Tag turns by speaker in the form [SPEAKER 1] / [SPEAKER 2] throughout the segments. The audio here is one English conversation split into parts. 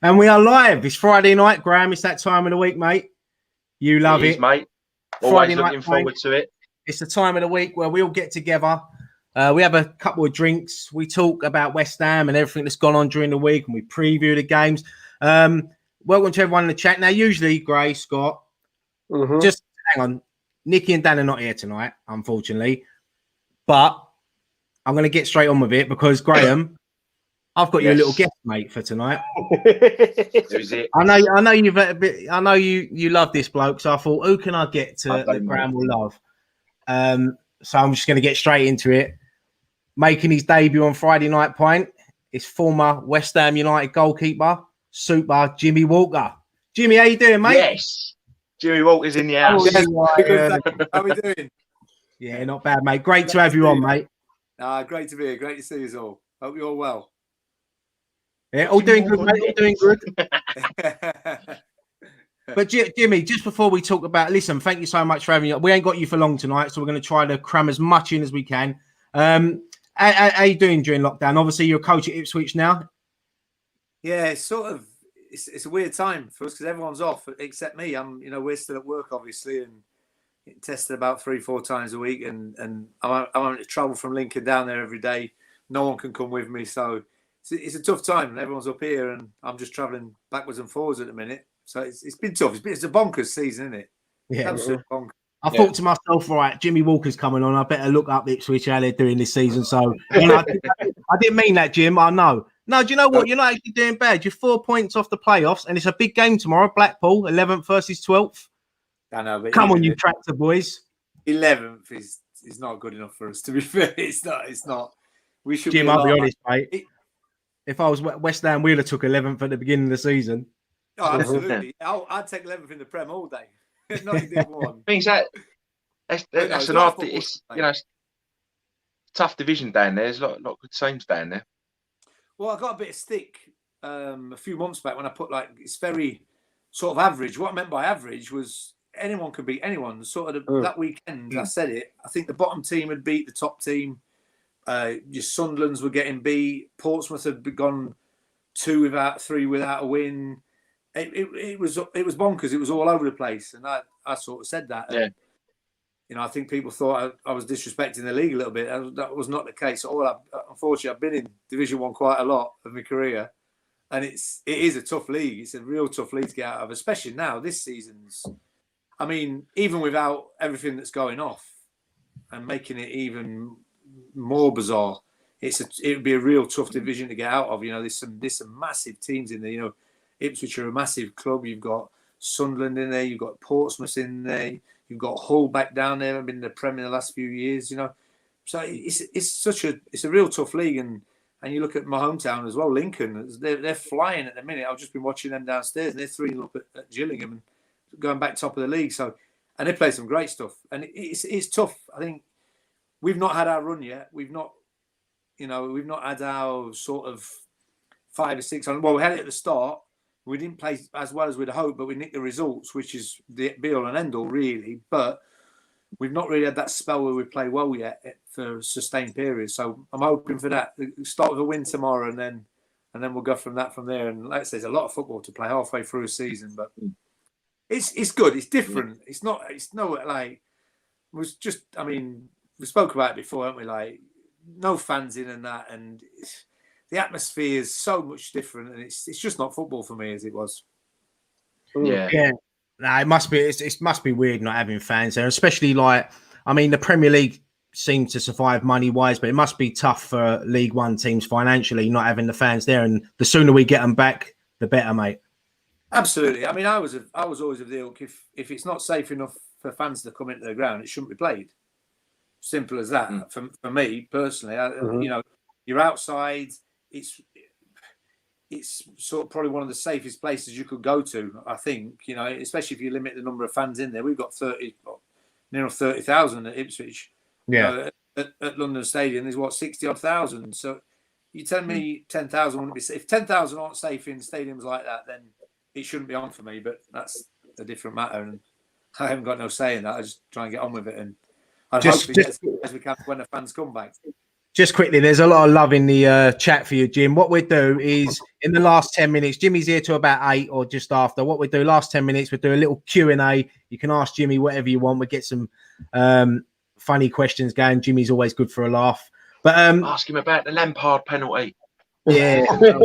[SPEAKER 1] And we are live. It's Friday night, Graham. It's that time of the week, mate. You love it,
[SPEAKER 2] mate. Always looking forward to it.
[SPEAKER 1] It's the time of the week where we all get together. We have a couple of drinks. We talk about West Ham and everything that's gone on during the week, and we preview the games. Welcome to everyone in the chat. Now, usually, Gray, Scott, just hang on. Nicky and Dan are not here tonight, unfortunately. But I'm going to get straight on with it because, Graham, I've got you a little guest, mate, for tonight.
[SPEAKER 2] Who's it?
[SPEAKER 1] I know you've a bit. I know you love this bloke, so I thought, who can I get to that Graham will love? So I'm just going to get straight into it. Making his debut on Friday night, Pint, is former West Ham United goalkeeper, Super Jimmy Walker. Jimmy, how you doing, mate?
[SPEAKER 2] Yes, Jimmy Walker's in the house.
[SPEAKER 3] How we doing?
[SPEAKER 1] Yeah, not bad, mate. Great to have you on, mate.
[SPEAKER 3] Great to be here. Great to see you all. Hope you're all well.
[SPEAKER 1] Yeah, all doing good, mate. All doing good. But Jimmy, just before we talk about, listen, thank you so much for having you. We ain't got you for long tonight, so we're going to try to cram as much in as we can. How you doing during lockdown? Obviously, you're a coach at Ipswich now.
[SPEAKER 3] Yeah, it's a weird time for us because everyone's off except me. We're still at work, obviously, and tested about 3-4 times a week, and I'm having to travel from Lincoln down there every day. No one can come with me, so it's a tough time. Everyone's up here, and I'm just traveling backwards and forwards at the minute. So it's been tough. It's a bonkers season, isn't it?
[SPEAKER 1] Yeah,
[SPEAKER 3] absolutely bonkers.
[SPEAKER 1] I thought to myself, right, Jimmy Walker's coming on. I better look up Ipswich, how they're doing this season. So I didn't mean that, Jim. I know. No, do you know what? You're not actually doing bad. You're 4 points off the playoffs, and it's a big game tomorrow. Blackpool, 11th versus 12th.
[SPEAKER 3] I know, but
[SPEAKER 1] come on, you tractor boys.
[SPEAKER 3] 11th is not good enough for us. To be fair, it's not. We should.
[SPEAKER 1] Jim, I'll be honest, mate. If I was West Ham, we'd have took 11th at the beginning of the season.
[SPEAKER 3] Oh, absolutely. I'd take 11th in the Prem all day. Not in Div 1.
[SPEAKER 2] Means that's an after. It's it's tough division down there. There's a lot of good teams down there.
[SPEAKER 3] Well, I got a bit of stick a few months back when I put it's very sort of average. What I meant by average was anyone could beat anyone. Sort of that weekend, I said it. I think the bottom team had beat the top team. Your Sunderlands were getting beat. Portsmouth had gone 3 without a win. It was bonkers. It was all over the place, and I sort of said that.
[SPEAKER 2] Yeah.
[SPEAKER 3] And, I think people thought I was disrespecting the league a little bit. That was not the case at all. Unfortunately, I've been in Division 1 quite a lot of my career, and it is a tough league. It's a real tough league to get out of, especially now. This season's, I mean, even without everything that's going off and making it even more bizarre, it would be a real tough division to get out of. There's some massive teams in there. Ipswich are a massive club. You've got Sunderland in there. You've got Portsmouth in there. You've got Hull back down there. I've been in the Prem in the last few years. So it's a real tough league. And you look at my hometown as well, Lincoln. They're flying at the minute. I've just been watching them downstairs, and they're 3-0 up at Gillingham and going back top of the league. So, and they play some great stuff. And it's tough. I think we've not had our run yet. We've not had our sort of 5 or 6. Well, we had it at the start. We didn't play as well as we'd hoped, but we nicked the results, which is the be-all and end-all, really. But we've not really had that spell where we play well yet for a sustained period. So I'm hoping for that. Start with a win tomorrow, and then we'll go from there. And like I say, there's a lot of football to play halfway through a season, but it's good. It's different. It's not like it was just. I mean, we spoke about it before, haven't we? Like no fans in and that, and the atmosphere is so much different, and it's just not football for me as it was.
[SPEAKER 1] Yeah. No, it must be. It must be weird not having fans there, especially the Premier League seems to survive money wise, but it must be tough for League One teams financially not having the fans there. And the sooner we get them back, the better, mate.
[SPEAKER 3] Absolutely. I mean, I was always of the ilk. If it's not safe enough for fans to come into the ground, it shouldn't be played. Simple as that. For me personally, you're outside. It's sort of probably one of the safest places you could go to, I think, especially if you limit the number of fans in there. We've got near 30,000 at Ipswich.
[SPEAKER 1] Yeah.
[SPEAKER 3] At London Stadium, there's 60-odd thousand. So you tell me 10,000 wouldn't be safe. If 10,000 aren't safe in stadiums like that, then it shouldn't be on for me. But that's a different matter. And I haven't got no say in that. I just try and get on with it. And I hope we get as we can when the fans come back.
[SPEAKER 1] Just quickly, there's a lot of love in the chat for you, Jim. What we'll do is in the last 10 minutes. Jimmy's here to about 8 or just after. What we do last 10 minutes, we do a little Q&A. You can ask Jimmy whatever you want. We get some funny questions going. Jimmy's always good for a laugh. But
[SPEAKER 2] ask him about the Lampard penalty.
[SPEAKER 1] Yeah.
[SPEAKER 3] No,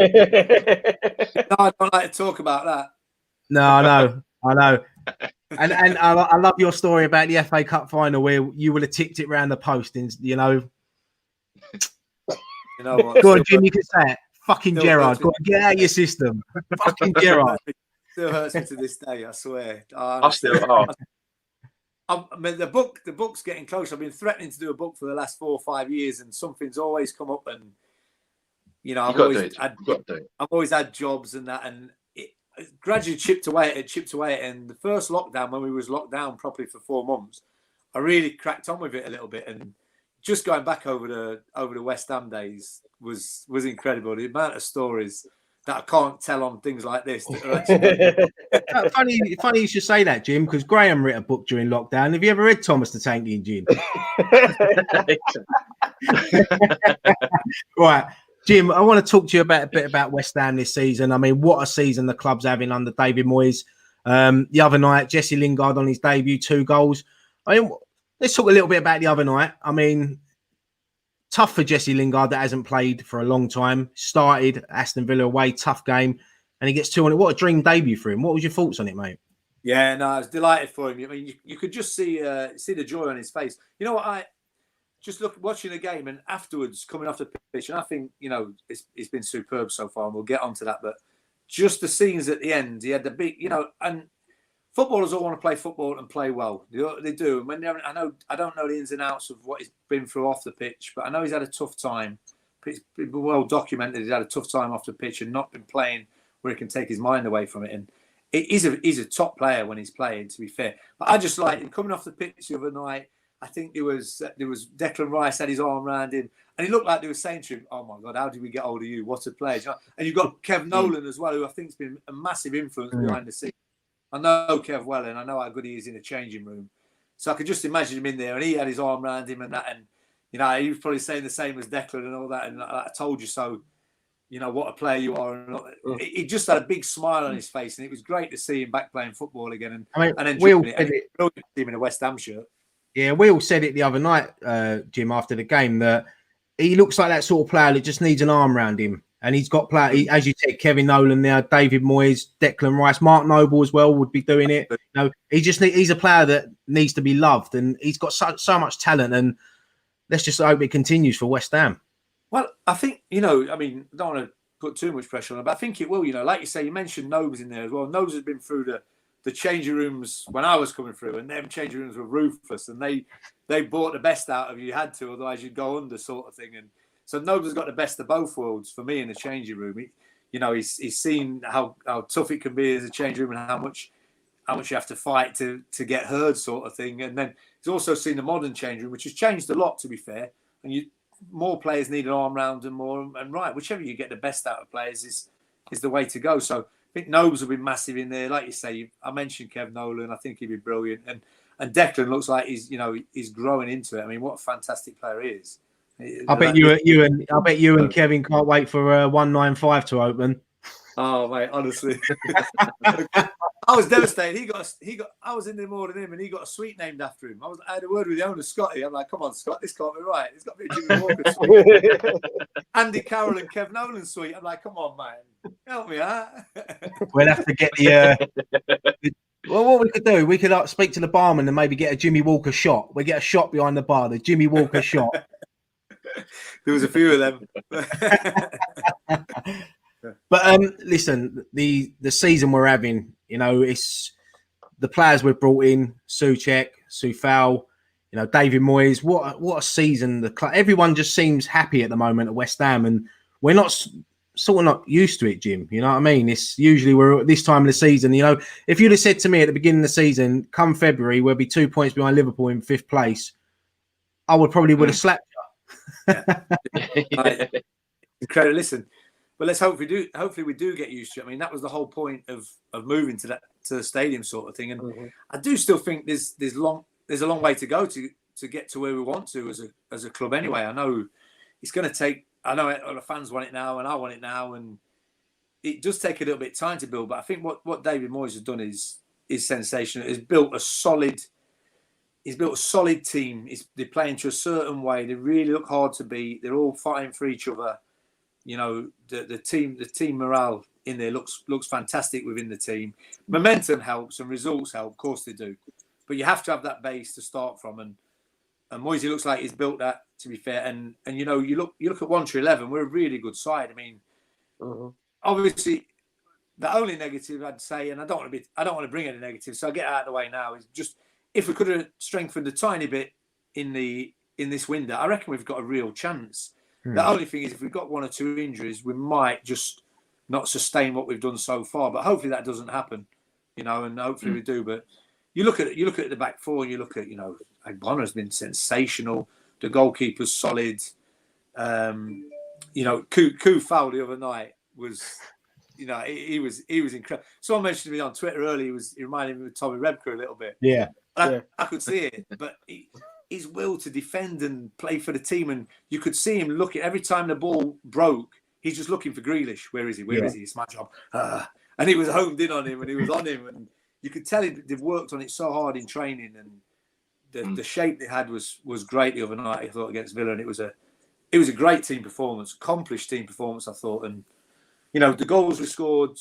[SPEAKER 3] I don't like to talk about that.
[SPEAKER 1] No, I know. And I love your story about the FA Cup final where you would have tipped it round the post, and you know what? Go on, Jim, you can say it. Fucking Gerrard, go on, get out of your system. Fucking Gerrard.
[SPEAKER 3] Still hurts me to this day, I swear.
[SPEAKER 2] I still.
[SPEAKER 3] I mean, the book's getting close. I've been threatening to do a book for the last 4 or 5 years, and something's always come up. And you know, I've always had jobs and that, and it gradually chipped away at it. And the first lockdown, when we was locked down properly for 4 months, I really cracked on with it a little bit. And just going back over the West Ham days was incredible. The amount of stories that I can't tell on things like this. That are
[SPEAKER 1] actually... funny you should say that, Jim, because Graham wrote a book during lockdown. Have you ever read Thomas the Tank Engine? Right, Jim, I want to talk to you a bit about West Ham this season. I mean, what a season the club's having under David Moyes. The other night, Jesse Lingard on his debut, 2 goals. I mean, let's talk a little bit about the other night. I mean, tough for Jesse Lingard that hasn't played for a long time. Started Aston Villa away, tough game, and he gets 2 on it. What a dream debut for him. What was your thoughts on it, mate?
[SPEAKER 3] Yeah, no, I was delighted for him. I mean, you could just see the joy on his face. You know what? I just watching the game and afterwards coming off the pitch, and I think, you know, it's been superb so far, and we'll get onto that. But just the scenes at the end, he had the big, you know, and footballers all want to play football and play well. They do. And when I don't know the ins and outs of what he's been through off the pitch, but I know he's had a tough time. It's been well documented. He's had a tough time off the pitch and not been playing where he can take his mind away from it. And he's a top player when he's playing, to be fair. But I just like him coming off the pitch the other night. I think there was Declan Rice had his arm around him, and he looked like they were saying to him, "Oh my God, how did we get hold of you? What a player!" And you've got Kev Nolan as well, who I think's been a massive influence behind the scenes. I know Kev well, and I know how good he is in the changing room. So I could just imagine him in there, and he had his arm around him and that, and you know, he was probably saying the same as Declan and all that. And I told you so. You know what a player you are. And he just had a big smile on his face, and it was great to see him back playing football again. And enjoying it. Brilliant to see him in a West Ham shirt.
[SPEAKER 1] Yeah, we all said it the other night, Jim, after the game, that he looks like that sort of player that just needs an arm around him. And he's got as you said, Kevin Nolan there, David Moyes, Declan Rice, Mark Noble as well would be doing it. You know, he's a player that needs to be loved, and he's got so much talent. And let's just hope it continues for West Ham.
[SPEAKER 3] Well, I think, you know, I mean, I don't want to put too much pressure on him, but I think it will. You know, like you say, you mentioned Nobes in there as well. Nobes has been through the changing rooms when I was coming through, and them changing rooms were ruthless, and they brought the best out of you. You had to, otherwise you'd go under, sort of thing. And so Nobes has got the best of both worlds for me in the changing room. He's seen how tough it can be as a changing room and how much you have to fight to get heard, sort of thing. And then he's also seen the modern changing room, which has changed a lot, to be fair. And more players need an arm round them more, and right, whichever you get the best out of players is the way to go. So I think Nobes will be massive in there. Like you say, I mentioned Kev Nolan. I think he'd be brilliant. And Declan looks like he's growing into it. I mean, what a fantastic player he is.
[SPEAKER 1] I bet you and Kevin can't wait for 195 to open.
[SPEAKER 3] Oh mate, honestly, I was devastated. I was in there more than him, and he got a suite named after him. I had a word with the owner, Scotty. I'm like, come on, Scott, this can't be right. It's got to be a Jimmy Walker suite. Andy Carroll and Kev Nolan suite. I'm like, come on, man, help me out.
[SPEAKER 1] We'll have to get the. Well, what we could do, we could speak to the barman and maybe get a Jimmy Walker shot. We get a shot behind the bar, the Jimmy Walker shot.
[SPEAKER 3] There was a few of them.
[SPEAKER 1] But listen, the season we're having, you know, it's the players we've brought in, Souček, Soufal, you know, David Moyes. What a season! Everyone just seems happy at the moment at West Ham, and we're not used to it, Jim. You know what I mean? It's usually we're at this time of the season. You know, if you'd have said to me at the beginning of the season, come February, we'll be 2 points behind Liverpool in 5th place, I would have slapped you.
[SPEAKER 3] Incredible. Listen. But let's hope we do. Hopefully, we do get used to it. I mean, that was the whole point of moving to the stadium sort of thing. And I do still think there's a long way to go to get to where we want to as a club. Anyway, I know it's going to take. I know the fans want it now, and I want it now. And it does take a little bit of time to build. But I think what David Moyes has done is sensational. He's built a solid team. They're playing to a certain way. They really look hard to beat. They're all fighting for each other. You know, the team morale in there looks fantastic within the team. Momentum helps and results help, of course they do. But you have to have that base to start from, and Moyes looks like he's built that, to be fair. And you know, you look at 1 to 11, we're a really good side. I mean, obviously, the only negative I'd say, and I don't want to bring any negative, so I'll get out of the way now, is just if we could have strengthened a tiny bit in this window, I reckon we've got a real chance. The only thing is, if we've got 1 or 2 injuries, we might just not sustain what we've done so far. But hopefully that doesn't happen, you know, and hopefully we do. But you look at the back four, and you look at, you know, Agbonna's been sensational. The goalkeeper's solid. You know, Ku foul the other night was, you know, he was incredible. Someone mentioned to me on Twitter earlier, he reminded me of Tommy Rebker a little bit.
[SPEAKER 1] Yeah.
[SPEAKER 3] I could see it, but his will to defend and play for the team, and you could see him looking every time the ball broke. He's just looking for Grealish. Where is he? Where is he? It's my job. And he was homed in on him, and he was on him, and you could tell they've worked on it so hard in training, and the shape they had was great the other night. I thought against Villa, and it was a great team performance, accomplished team performance. I thought, and you know, the goals we scored.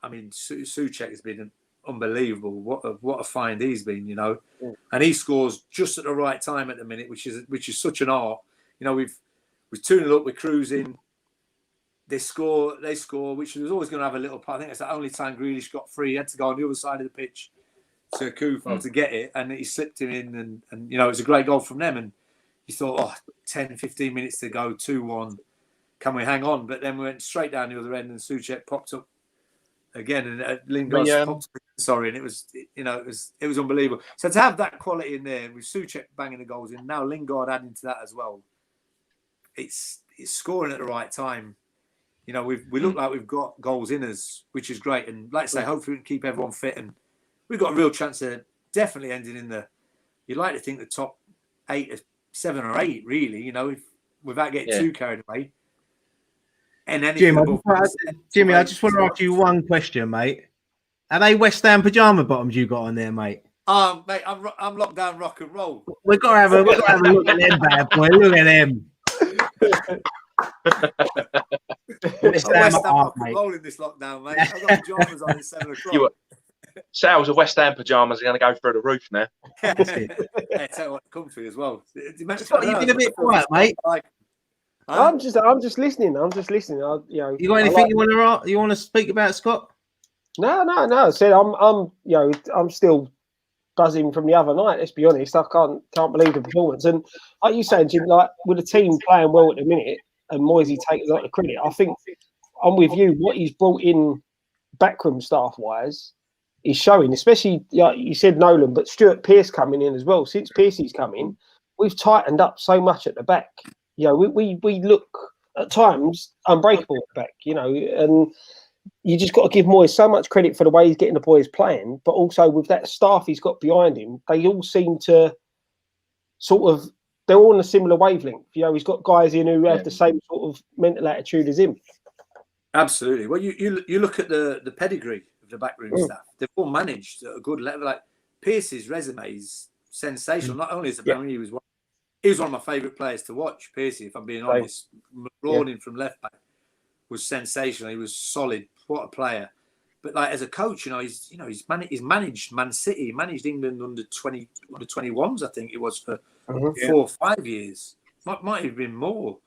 [SPEAKER 3] I mean, Souček has been unbelievable. What a find he's been, you know, and he scores just at the right time at the minute, which is such an art. You know, we're 2-0 up, we're cruising. They score, which was always going to have a little part. I think it's the only time Grealish got free. He had to go on the other side of the pitch to Kufal to get it, and he slipped him in, and you know, it was a great goal from them. And you thought, 10, 15 minutes to go, 2-1. Can we hang on? But then we went straight down the other end, and Souček popped up again, and Lingard popped up. Sorry, and it was, you know, it was unbelievable. So to have that quality in there, with Souček banging the goals in, now Lingard adding to that as well, it's scoring at the right time. You know, we look like we've got goals in us, which is great. And like I say, hopefully we can keep everyone fit, and we've got a real chance of definitely ending in the. You'd like to think the top 7 or 8, really. You know, without getting too carried away. And anything
[SPEAKER 1] Jimmy, I just want to ask you one question, mate. Are they West Ham pajama bottoms you got on there, mate?
[SPEAKER 3] Mate, I'm locked down rock and roll.
[SPEAKER 1] We've got to have a look at them, bad boy. Look at them.
[SPEAKER 3] West Ham rock and roll in this lockdown, mate. I've got pajamas on at 7 o'clock.
[SPEAKER 2] Sales of West Ham pajamas are going to go through the roof now.
[SPEAKER 3] Yeah, tell you what, comfy as well.
[SPEAKER 1] You've been a bit quiet, mate.
[SPEAKER 4] I'm just listening. You
[SPEAKER 1] got anything you want to speak about, Scott?
[SPEAKER 4] No. I said I'm still buzzing from the other night. Let's be honest. I can't believe the performance. And like you saying, Jim, like with the team playing well at the minute, and Moyes taking a lot of credit. I think I'm with you. What he's brought in backroom staff wise is showing. Especially like you said, Nolan, but Stuart Pearce coming in as well. Since Pearce's come in, we've tightened up so much at the back. You know, we look at times unbreakable at the back, you know, and you just got to give Moyes so much credit for the way he's getting the boys playing, but also with that staff he's got behind him, they all seem to they're all on a similar wavelength. You know, he's got guys in who have the same sort of mental attitude as him.
[SPEAKER 3] Absolutely. Well, you look at the pedigree of the backroom staff. They've all managed at a good level. Like Pearce's resume is sensational. Not only is it he was one of my favourite players to watch. Piercy, if I'm being honest, rolling from left back was sensational. He was solid. What a player! But like as a coach, he's managed Man City, managed England under 21s. I think it was for 4 or 5 years. Might have been more.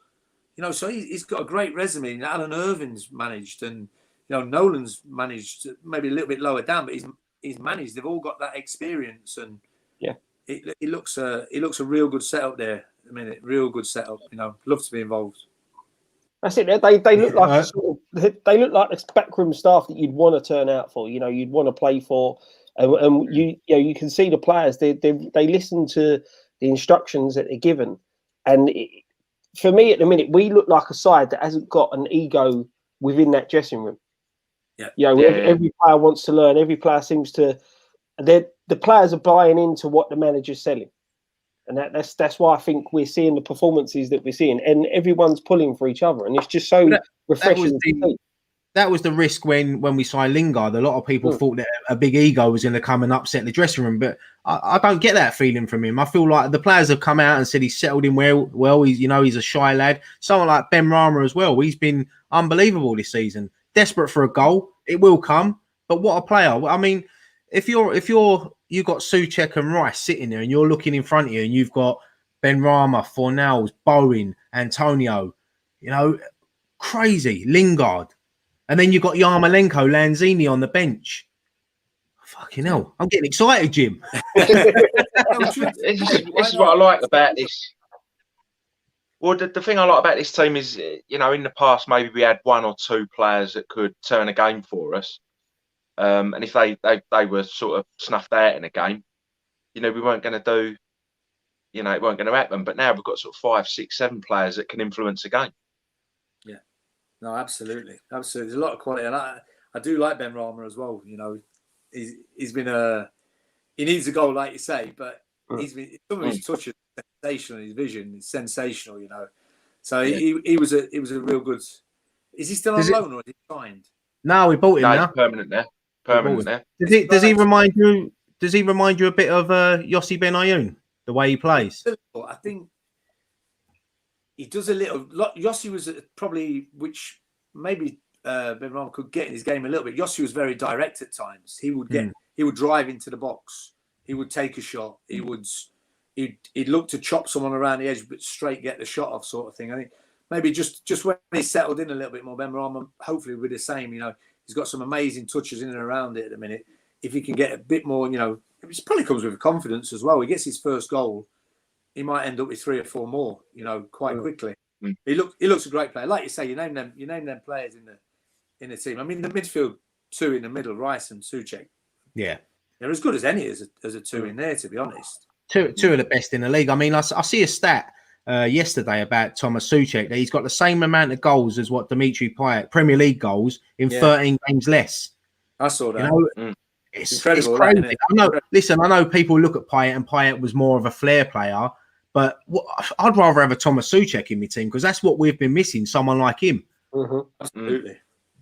[SPEAKER 3] You know, so he's got a great resume. Alan Irvin's managed, and Nolan's managed maybe a little bit lower down, but he's managed. They've all got that experience, and it looks a real good setup there. I mean, real good setup. You know, love to be involved.
[SPEAKER 4] That's it. They look like they look like the backroom staff that you'd want to turn out for. You know, you'd want to play for, and you can see the players. They listen to the instructions that they're given, and for me at the minute, we look like a side that hasn't got an ego within that dressing room. Every player wants to learn. Every player seems to. The players are buying into what the manager's selling. And that's why I think we're seeing the performances that we're seeing, and everyone's pulling for each other, and it's just so refreshing.
[SPEAKER 1] that was the risk when we signed Lingard. A lot of people thought that a big ego was going to come and upset the dressing room, but I don't get that feeling from him. I feel like the players have come out and said he's settled in well. He's a shy lad. Someone like Ben Rama as well. He's been unbelievable this season. Desperate for a goal, it will come. But what a player! I mean, if you've got Souček and Rice sitting there, and you're looking in front of you, and you've got Ben Rama, Fornals, Bowen, Antonio, crazy Lingard. And then you've got Yarmolenko, Lanzini on the bench. Fucking hell. I'm getting excited, Jim.
[SPEAKER 2] This is what I like about this. Well, the thing I like about this team is, in the past, maybe we had one or two players that could turn a game for us. And if they were sort of snuffed out in a game, we weren't going to do, it weren't going to happen. But now we've got sort of 5, 6, 7 players that can influence a game.
[SPEAKER 3] No, absolutely. There's a lot of quality, and I do like Ben Rama as well. He's been he needs a goal, like you say, but he's been some of his touches sensational. His vision is sensational. So he was a real good. Is he still on loan or is he signed?
[SPEAKER 1] No, we bought him now.
[SPEAKER 2] Permanent there.
[SPEAKER 1] Does he remind you? Does he remind you a bit of Yossi Benayoun, the way he plays?
[SPEAKER 3] I think. He does a little. Yossi was probably, which maybe Ben Rama could get in his game a little bit. Yossi was very direct at times. He would drive into the box. He would take a shot. He'd look to chop someone around the edge, but straight get the shot off, sort of thing. I think maybe just when he's settled in a little bit more, Ben Rama hopefully will be the same. He's got some amazing touches in and around it at the minute. If he can get a bit more, it probably comes with confidence as well. He gets his first goal. He might end up with 3 or 4 more, quite quickly. He looks a great player. Like you say, you name them players in the team. I mean, the midfield 2 in the middle, Rice and Souček.
[SPEAKER 1] Yeah,
[SPEAKER 3] they're as good as any as a 2 in there, to be honest.
[SPEAKER 1] Two of the best in the league. I mean, I see a stat yesterday about Thomas Souček that he's got the same amount of goals as what Dimitri Payet, Premier League goals, in 13 games less.
[SPEAKER 3] I saw that.
[SPEAKER 1] It's incredible. It's crazy. I know people look at Payet, and Payet was more of a flair player. But I'd rather have a Thomas Souček in my team because that's what we've been missing. Someone like him.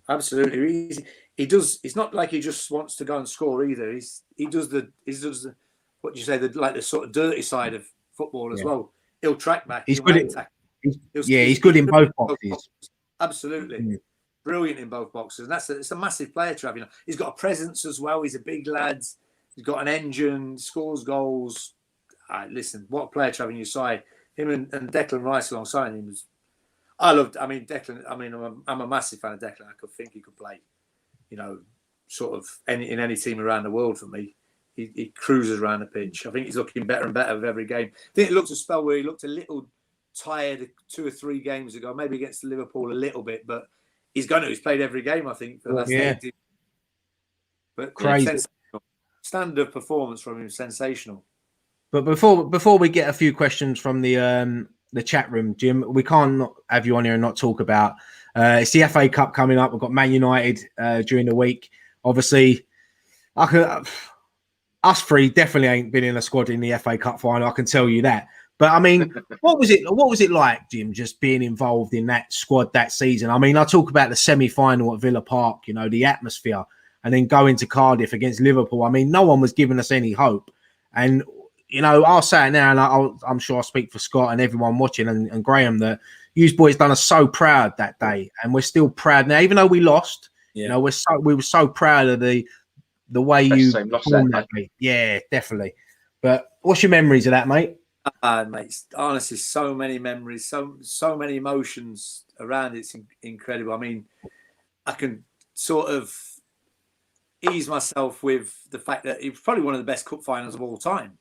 [SPEAKER 3] Absolutely. He does. It's not like he just wants to go and score either. He does the what do you say, the sort of dirty side of football as well. He'll track back.
[SPEAKER 1] He's good. He's good in both boxes.
[SPEAKER 3] Absolutely. Brilliant in both boxes. And it's a massive player to have. He's got a presence as well. He's a big lad. He's got an engine. Scores goals. Listen, what a player to have in your side. Him and Declan Rice alongside him was. Declan. I'm a massive fan of Declan. I could think he could play, sort of in any team around the world for me. He cruises around the pitch. I think he's looking better and better with every game. I think it looked a spell where he looked a little tired 2 or 3 games ago, maybe against Liverpool a little bit, but he's played every game, I think, for the last 18. But
[SPEAKER 1] crazy
[SPEAKER 3] standard of performance from him, sensational.
[SPEAKER 1] But before we get a few questions from the chat room, Jim, we can't not have you on here and not talk about it's the FA Cup coming up. We've got Man United during the week. Obviously, us 3 definitely ain't been in a squad in the FA Cup final. I can tell you that. But I mean, what was it like, Jim, just being involved in that squad that season? I mean, I talk about the semi-final at Villa Park, the atmosphere, and then going to Cardiff against Liverpool. I mean, no one was giving us any hope. And I'll say it now, and I'm sure I speak for Scott and everyone watching and Graham, that you boys done us so proud that day, and we're still proud now, even though we lost. We were so proud of the way you performed that day. Yeah, definitely. But what's your memories of that, mate?
[SPEAKER 3] Mate, honestly, so many memories, so many emotions around it. It's incredible. I mean, I can sort of ease myself with the fact that it was probably one of the best cup finals of all time.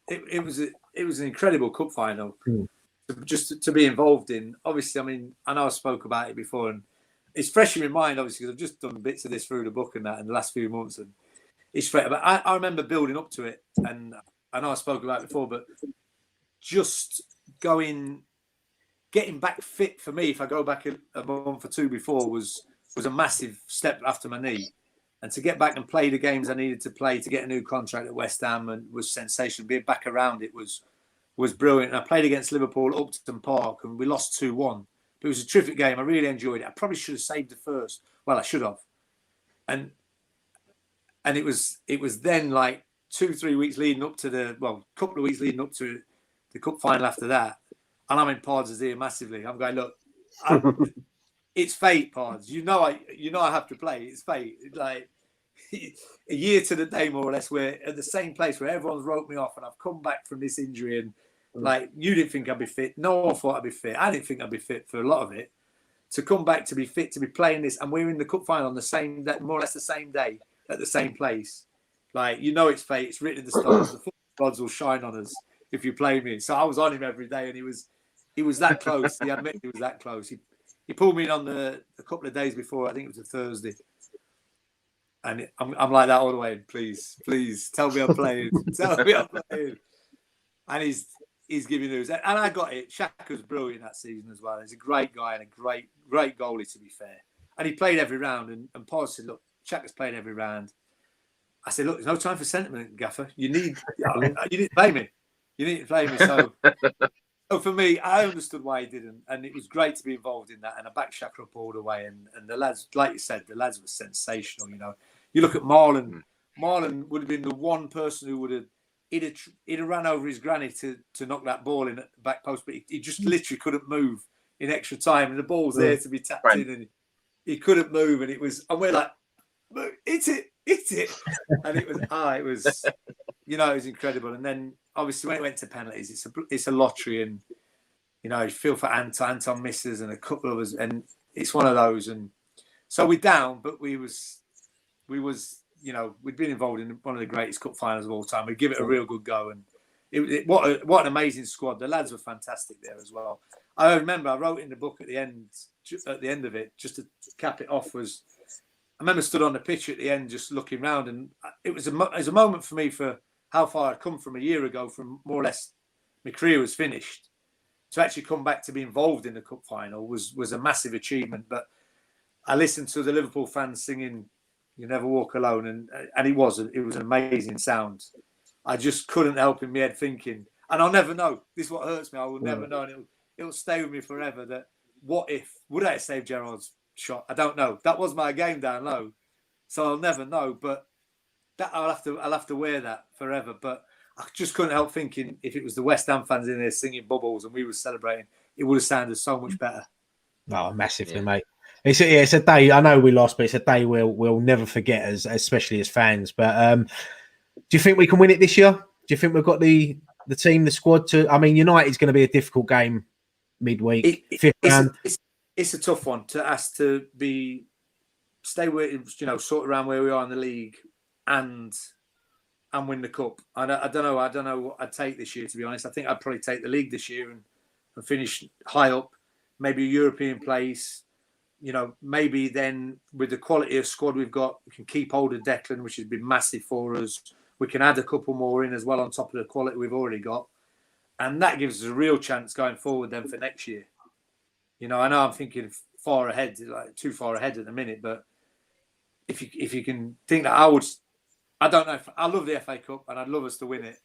[SPEAKER 3] It was an incredible cup final just to be involved in. Obviously, I mean, I know I spoke about it before, and it's fresh in my mind, obviously, because I've just done bits of this through the book and that in the last few months, and it's fresh. But I remember building up to it, and I know I spoke about it before, but just getting back fit for me, if I go back a month or 2 before, was a massive step after my knee. And to get back and play the games I needed to play to get a new contract at West Ham and was sensational. Being back around it was brilliant. And I played against Liverpool at Upton Park and we lost 2-1. But it was a terrific game. I really enjoyed it. I probably should have saved the first. Well, I should have. And it was then like 2-3 weeks leading up to a couple of weeks leading up to the cup final after that. And I'm in Pards' ear massively. I'm going, look, it's fate, Pards. You know I have to play. It's fate. Like a year to the day, more or less, we're at the same place where everyone's wrote me off, and I've come back from this injury, and like you didn't think I'd be fit. No one thought I'd be fit. I didn't think I'd be fit for a lot of it. To come back to be fit, to be playing this, and we're in the cup final on the same, more or less the same day at the same place. Like, it's fate. It's written in the stars. The gods will shine on us if you play me. So I was on him every day, and he was that close. He admitted he was that close. He pulled me in on a couple of days before. I think it was a Thursday. And I'm like that all the way. Please, tell me I'm playing. Tell me I'm playing. And he's giving news. And I got it. Xhaka's brilliant that season as well. He's a great guy and a great goalie, to be fair. And he played every round. And Paul said, look, Xhaka's played every round. I said, look, there's no time for sentiment, Gaffer. You need to play me. You need to play me. So for me, I understood why he didn't. And it was great to be involved in that. And I backed Xhaka up all the way. And the lads, like you said, the lads were sensational, You look at Marlon. Marlon would have been the one person who would have he'd have ran over his granny to knock that ball in at the back post, but he just literally couldn't move in extra time, and the ball's there to be tapped in, and he couldn't move, and we're like, hit it, and it was it was incredible. And then obviously when it went to penalties, it's a lottery, and you feel for Anton misses and a couple of us, and it's one of those, and so we're down, but we was. We'd been involved in one of the greatest cup finals of all time. We'd give it a real good go, and what an amazing squad. The lads were fantastic there as well. I remember I wrote in the book at the end of it, just to cap it off, I remember stood on the pitch at the end just looking round, and it was a moment for me for how far I'd come from a year ago, from more or less my career was finished. To actually come back to be involved in the cup final was a massive achievement. But I listened to the Liverpool fans singing "You Never Walk Alone," and it was an amazing sound. I just couldn't help in my head thinking, and I'll never know. This is what hurts me. I will never know, and it'll stay with me forever. That what if would I have saved Gerrard's shot? I don't know. That was my game down low, so I'll never know. But that I'll have to wear that forever. But I just couldn't help thinking, if it was the West Ham fans in there singing Bubbles and we were celebrating, it would have sounded so much better.
[SPEAKER 1] Oh, massively, mate. It's a day. I know we lost, but it's a day we'll never forget, especially as fans. But do you think we can win it this year? Do you think we've got the team, the squad to? I mean, United's going to be a difficult game midweek. Fifth round.
[SPEAKER 3] It's a tough one to ask to stay with, sort of around where we are in the league and win the cup. I don't know what I'd take this year, to be honest. I think I'd probably take the league this year and finish high up, maybe a European place. Maybe then with the quality of squad we've got, we can keep hold of Declan, which has been massive for us. We can add a couple more in as well on top of the quality we've already got. And that gives us a real chance going forward then for next year. I know I'm thinking far ahead, like too far ahead at the minute, but if you can think that I don't know. I love the FA Cup and I'd love us to win it.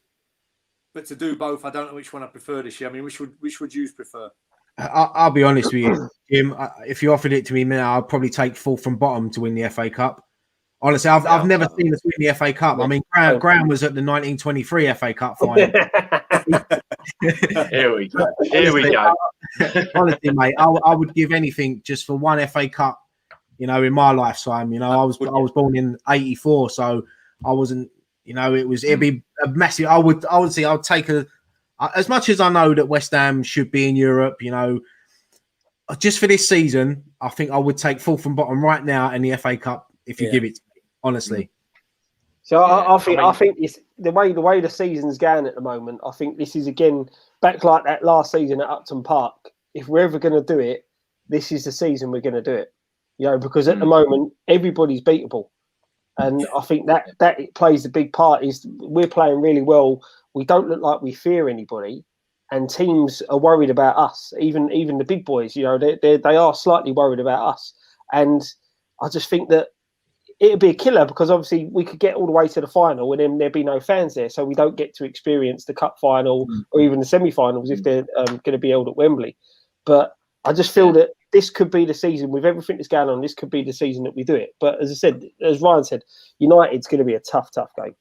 [SPEAKER 3] But to do both, I don't know which one I prefer this year. I mean, which would you prefer?
[SPEAKER 1] I'll be honest with you, Jim. If you offered it to me now, I'd probably take fourth from bottom to win the FA Cup. Honestly, I've never seen us win the FA Cup. I mean, Graham was at the 1923 FA Cup final.
[SPEAKER 2] Here we go.
[SPEAKER 1] Honestly, mate, I would give anything just for one FA Cup. In my lifetime, I was born in '84, so I wasn't. It'd be a massive. I would say I'd take as much as I know that West Ham should be in Europe. Just for this season, I think I would take fourth from bottom right now in the FA Cup if you give it to me. Honestly.
[SPEAKER 4] So I think it's the way the season's going at the moment. I think this is again back like that last season at Upton Park. If we're ever going to do it, this is the season we're going to do it. Because at the moment everybody's beatable, and I think that it plays a big part. Is we're playing really well. We don't look like we fear anybody, and teams are worried about us. Even the big boys, they are slightly worried about us. And I just think that it'd be a killer because obviously we could get all the way to the final and then there'd be no fans there, so we don't get to experience the cup final or even the semi-finals if they're going to be held at Wembley. But I just feel that this could be the season with everything that's going on. This could be the season that we do it. But as I said, as Ryan said, United's going to be a tough game.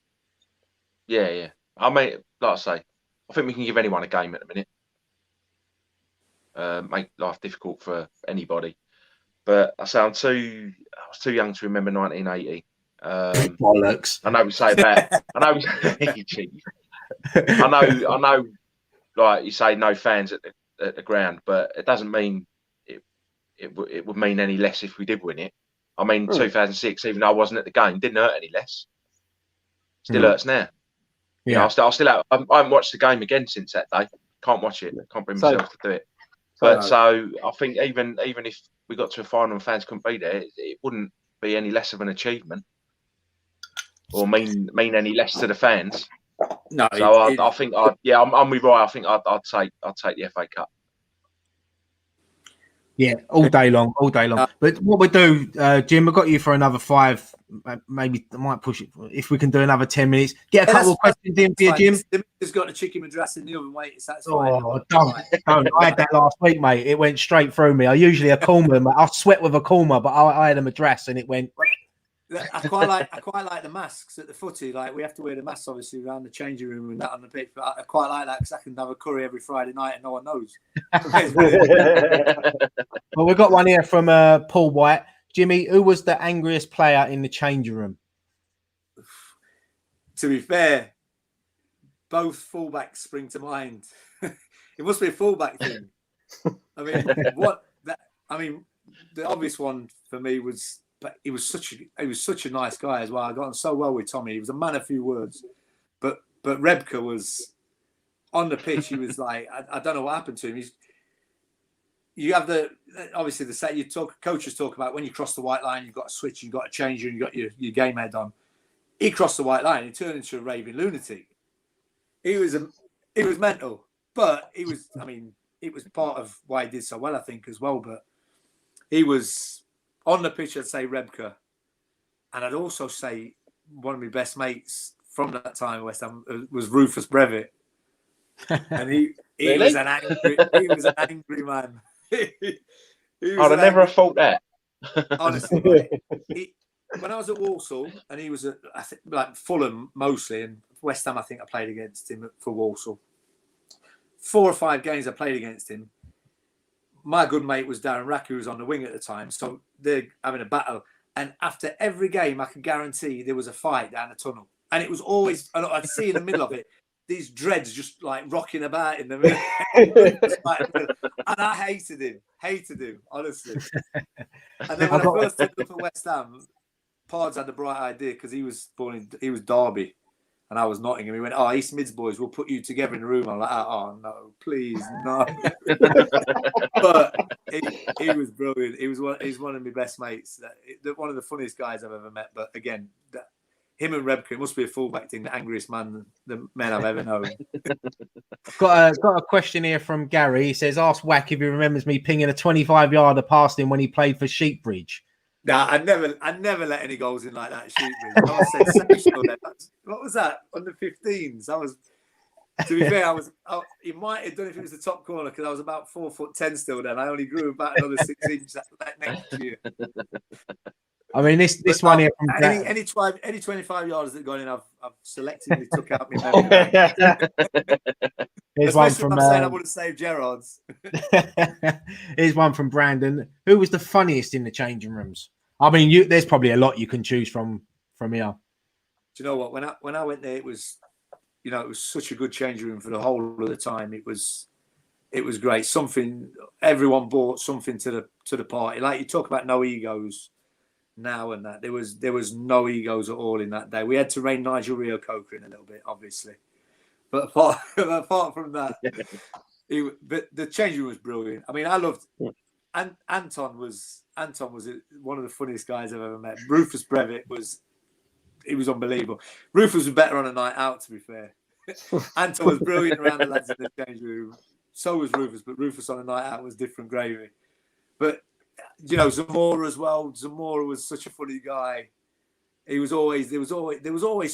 [SPEAKER 2] Yeah. I mean, like I say, I think we can give anyone a game at the minute. Make life difficult for anybody. But I say I was too young to remember 1980.
[SPEAKER 1] Bollocks.
[SPEAKER 2] I know we say that. I know. I know. Like you say, no fans at the ground, but it doesn't mean it would mean any less if we did win it. I mean, 2006, even though I wasn't at the game, didn't hurt any less. Still hurts now.
[SPEAKER 1] Yeah.
[SPEAKER 2] You know, I haven't watched the game again since that day. Can't watch it. Can't bring myself to do it. But so I think even if we got to a final and fans couldn't be there, it wouldn't be any less of an achievement or mean any less to the fans.
[SPEAKER 3] No.
[SPEAKER 2] So I think I'm with Ryan. I think I'd take the FA Cup.
[SPEAKER 1] Yeah, all day long. But what we do, Jim, I've got you for another 5. Maybe I might push it if we can do another 10 minutes. Get a couple of questions in for you, Jim.
[SPEAKER 3] He's got a chicken madras in the oven waiting. That's
[SPEAKER 1] fine. Don't. I had that last week, mate. It went straight through me. I usually a Coleman. I sweat with a Coleman, but I had a madras and it went.
[SPEAKER 3] I quite like the masks at the footy. Like we have to wear the masks obviously around the changing room and that on the pitch. But I quite like that because I can have a curry every Friday night and no one knows.
[SPEAKER 1] Well, we've got one here from Paul White. Jimmy, who was the angriest player in the changing room?
[SPEAKER 3] To be fair, both fullbacks spring to mind. It must be a fullback thing. I mean, the obvious one for me was. But he was such a nice guy as well. I got on so well with Tommy. He was a man of few words. But Rebka was on the pitch. He was like, I don't know what happened to him. You have obviously the set coaches talk about when you cross the white line, you've got to switch, you've got to change, and you've got your game head on. He crossed the white line. He turned into a raving lunatic. He was mental, but it was part of why he did so well, I think, as well. But he was. On the pitch, I'd say Rebka. And I'd also say one of my best mates from that time at West Ham was Rufus Brevitt. And he
[SPEAKER 2] Really?
[SPEAKER 3] was an angry man.
[SPEAKER 2] I'd have never thought that.
[SPEAKER 3] Honestly, mate, when I was at Walsall, and he was at like Fulham mostly, and West Ham, I think I played against him for Walsall. 4 or 5 games I played against him. My good mate was Darren Rack, who was on the wing at the time. So they're having a battle. And after every game, I can guarantee there was a fight down the tunnel. And it was always, I'd see in the middle of it, these dreads just like rocking about in the middle. And I hated him, honestly. And then when I first took up at West Ham, Pards had the bright idea because he was Derby. And I was Nottingham. He went, East Mids boys, we'll put you together in a room. I'm like, oh, no, please, no. But he was brilliant. He's one of my best mates. One of the funniest guys I've ever met. But again, him and Rebka, it must be a fullback thing, the angriest men I've ever known.
[SPEAKER 1] Got a question here from Gary. He says, ask Wack if he remembers me pinging a 25-yarder past him when he played for Sheepbridge.
[SPEAKER 3] Nah, I never let any goals in like that. Sheepbridge. I was sensational then. What was that? Under 15s. To be fair, he might have done if it was the top corner because I was about 4'10" still then. I only grew about another 6 inches next year.
[SPEAKER 1] I mean, this one here from
[SPEAKER 3] any 25 yards that gone in, I've selectively took out my memory.
[SPEAKER 1] Here's one from.
[SPEAKER 3] I'm saying I would have saved Gerrard's.
[SPEAKER 1] Here's one from Brandon. Who was the funniest in the changing rooms? I mean, there's probably a lot you can choose from here.
[SPEAKER 3] Do you know what? When I went there, it was such a good changing room for the whole of the time. It was great. Everyone brought something to the party. Like you talk about no egos. Now and that there was no egos at all in that day. We had to rein Nigel Rio-Coker in a little bit, obviously, but apart from that, but the changing room was brilliant. I mean, I loved, and Anton was one of the funniest guys I've ever met. Rufus Brevitt was unbelievable. Rufus was better on a night out, to be fair. Anton was brilliant around the lads in the changing room. So was Rufus, but Rufus on a night out was different gravy. But Zamora as well. Zamora was such a funny guy. There was always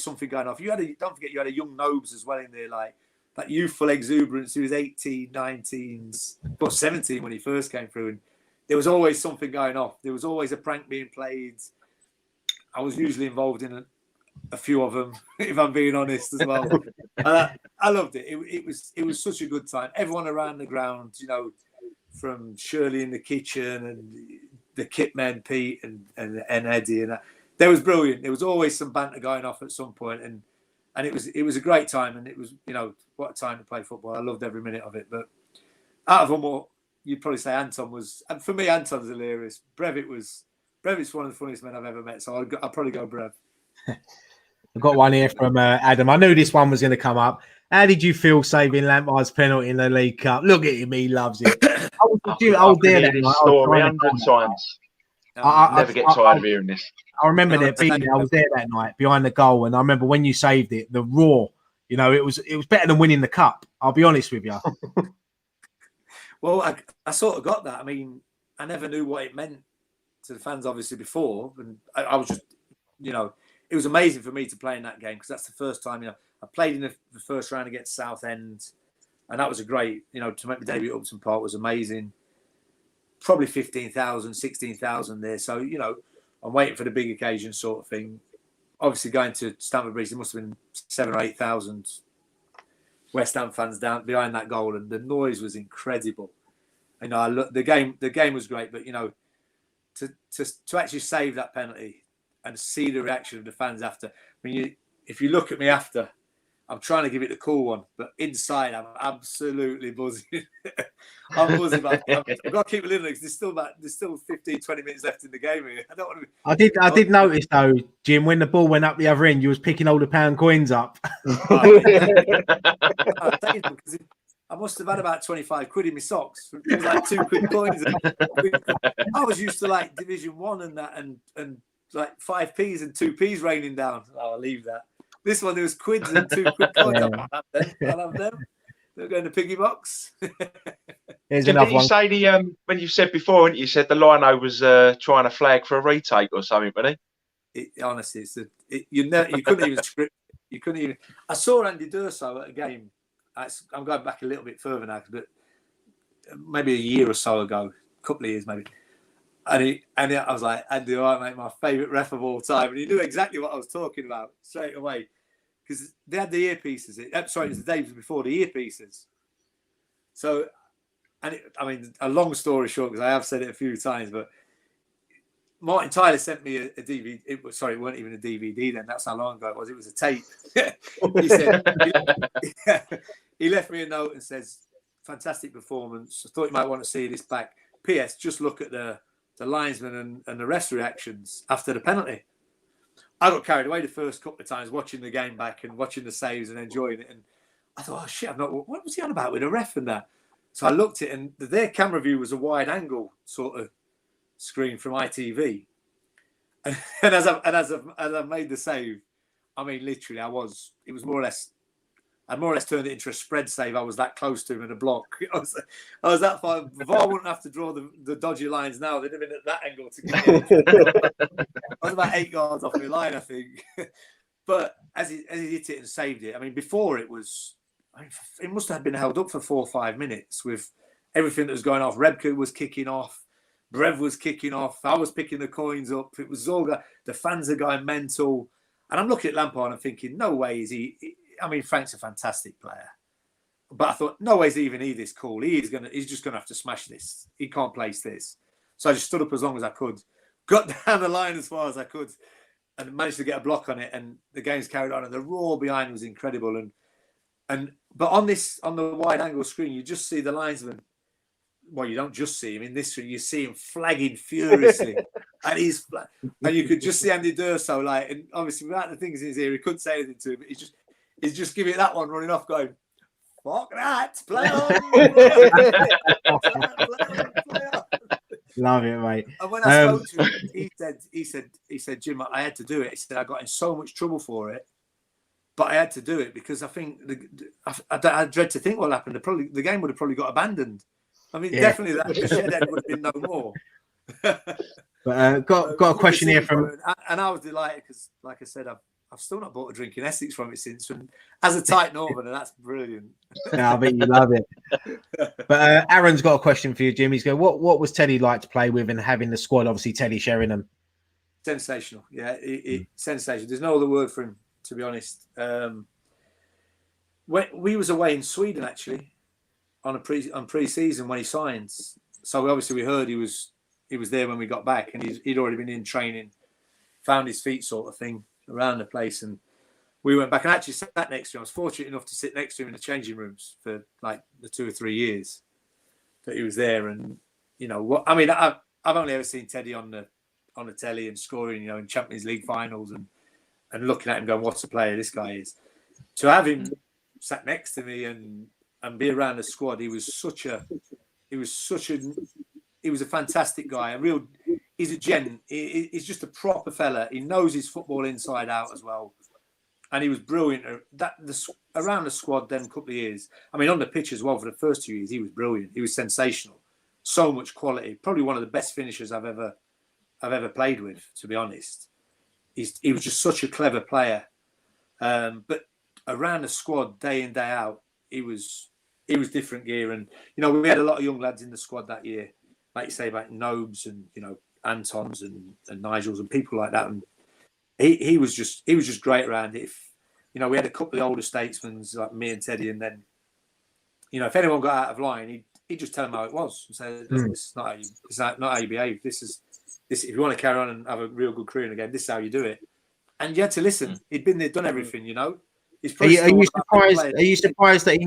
[SPEAKER 3] something going on. Don't forget you had a young Nobes as well in there, like that youthful exuberance. He was 18, 19, but 17 when he first came through, and there was always something going off. There was always a prank being played. I was usually involved in a few of them, if I'm being honest as well. I loved it. It was such a good time. Everyone around the ground, you know, from Shirley in the kitchen and the kit men, Pete and Eddie, and that was brilliant. There was always some banter going off at some point, and it was a great time. And it was, you know, what a time to play football. I loved every minute of it. But out of them all, you'd probably say Anton was, and for me, Anton's hilarious. Brevit's one of the funniest men I've ever met. So I'll probably go Brev.
[SPEAKER 1] I've got one here from Adam. I knew this one was going to come up. How did you feel saving Lampard's penalty in the League Cup? Look at him, he loves it. I was there that night.
[SPEAKER 2] Story 100 times. I never get tired of hearing this.
[SPEAKER 1] I remember there being, I was there that night behind the goal, and I remember when you saved it, the roar. You know, it was better than winning the cup. I'll be honest with you.
[SPEAKER 3] Well, I sort of got that. I mean, I never knew what it meant to the fans, obviously, before, and I was just, you know, it was amazing for me to play in that game because that's the first time, you know, I played in the first round against Southend, and that was a great, you know, to make my debut at Upton Park was amazing. Probably 15,000, 16,000 there. So, you know, I'm waiting for the big occasion sort of thing. Obviously, going to Stamford Bridge, there must have been 7,000 or 8,000 West Ham fans down behind that goal, and the noise was incredible. You know, the game was great, but you know, to actually save that penalty and see the reaction of the fans after. I mean, if you look at me after, I'm trying to give it the cool one, but inside I'm absolutely buzzing. I'm buzzing. I've got to keep it little because there's still 15, 20 minutes left in the game here. I don't want to.
[SPEAKER 1] I did notice though, Jim, when the ball went up the other end, you was picking all the pound coins up.
[SPEAKER 3] I must have had about 25 quid in my socks. It was like 2 quid coins. I was used to like Division 1 and that, and like 5p's and 2p's raining down. Oh, I'll leave that. This one, there was quids and 2 quid coins. Yeah. I'll have them. They're going to piggy box.
[SPEAKER 2] Didn't you say when you said before, you said the lino was trying to flag for a retake or something, wasn't
[SPEAKER 3] he? Honestly, you couldn't even script. You couldn't even. I saw Andy D'Urso at a game. I'm going back a little bit further now, but maybe a year or so ago, a couple of years maybe. And I was like, Andy, all right, mate, my favourite ref of all time. And he knew exactly what I was talking about straight away. Because they had the earpieces. It was the days before the earpieces. So, I mean, a long story short, because I have said it a few times, but Martin Tyler sent me a DVD. It weren't even a DVD then. That's how long ago it was. It was a tape. He said, he left me a note and says, fantastic performance. I thought you might want to see this back. P.S. Just look at the linesman and the rest reactions after the penalty. I got carried away the first couple of times watching the game back and watching the saves and enjoying it. And I thought, oh shit, what was he on about with a ref and that? So I looked at it, and their camera view was a wide angle sort of screen from ITV. And as I made the save, I mean, literally, I more or less turned it into a spread save. I was that close to him in a block. I was that far. If I wouldn't have to draw the dodgy lines now, they'd have been at that angle to get I was about 8 yards off my line, I think. But as he hit it and saved it, I mean, before it must have been held up for 4 or 5 minutes with everything that was going off. Rebke was kicking off. Brev was kicking off. I was picking the coins up. It was all the fans are going mental. And I'm looking at Lampard and thinking, no way is he. I mean, Frank's a fantastic player, but I thought, no way is even he this cool. He's just gonna have to smash this. He can't place this. So I just stood up as long as I could, got down the line as far as I could, and managed to get a block on it. And the game's carried on, and the roar behind was incredible. But on the wide angle screen, you just see the linesman. Well, you don't just see him in this screen. You see him flagging furiously, and you could just see Andy D'Urso and obviously without the things in his ear, he couldn't say anything to him. But he's just giving it that one running off, going, "Fuck that, play on." Play on.
[SPEAKER 1] Love it, mate.
[SPEAKER 3] And when I spoke to him, he said, Jim, I had to do it. He said, I got in so much trouble for it, but I had to do it because I think I dread to think what happened. The game would have probably got abandoned. I mean, definitely the shed end would have been no more.
[SPEAKER 1] But got a question here from,
[SPEAKER 3] and I was delighted because, like I said, I've still not bought a drink in Essex from it since. And as a tight Northerner, that's brilliant.
[SPEAKER 1] Yeah, I bet you love it. But Aaron's got a question for you, Jim. He's going, what was Teddy like to play with and having the squad? Obviously, Teddy Sheringham.
[SPEAKER 3] Sensational. Yeah, sensational. There's no other word for him, to be honest. We was away in Sweden, actually, on pre-season when he signed. So obviously we heard he was there when we got back, and he'd already been in training, found his feet sort of thing around the place. And we went back and actually sat next to him. I was fortunate enough to sit next to him in the changing rooms for like the 2 or 3 years that he was there. And, you know, what I mean, I've only ever seen Teddy on the telly and scoring, you know, in Champions League finals and looking at him going, what a player this guy is. To have him sat next to me and be around the squad, he was a fantastic guy. He's a gent. He's just a proper fella. He knows his football inside out as well. And he was brilliant. Around the squad then a couple of years. I mean, on the pitch as well for the first 2 years, he was brilliant. He was sensational. So much quality. Probably one of the best finishers I've ever played with, to be honest. He was just such a clever player. But around the squad, day in, day out, he was different gear. And, you know, we had a lot of young lads in the squad that year, like you say, about Nobes and, you know, Antons and Nigels and people like that. And he was just great around it. You know, we had a couple of older statesmen like me and Teddy, and then, you know, if anyone got out of line, he'd just tell them how it was and say, this is not how you behave. This if you want to carry on and have a real good career in the game, this is how you do it. And you had to listen. He'd been there, done everything, you know.
[SPEAKER 1] Are you surprised that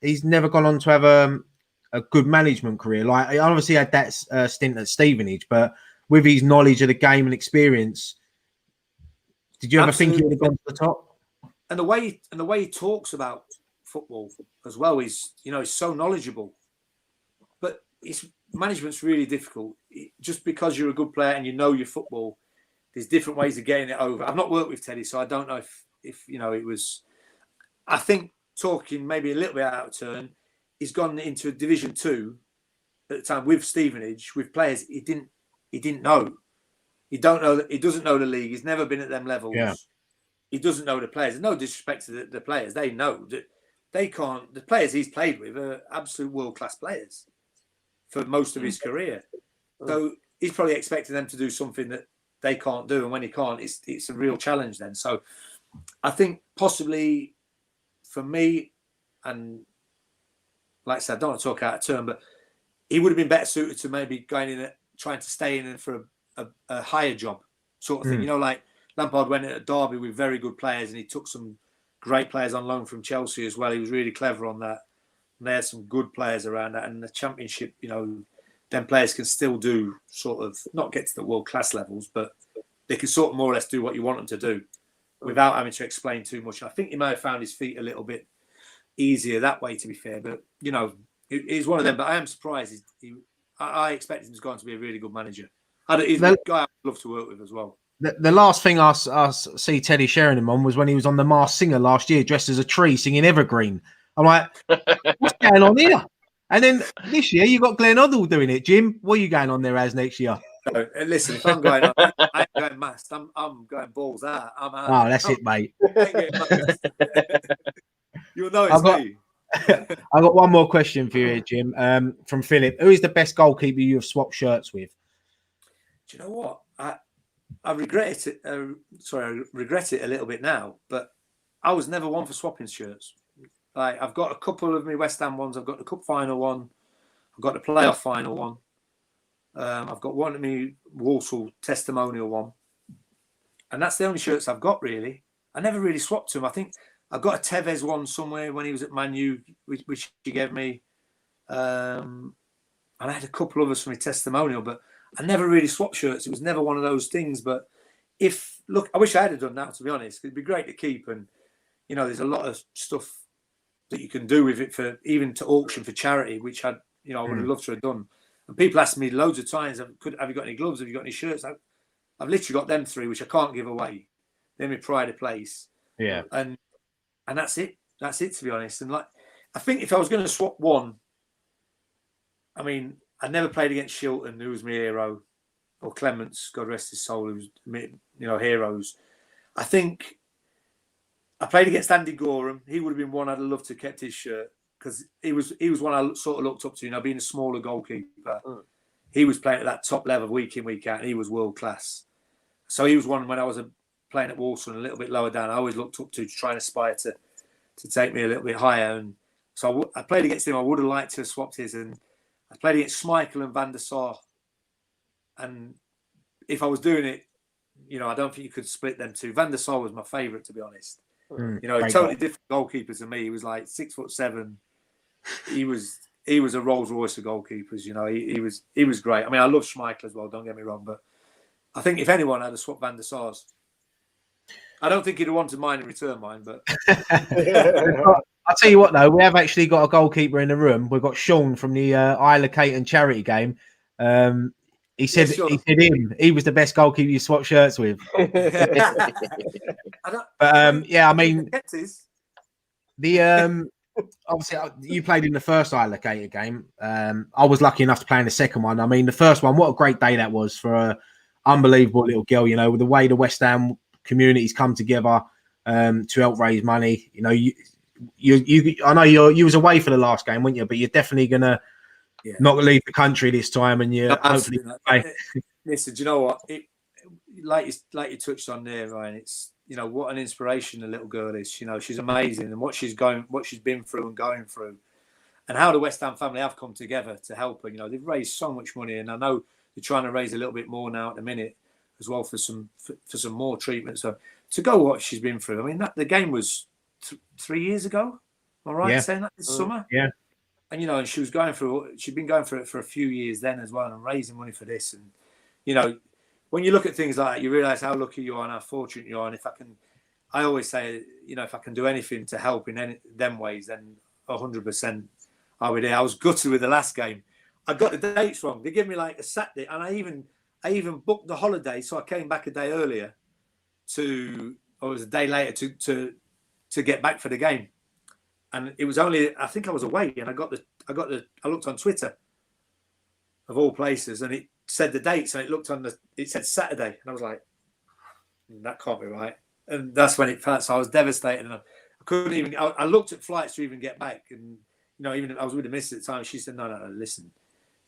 [SPEAKER 1] he's never gone on to have a good management career? Like, he obviously had that stint at Stevenage, but with his knowledge of the game and experience, did you ever think he would have gone to the top?
[SPEAKER 3] And the way he talks about football as well is, you know, he's so knowledgeable. But management's really difficult. Just because you're a good player and you know your football, there's different ways of getting it over. I've not worked with Teddy, so I don't know if you know, it was. I think talking maybe a little bit out of turn, he's gone into Division 2 at the time with Stevenage with players he didn't know. He doesn't know the league. He's never been at them levels. Yeah. He doesn't know the players. There's no disrespect to the players. They know that they can't. The players he's played with are absolute world-class players for most of his career. So he's probably expecting them to do something that they can't do, and when he can't, it's a real challenge then. So I think possibly for me, and like I said, I don't want to talk out of turn, but he would have been better suited to maybe going in trying to stay in for a higher job sort of thing. You know, like Lampard went at Derby with very good players, and he took some great players on loan from Chelsea as well. He was really clever on that. And they had some good players around that. And the Championship, you know, then players can still do sort of, not get to the world-class levels, but they can sort of more or less do what you want them to do without having to explain too much. I think he may have found his feet a little bit easier that way, to be fair. But, you know, he's one of them. But I am surprised. I expected him to go on to be a really good manager. He's a guy I'd love to work with as well.
[SPEAKER 1] The last thing I see Teddy Sheringham on was when he was on The Masked Singer last year, dressed as a tree singing Evergreen. I'm like, what's going on here? And then this year you got Glenn Hoddle doing it. Jim, what are you going on there as next year?
[SPEAKER 3] No, listen, if I'm going on, I ain't going masked. I'm going balls out.
[SPEAKER 1] Oh, that's it, mate.
[SPEAKER 3] You'll know it's me.
[SPEAKER 1] I've got one more question for you, Jim, from Philip. Who is the best goalkeeper you have swapped shirts with?
[SPEAKER 3] Do you know what? I regret it. I regret it a little bit now, but I was never one for swapping shirts. Like, I've got a couple of my West Ham ones. I've got the cup final one. I've got the playoff final one. I've got one of my Walsall testimonial one, and that's the only shirts I've got really. I never really swapped them. I think I've got a Tevez one somewhere when he was at Man U, which he gave me, and I had a couple others for my testimonial, but I never really swapped shirts. It was never one of those things. But I wish I had done that, to be honest. It'd be great to keep, and you know, there's a lot of stuff that you can do with it for even to auction for charity, which I would have loved to have done. And people ask me loads of times, have you got any gloves? Have you got any shirts? I've literally got them 3, which I can't give away. They're my pride of place.
[SPEAKER 1] Yeah.
[SPEAKER 3] And that's it. That's it, to be honest. And like, I think if I was going to swap one, I mean, I never played against Shilton, who was my hero, or Clements, God rest his soul, who was, you know, heroes. I think I played against Andy Gorham. He would have been one I'd have loved to have kept his shirt because he was one I sort of looked up to. Being a smaller goalkeeper, he was playing at that top level week in, week out, and he was world class. So he was one when I was playing at Walsall and a little bit lower down. I always looked up to try and aspire to take me a little bit higher. And so I played against him. I would have liked to have swapped his. And I played against Schmeichel and Van der Sar. And if I was doing it, I don't think you could split them two. Van der Sar was my favourite, to be honest. Totally different goalkeepers than me. He was like 6'7". He was a Rolls Royce of goalkeepers. He was great. I mean, I love Schmeichel as well. Don't get me wrong, but I think if anyone, I'd have swapped Van der Sar's. I don't think he'd have wanted mine in return, but
[SPEAKER 1] I'll tell you what, though, we have actually got a goalkeeper in the room. We've got Sean from the Isle of Caton charity game. He said he was the best goalkeeper you swapped shirts with. I mean, obviously you played in the first Isle of Caton game. I was lucky enough to play in the second one. I mean, the first one, what a great day that was for an unbelievable little girl. With the way the West Ham communities come together to help raise money. I know you was away for the last game, weren't you? But you're definitely gonna not leave the country this time, and hopefully.
[SPEAKER 3] Listen, do you know what? Like you touched on there, Ryan. It's what an inspiration the little girl is. She's amazing, and what she's been through and going through, and how the West Ham family have come together to help her. They've raised so much money, and I know they're trying to raise a little bit more now at the minute as well for some more treatment. So to go what she's been through, I mean, the game was 3 years ago. Am I right saying that this summer?
[SPEAKER 1] Yeah.
[SPEAKER 3] And and she'd been going through it for a few years then as well, and raising money for this. And when you look at things like that, you realise how lucky you are and how fortunate you are. And I always say, if I can do anything to help in them ways, then 100% I would. I was gutted with the last game. I got the dates wrong. They gave me like a Saturday, and I even booked the holiday, so I came back a day earlier or it was a day later to get back for the game. And it was only, I think I was away, and I looked on Twitter, of all places, and it said the dates, and it said Saturday, and I was like, that can't be right. And that's when it felt. So I was devastated, and I couldn't even. I looked at flights to even get back, and even if I was with the missus at the time, she said, "No, listen,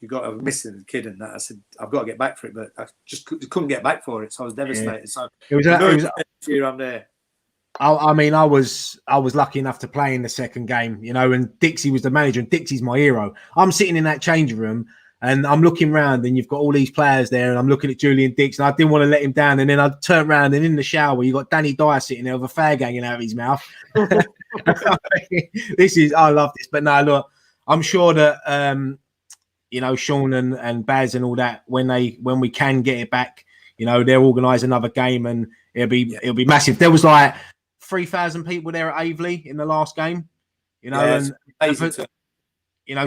[SPEAKER 3] you got a missing kid," and that. I said, "I've got to get back for it," but I just couldn't get back for it, so I was devastated. Yeah. So it was year I'm there.
[SPEAKER 1] I mean, I was lucky enough to play in the second game, and Dixie was the manager, and Dixie's my hero. I'm sitting in that changing room, and I'm looking around, and you've got all these players there, and I'm looking at Julian Dix, and I didn't want to let him down. And then I turned around, and in the shower, you got Danny Dyer sitting there with a fag hanging out of his mouth. I love this, but no, look, I'm sure that Sean and Baz and all that, when we can get it back, they'll organise another game, and it'll be massive. There was like 3,000 people there at Aveley in the last game, and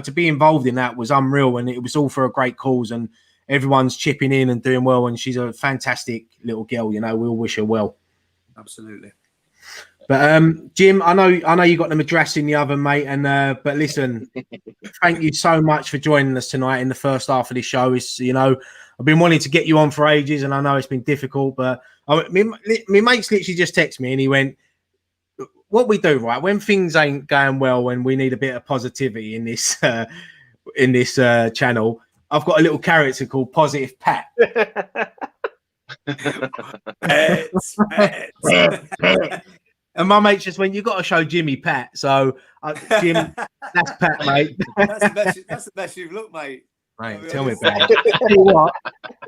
[SPEAKER 1] to be involved in that was unreal, and it was all for a great cause, and everyone's chipping in and doing well, and she's a fantastic little girl. We all wish her well.
[SPEAKER 3] Absolutely.
[SPEAKER 1] But Jim, I know you got the madras in the oven, mate, and but listen, thank you so much for joining us tonight in the first half of this show. I've been wanting to get you on for ages, and I know it's been difficult, but my mate's literally just texted me, and he went, "What we do, right, when things ain't going well and we need a bit of positivity in this channel, I've got a little character called Positive Pat." And my mate just went, "You got to show Jimmy Pat." So, Jim, that's Pat, mate.
[SPEAKER 3] That's the best you've looked, mate.
[SPEAKER 1] Mate, tell me about it. Tell you what,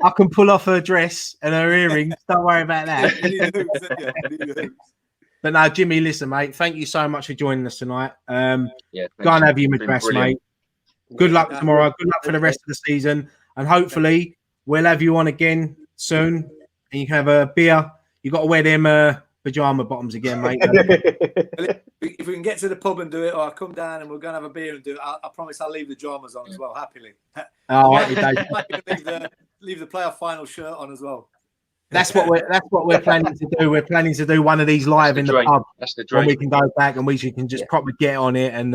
[SPEAKER 1] I can pull off her dress and her earrings. Don't worry about that. But now, Jimmy, listen, mate. Thank you so much for joining us tonight. Go and have your madras, mate. Good luck tomorrow. Good luck for the rest of the season, and hopefully we'll have you on again soon, and you can have a beer. You got to wear them pajama bottoms again, mate.
[SPEAKER 3] If we can get to the pub and do it, or I'll come down and we're going to have a beer and do it, I promise I'll leave the dramas on as well, happily. Leave the playoff final shirt on as well.
[SPEAKER 1] That's what we're planning to do. We're planning to do one of these live in the pub.
[SPEAKER 2] That's the dream.
[SPEAKER 1] When we can go back and we can just properly get on it and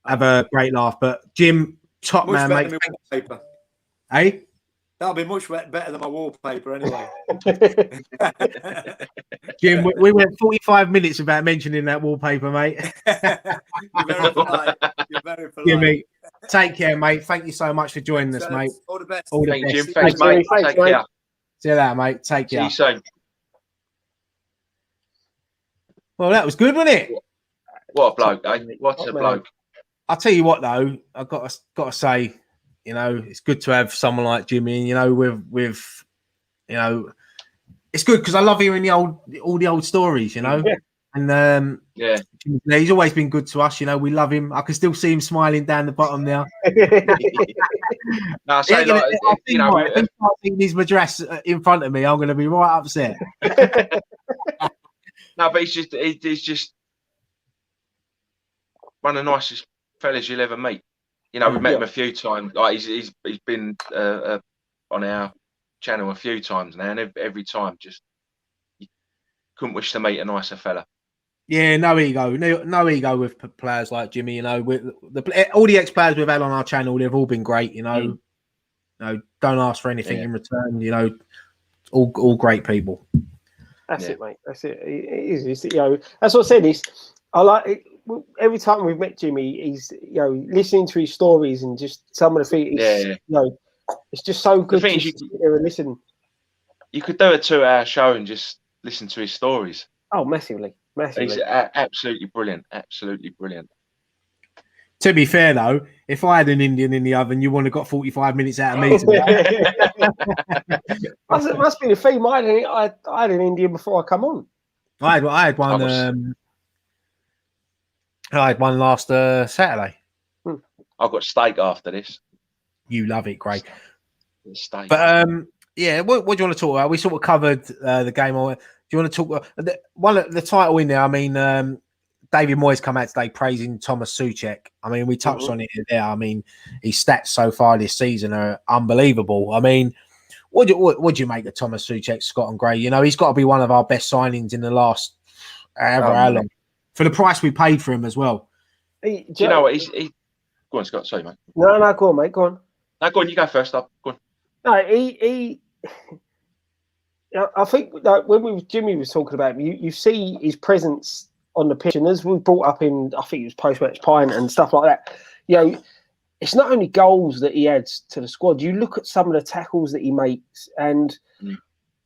[SPEAKER 1] have a great laugh. But Jim, top man, mate.
[SPEAKER 3] Paper.
[SPEAKER 1] Hey?
[SPEAKER 3] That'll be much better than my wallpaper anyway.
[SPEAKER 1] Jim, we went 45 minutes without mentioning that wallpaper, mate.
[SPEAKER 3] You're very polite. You're very polite.
[SPEAKER 1] Jimmy, take care, mate. Thank you so much for joining us, mate.
[SPEAKER 3] All the best.
[SPEAKER 1] All the
[SPEAKER 2] Thank
[SPEAKER 1] best.
[SPEAKER 2] you. Thanks, mate.
[SPEAKER 4] Thanks,
[SPEAKER 2] Take
[SPEAKER 4] mate.
[SPEAKER 2] care.
[SPEAKER 1] See you later, mate. Take
[SPEAKER 2] See
[SPEAKER 1] care.
[SPEAKER 2] you soon.
[SPEAKER 1] Well, that was good, wasn't it?
[SPEAKER 2] What a bloke, eh? What a bloke.
[SPEAKER 1] I'll tell you what, though, I've got to say, you know, it's good to have someone like Jimmy, and, you know, with you know, it's good because I love hearing all the old stories, you know.
[SPEAKER 4] Yeah.
[SPEAKER 1] And
[SPEAKER 2] Yeah.
[SPEAKER 1] he's always been good to us, you know. We love him. I can still see him smiling down the bottom now.
[SPEAKER 2] No, so like, you know,
[SPEAKER 1] if he starts eating his madras in front of me, I'm going to be right upset.
[SPEAKER 2] no, but he's just one of the nicest fellas you'll ever meet. You know, we've met him a few times. Like he's been on our channel a few times now, and every time just you couldn't wish to meet a nicer fella. Yeah,
[SPEAKER 1] no ego with players like Jimmy. You know, all the ex-players we've had on our channel, they've all been great. You know, you know, don't ask for anything in return. You know, all great people.
[SPEAKER 4] That's it, mate. That's it. It is. You know, that's what I said. I like it. Every time we've met Jimmy, he's, you know, listening to his stories and just some of the things. You know, it's just so good to sit there and listen.
[SPEAKER 2] You could do a 2-hour show and just listen to his stories.
[SPEAKER 4] Oh, massively.
[SPEAKER 2] He's absolutely brilliant. Absolutely brilliant.
[SPEAKER 1] To be fair, though, if I had an Indian in the oven, you wouldn't have got 45 minutes out of me today.
[SPEAKER 4] Must be the theme. I had an Indian before I come on.
[SPEAKER 1] I had one. I had one last Saturday.
[SPEAKER 2] I've got steak after this.
[SPEAKER 1] You love it, Craig.
[SPEAKER 2] Steak.
[SPEAKER 1] But yeah, what do you want to talk about? We sort of covered the game. Do you want to talk about the title in there? I mean, David Moyes come out today praising Thomas Souček. I mean, we touched on it there. I mean, his stats so far this season are unbelievable. I mean, what do you make of Thomas Souček, Scott and Gray? You know, he's got to be one of our best signings in the last how long. For the price we paid for him as well.
[SPEAKER 2] Do you know what? He... Go on, Scott. Sorry, mate.
[SPEAKER 4] No, go on, mate. Go on.
[SPEAKER 2] No, go on. You go first. Go on.
[SPEAKER 4] No, he I think that when Jimmy was talking about him, you see his presence on the pitch, and as we brought up in, I think it was post-match Pint and stuff like that. You know, it's not only goals that he adds to the squad. You look at some of the tackles that he makes, and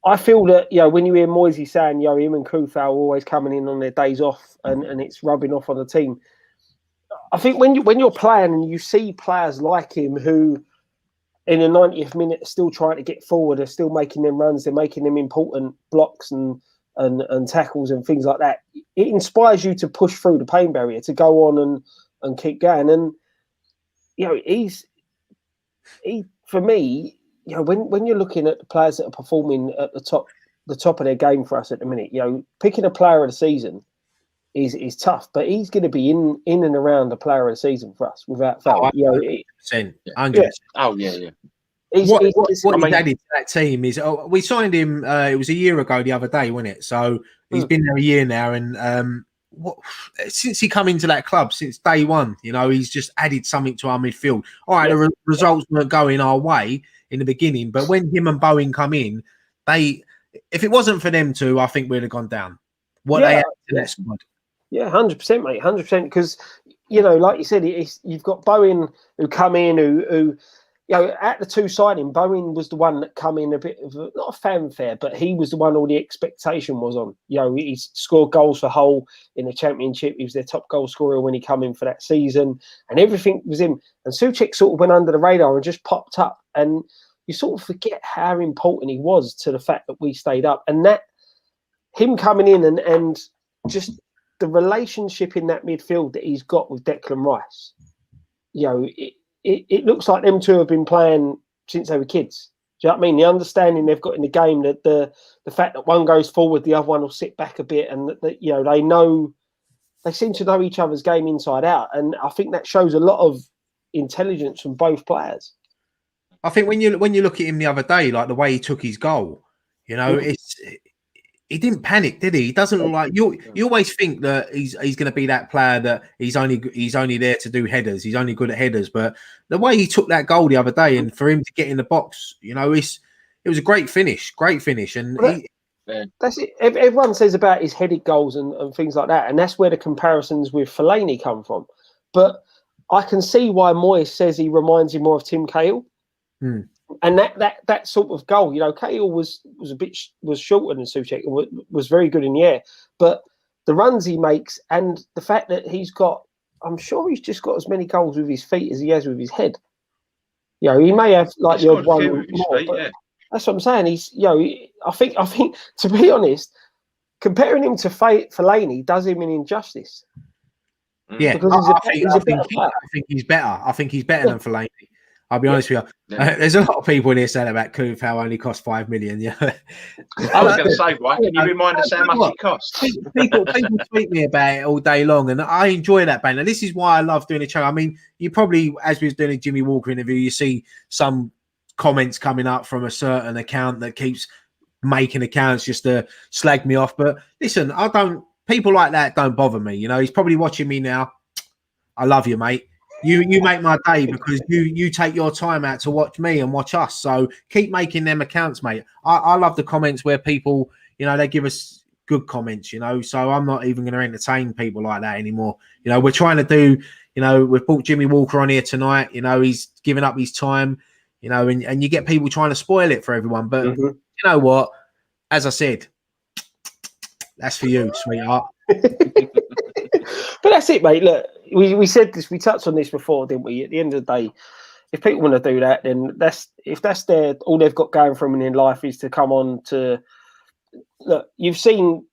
[SPEAKER 4] I feel that, you know, when you hear Moyes saying, you know, him and Kufau are always coming in on their days off, and it's rubbing off on the team. I think when you're playing and you see players like him who, in the 90th minute, are still trying to get forward, are still making them runs, they're making them important blocks and tackles and things like that. It inspires you to push through the pain barrier, to go on and keep going. And, you know, he for me, you know, when you're looking at the players that are performing at the top of their game for us at the minute, you know, picking a player of the season is tough, but he's going to be in and around the player of the season for us without fail. You know,
[SPEAKER 1] 100%.
[SPEAKER 2] Oh yeah.
[SPEAKER 1] What he's added to that team is we signed him. It was a year ago the other day, wasn't it? So he's been there a year now, and since he come into that club, since day one, you know, he's just added something to our midfield. All right, the results weren't going our way in the beginning, but when him and Bowen come in, if it wasn't for them two, I think we'd have gone down. They added to that squad.
[SPEAKER 4] Yeah, 100%, mate, 100%. Because, you know, like you said, you've got Bowen who come in, who you know, at the two signing, Bowen was the one that come in a bit of not a fanfare, but he was the one all the expectation was on. You know, he scored goals for Hull in the Championship. He was their top goal scorer when he came in for that season, and everything was him. And Souček sort of went under the radar and just popped up, and you sort of forget how important he was to the fact that we stayed up, and that him coming in and just the relationship in that midfield that he's got with Declan Rice. You know, it looks like them two have been playing since they were kids. Do you know what I mean? The understanding they've got in the game, that the fact that one goes forward, the other one will sit back a bit, and that you know, they seem to know each other's game inside out. And I think that shows a lot of intelligence from both players.
[SPEAKER 1] I think when you look at him the other day, like the way he took his goal, you know, he didn't panic, did he? He doesn't look like you always think that he's going to be that player that he's only there to do headers. He's only good at headers. But the way he took that goal the other day, and for him to get in the box, it was a great finish. And
[SPEAKER 4] that's it. Everyone says about his headed goals and things like that, and that's where the comparisons with Fellaini come from. But I can see why Moyes says he reminds him more of Tim Cahill. And that sort of goal, Cahill was shorter than Souček and was very good in the air. But the runs he makes and the fact that I'm sure he's just got as many goals with his feet as he has with his head. He may have like the odd one more, but that's what I'm saying. He's, I think to be honest, comparing him to Fellaini does him an injustice.
[SPEAKER 1] Yeah,
[SPEAKER 4] because I
[SPEAKER 1] think he's better. I think he's better than Fellaini. I'll be honest with you. There's a lot of people in here saying about Koufal only cost 5 million. Yeah,
[SPEAKER 2] I was going to say, right? Can you remind us how much it costs?
[SPEAKER 1] People tweet me about it all day long, and I enjoy that banter. This is why I love doing the show. I mean, you probably, as we was doing a Jimmy Walker interview, you see some comments coming up from a certain account that keeps making accounts just to slag me off. But listen, people like that don't bother me. He's probably watching me now. I love you, mate. You make my day because you take your time out to watch me and watch us. So keep making them accounts, mate. I love the comments where people, they give us good comments, so I'm not even going to entertain people like that anymore. We're trying to do, we've brought Jimmy Walker on here tonight. He's giving up his time, and you get people trying to spoil it for everyone. But you know what? As I said, that's for you, sweetheart.
[SPEAKER 4] But that's it, mate. Look, we said this, we touched on this before, didn't we? At the end of the day, if people want to do that, then if that's all they've got going for them in life is to come on to look. You've seen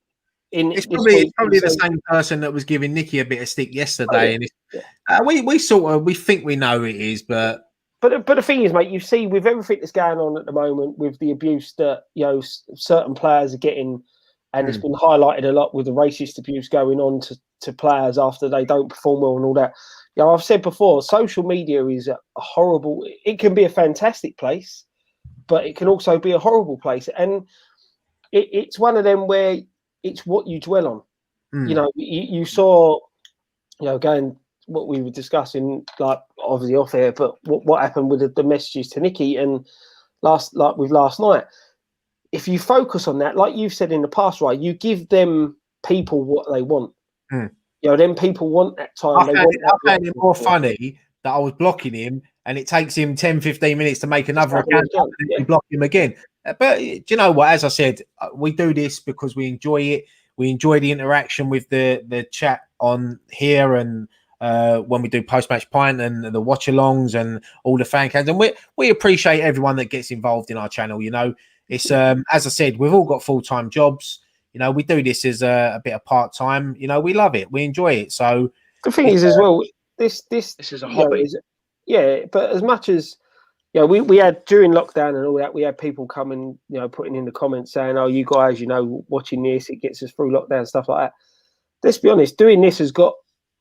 [SPEAKER 1] it's probably the same person that was giving Nicky a bit of stick yesterday, and we think we know it is, but
[SPEAKER 4] the thing is, mate, you see with everything that's going on at the moment, with the abuse that certain players are getting. And it's been highlighted a lot with the racist abuse going on to players after they don't perform well and all that. I've said before, social media is a horrible. It can be a fantastic place, but it can also be a horrible place. And it's one of them where it's what you dwell on. You saw, going what we were discussing, like obviously off air, but what happened with the messages to Nicky and last night. If you focus on that, like you've said in the past, right, you give them people what they want. Them people want that time.
[SPEAKER 1] I found it more funny that I was blocking him and it takes him 10, 15 minutes to make another account and block him again. But do you know what? As I said, we do this because we enjoy it. We enjoy the interaction with the chat on here and when we do post-match pint and the watch-alongs and all the fan cams. And we appreciate everyone that gets involved in our channel, It's as I said, we've all got full-time jobs. We do this as a bit of part-time. We love it. We enjoy it. So
[SPEAKER 4] the thing is, as well, this
[SPEAKER 2] is a hobby.
[SPEAKER 4] But as much as we had during lockdown and all that, we had people coming, putting in the comments saying, "Oh, you guys, watching this, it gets us through lockdown," stuff like that. Let's be honest, doing this has got,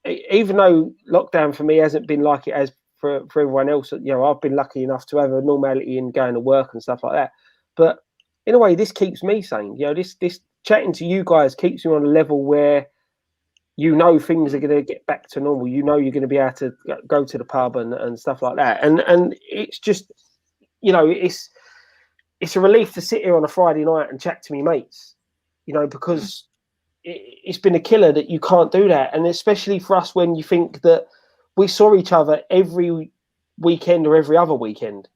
[SPEAKER 4] even though lockdown for me hasn't been like it has for everyone else. I've been lucky enough to have a normality in going to work and stuff like that. But in a way, this keeps me sane. This chatting to you guys keeps me on a level where things are going to get back to normal. You're going to be able to go to the pub and stuff like that. And it's just, it's a relief to sit here on a Friday night and chat to me mates, because it's been a killer that you can't do that. And especially for us when you think that we saw each other every weekend or every other weekend.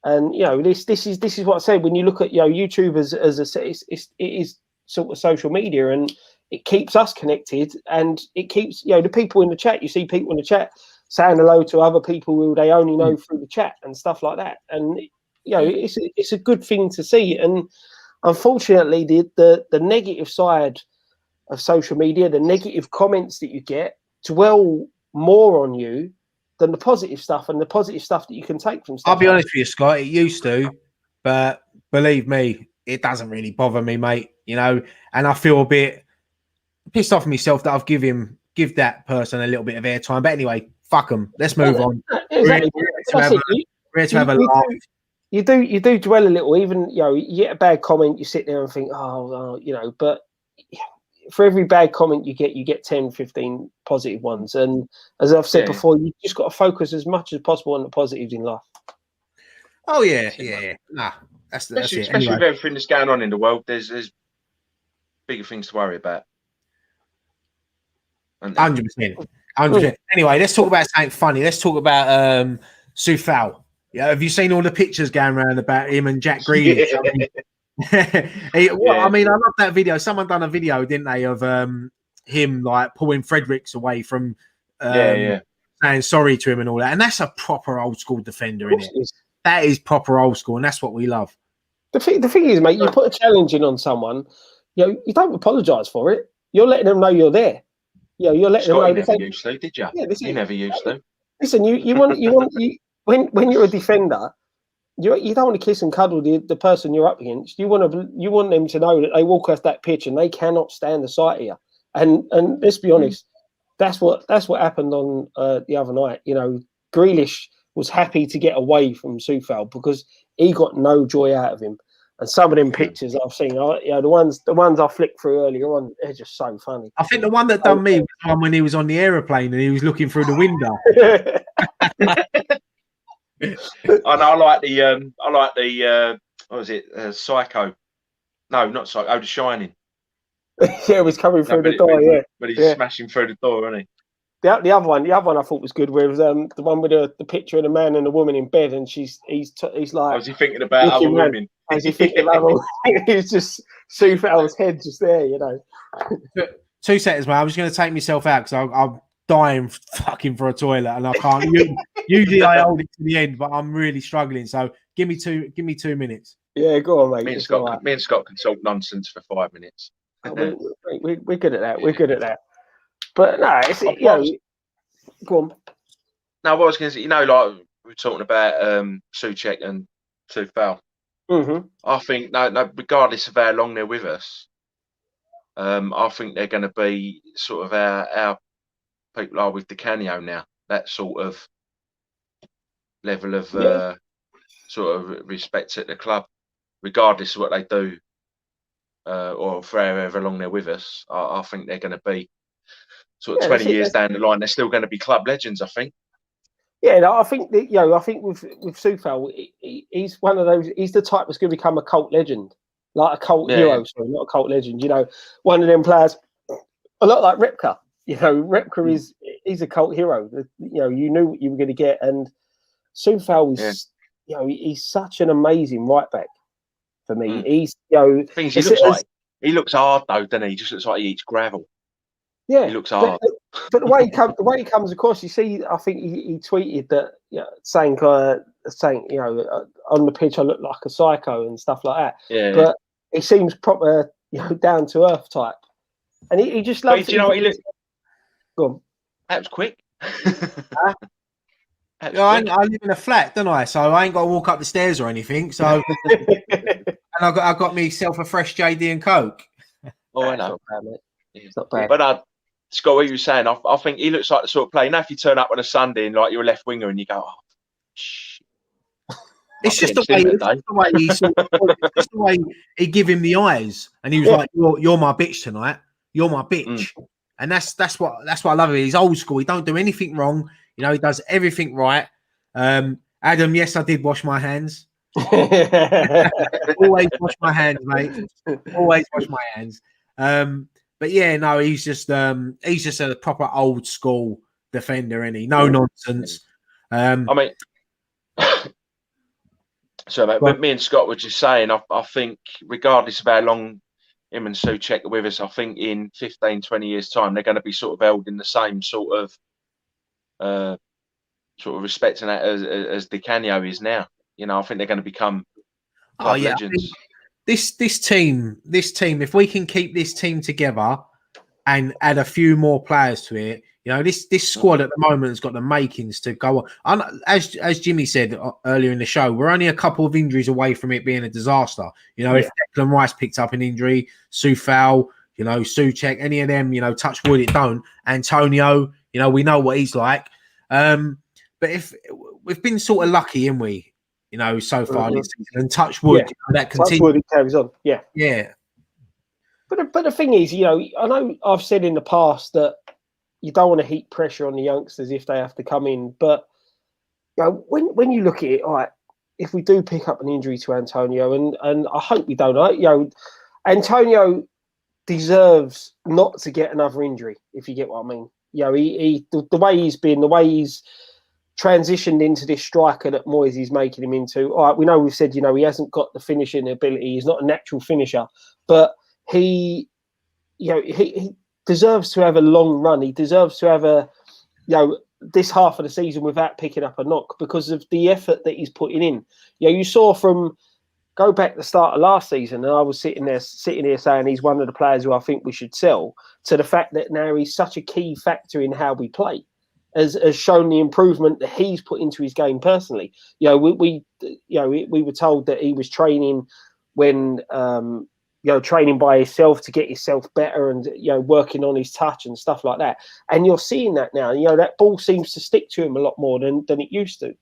[SPEAKER 4] And this is what I said. When you look at YouTube as it is sort of social media, and it keeps us connected, and it keeps the people in the chat. You see people in the chat saying hello to other people who they only know through the chat and stuff like that. And it's a good thing to see. And unfortunately, the negative side of social media, the negative comments that you get, dwell more on you than the positive stuff and the positive stuff that you can take from stuff.
[SPEAKER 1] I'll be honest with you, Scott, it used to, but believe me, it doesn't really bother me, mate. And I feel a bit pissed off myself that I've give that person a little bit of airtime. But anyway, fuck them. Let's move on.
[SPEAKER 4] Exactly.
[SPEAKER 1] We're here to have a laugh.
[SPEAKER 4] you do dwell a little. Even you get a bad comment, you sit there and think, but for every bad comment you get 10, 15 positive ones. And as I've said before, you just got to focus as much as possible on the positives in life.
[SPEAKER 1] Oh yeah. Nah, that's it.
[SPEAKER 2] Especially
[SPEAKER 1] Anyway.
[SPEAKER 2] with everything that's going on in the world, there's bigger things to worry about.
[SPEAKER 1] 100%. Anyway, let's talk about something funny. Let's talk about Souček. Yeah, have you seen all the pictures going around about him and Jack Grealish? I mean, I love that video. Someone done a video, didn't they, of him like pulling Fredericks away from saying sorry to him and all that. And that's a proper old school defender, isn't it? That is proper old school, and that's what we love.
[SPEAKER 4] The thing is, mate, you put a challenge in on someone, you don't apologise for it. You're letting them know you're there. You're letting them know.
[SPEAKER 2] You never used to, did you? Yeah, you never used to.
[SPEAKER 4] Listen, you want when you're a defender, you don't want to kiss and cuddle the person you're up against. You want them to know that they walk off that pitch and they cannot stand the sight of you. And let's be honest, that's what happened on the other night. Grealish was happy to get away from Souček because he got no joy out of him. And some of them pictures I've seen, the ones I flicked through earlier on, they're just so funny.
[SPEAKER 1] I think the one that done me was the one when he was on the aeroplane and he was looking through the window.
[SPEAKER 2] I like the what was it? Psycho? No, not Psycho. The Shining.
[SPEAKER 4] Yeah, it was coming through the door.
[SPEAKER 2] But he's smashing through the door, isn't he?
[SPEAKER 4] The other one I thought was good. Where it was the one with the picture of the man and the woman in bed, and he's like,
[SPEAKER 2] was he thinking about other women?
[SPEAKER 4] Is he thinking about? He's just Souček's head just there,
[SPEAKER 1] 2 seconds, man. I was going to take myself out because I'm dying fucking for a toilet and I can't. Usually I hold it to the end, but I'm really struggling. So give me 2 minutes.
[SPEAKER 4] Yeah, go on, mate.
[SPEAKER 2] Me and Scott can talk nonsense for 5 minutes.
[SPEAKER 4] We're good at that. We're good at that. But no, it's go on.
[SPEAKER 2] No, what I was going to say, like we were talking about Souček and Souček.
[SPEAKER 4] Mm-hmm.
[SPEAKER 2] I think no, regardless of how long they're with us, I think they're going to be sort of our people are with Di Canio now. That sort of level of sort of respect at the club, regardless of what they do, or for however long they're with us. I think they're going to be sort of 20 years down the line. They're still going to be club legends, I think.
[SPEAKER 4] Yeah, no, I think that I think with Souček, he's one of those. He's the type that's going to become a cult legend, like a cult hero. Sorry, not a cult legend. One of them players, a lot like Repka. Repka he's a cult hero. You knew what you were going to get, and Souček is, he's such an amazing right back for me. He's,
[SPEAKER 2] he looks hard though, doesn't he? He just looks like he eats gravel.
[SPEAKER 4] Yeah,
[SPEAKER 2] he looks hard.
[SPEAKER 4] But the way he comes across, you see, I think he tweeted that, saying on the pitch I look like a psycho and stuff like that.
[SPEAKER 2] Yeah.
[SPEAKER 4] But he seems proper, down to earth type, and he just loves.
[SPEAKER 2] Do you know what he looks?
[SPEAKER 4] Go on.
[SPEAKER 2] That was quick.
[SPEAKER 1] I live in a flat, don't I? So I ain't got to walk up the stairs or anything. So, and I got myself a fresh JD and Coke.
[SPEAKER 2] Oh, I know.
[SPEAKER 4] It's not bad.
[SPEAKER 2] But Scott, what you were saying, I think he looks like the sort of player. If you turn up on a Sunday and like you're a left winger and you go,
[SPEAKER 1] it's just the way he give him the eyes, and he was like, "You're my bitch tonight. You're my bitch," and that's what I love of him. He's old school. He don't do anything wrong. He does everything right. Adam, yes, I did wash my hands. Always wash my hands, mate. Always wash my hands. But yeah, no, he's just a proper old school defender, isn't he? No nonsense.
[SPEAKER 2] I mean, so mate, me and Scott were just saying, I think regardless of how long him and Souček are with us, I think in 15, 20 years' time, they're going to be sort of held in the same sort of respect and that as Di Canio is now. I think they're going to become club legends.
[SPEAKER 1] This team, if we can keep this team together and add a few more players to it, this squad at the moment has got the makings to go on. As Jimmy said earlier in the show, we're only a couple of injuries away from it being a disaster. If Declan Rice picked up an injury, Souček, Souček, any of them, touch wood, it don't. Antonio, we know what he's like. But if we've been sort of lucky, haven't we? so far this season. And touch wood, that continues.
[SPEAKER 4] Touch wood, it carries on. Yeah.
[SPEAKER 1] Yeah.
[SPEAKER 4] But the thing is, I know I've said in the past that you don't want to heap pressure on the youngsters if they have to come in. But when you look at it, all right, if we do pick up an injury to Antonio, and I hope we don't, Antonio deserves not to get another injury, if you get what I mean. The way he's been, the way he's transitioned into this striker that Moyes is making him into. All right, we know we've said, he hasn't got the finishing ability. He's not a natural finisher, but he deserves to have a long run. He deserves to have this half of the season without picking up a knock because of the effort that he's putting in. You saw go back to the start of last season, and I was sitting here saying he's one of the players who I think we should sell, to the fact that now he's such a key factor in how we play, has shown the improvement that he's put into his game personally. We were told that he was training when training by himself to get himself better and working on his touch and stuff like that. And you're seeing that now. That ball seems to stick to him a lot more than it used to.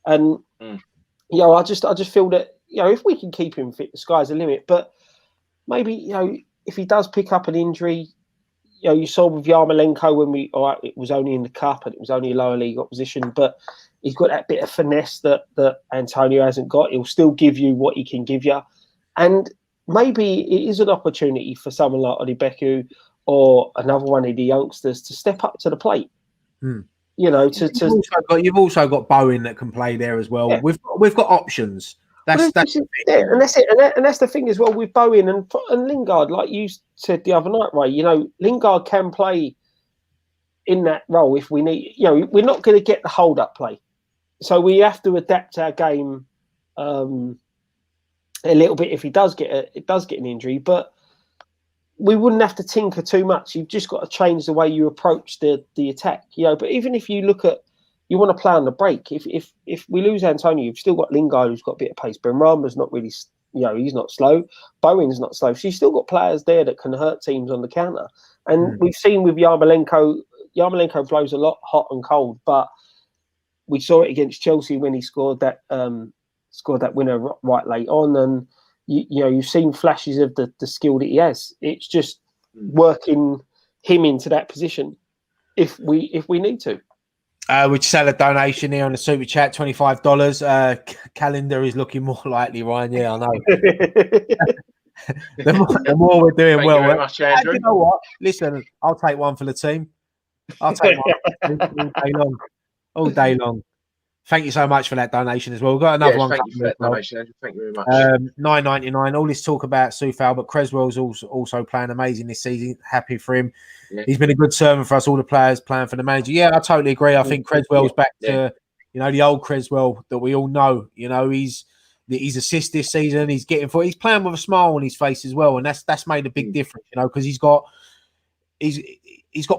[SPEAKER 4] And I just feel that if we can keep him fit, the sky's the limit. But maybe if he does pick up an injury, you saw with Yarmolenko when it was only in the cup and it was only a lower league opposition, but he's got that bit of finesse that Antonio hasn't got. He'll still give you what he can give you, and maybe it is an opportunity for someone like Odibeku or another one of the youngsters to step up to the plate. You've
[SPEAKER 1] also got Bowen that can play there as well.
[SPEAKER 4] Yeah.
[SPEAKER 1] We've got options. And that's
[SPEAKER 4] it. And that's the thing as well with Bowen and Lingard, like you said the other night, Ray. Lingard can play in that role if we need. We're not going to get the hold-up play, so we have to adapt our game a little bit if he does get an injury. But we wouldn't have to tinker too much. You've just got to change the way you approach the attack. But even if you look at, you want to play on the break. If we lose Antonio, you've still got Lingard who's got a bit of pace. Benrahma's not really, he's not slow. Bowen's not slow. So you've still got players there that can hurt teams on the counter. And we've seen with Yarmolenko blows a lot hot and cold, but we saw it against Chelsea when he scored that winner right late on. And you've seen flashes of the skill that he has. It's just working him into that position if we need to.
[SPEAKER 1] We just had a donation here on the super chat, $25. Calendar is looking more likely, Ryan. Yeah, I know. the more we're doing
[SPEAKER 2] Thank
[SPEAKER 1] well.
[SPEAKER 2] You very much, Andrew.
[SPEAKER 1] You know what? Listen, I'll take one for the team. I'll take one all day long. Thank you so much for that donation as well. We've got another one.
[SPEAKER 2] Thank you for that donation, Andrew. Thank you very much.
[SPEAKER 1] $9.99. All this talk about Soufal, but Creswell's also playing amazing this season. Happy for him. Yeah. He's been a good servant for us, all the players playing for the manager. Yeah, I totally agree. I think Creswell's back to the old Creswell that we all know. He's assist this season. He's playing with a smile on his face as well, and that's made a big difference. Because he's got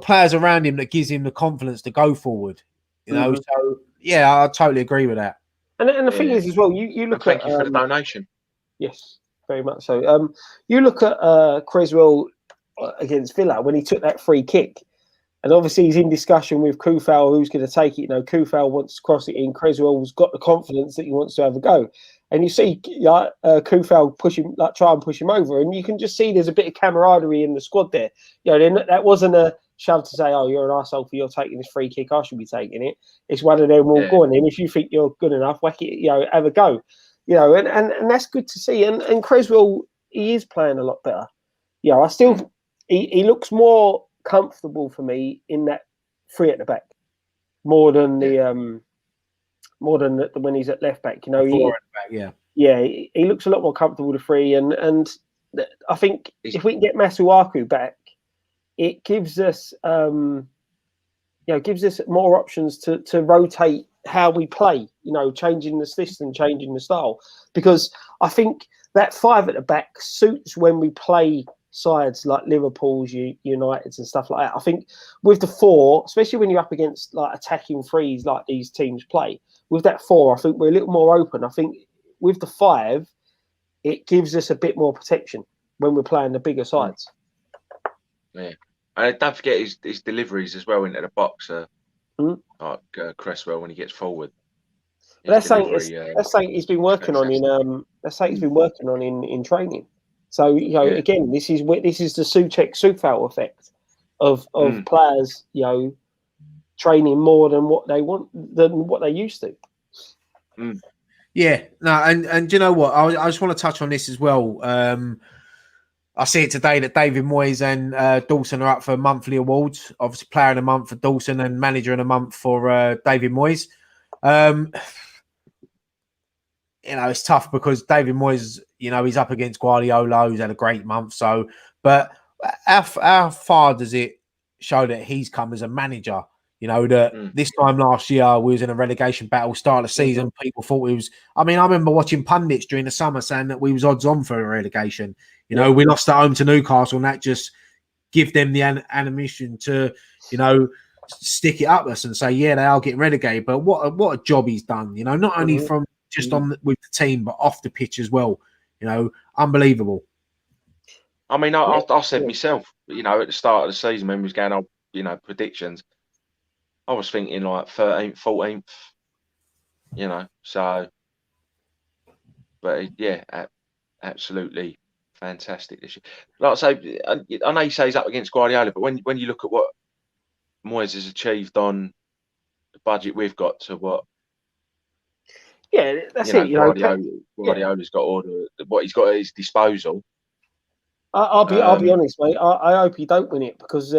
[SPEAKER 1] players around him that gives him the confidence to go forward. So. Yeah, I totally agree with that.
[SPEAKER 4] And the thing is as well, you look
[SPEAKER 2] Thank you for the donation.
[SPEAKER 4] Yes, very much so. You look at Creswell against Villa when he took that free kick, and obviously he's in discussion with Kufal who's going to take it. Kufal wants to cross it in. Creswell's got the confidence that he wants to have a go, and you see Kufal try and push him over, and you can just see there's a bit of camaraderie in the squad there. That wasn't a shove to say, "Oh, you're an arsehole for you're taking this free kick. I should be taking it." It's one of them. Well, go on then. If you think you're good enough, whack it. Have a go. And that's good to see. And Creswell, he is playing a lot better. I still he looks more comfortable for me in that three at the back, more than when he's at left back. He looks a lot more comfortable to free. And I think if we can get Masuaku back, it gives us more options to rotate how we play, changing the system, changing the style. Because I think that five at the back suits when we play sides like Liverpool's, United's and stuff like that. I think with the four, especially when you're up against like attacking threes like these teams play, with that four, I think we're a little more open. I think with the five, it gives us a bit more protection when we're playing the bigger sides.
[SPEAKER 2] Yeah, and don't forget his deliveries as well into the box. Like Cresswell when he gets forward.
[SPEAKER 4] That's something he's been working on in that's something he's been working on in training. So again, this is the Souček Sufal effect of players training more than what they want than what they used to.
[SPEAKER 1] Yeah, no, and do you know what? I just want to touch on this as well. I see it today that David Moyes and Dawson are up for monthly awards. Obviously, Player of the Month for Dawson and Manager of the Month for David Moyes. It's tough because David Moyes, he's up against Guardiola, who's had a great month. So, but how far does it show that he's come as a manager? This time last year we was in a relegation battle, start of the season. People thought we was. I mean, I remember watching pundits during the summer saying that we was odds on for a relegation. We lost at home to Newcastle, and that just give them the ammunition to, stick it up us and say, yeah, they are getting relegated. But what a job he's done. Not only from just on with the team, but off the pitch as well. Unbelievable.
[SPEAKER 2] I mean, I said myself, at the start of the season when we was going on, predictions. I was thinking like 13th, 14th, so. But yeah, absolutely fantastic this year. Like I say, I know you say he's up against Guardiola, but when you look at what Moyes has achieved on the budget we've got to what.
[SPEAKER 4] Yeah, that's it.
[SPEAKER 2] Guardiola's got what he's got at his disposal.
[SPEAKER 4] I'll be honest, mate. I hope he don't win it because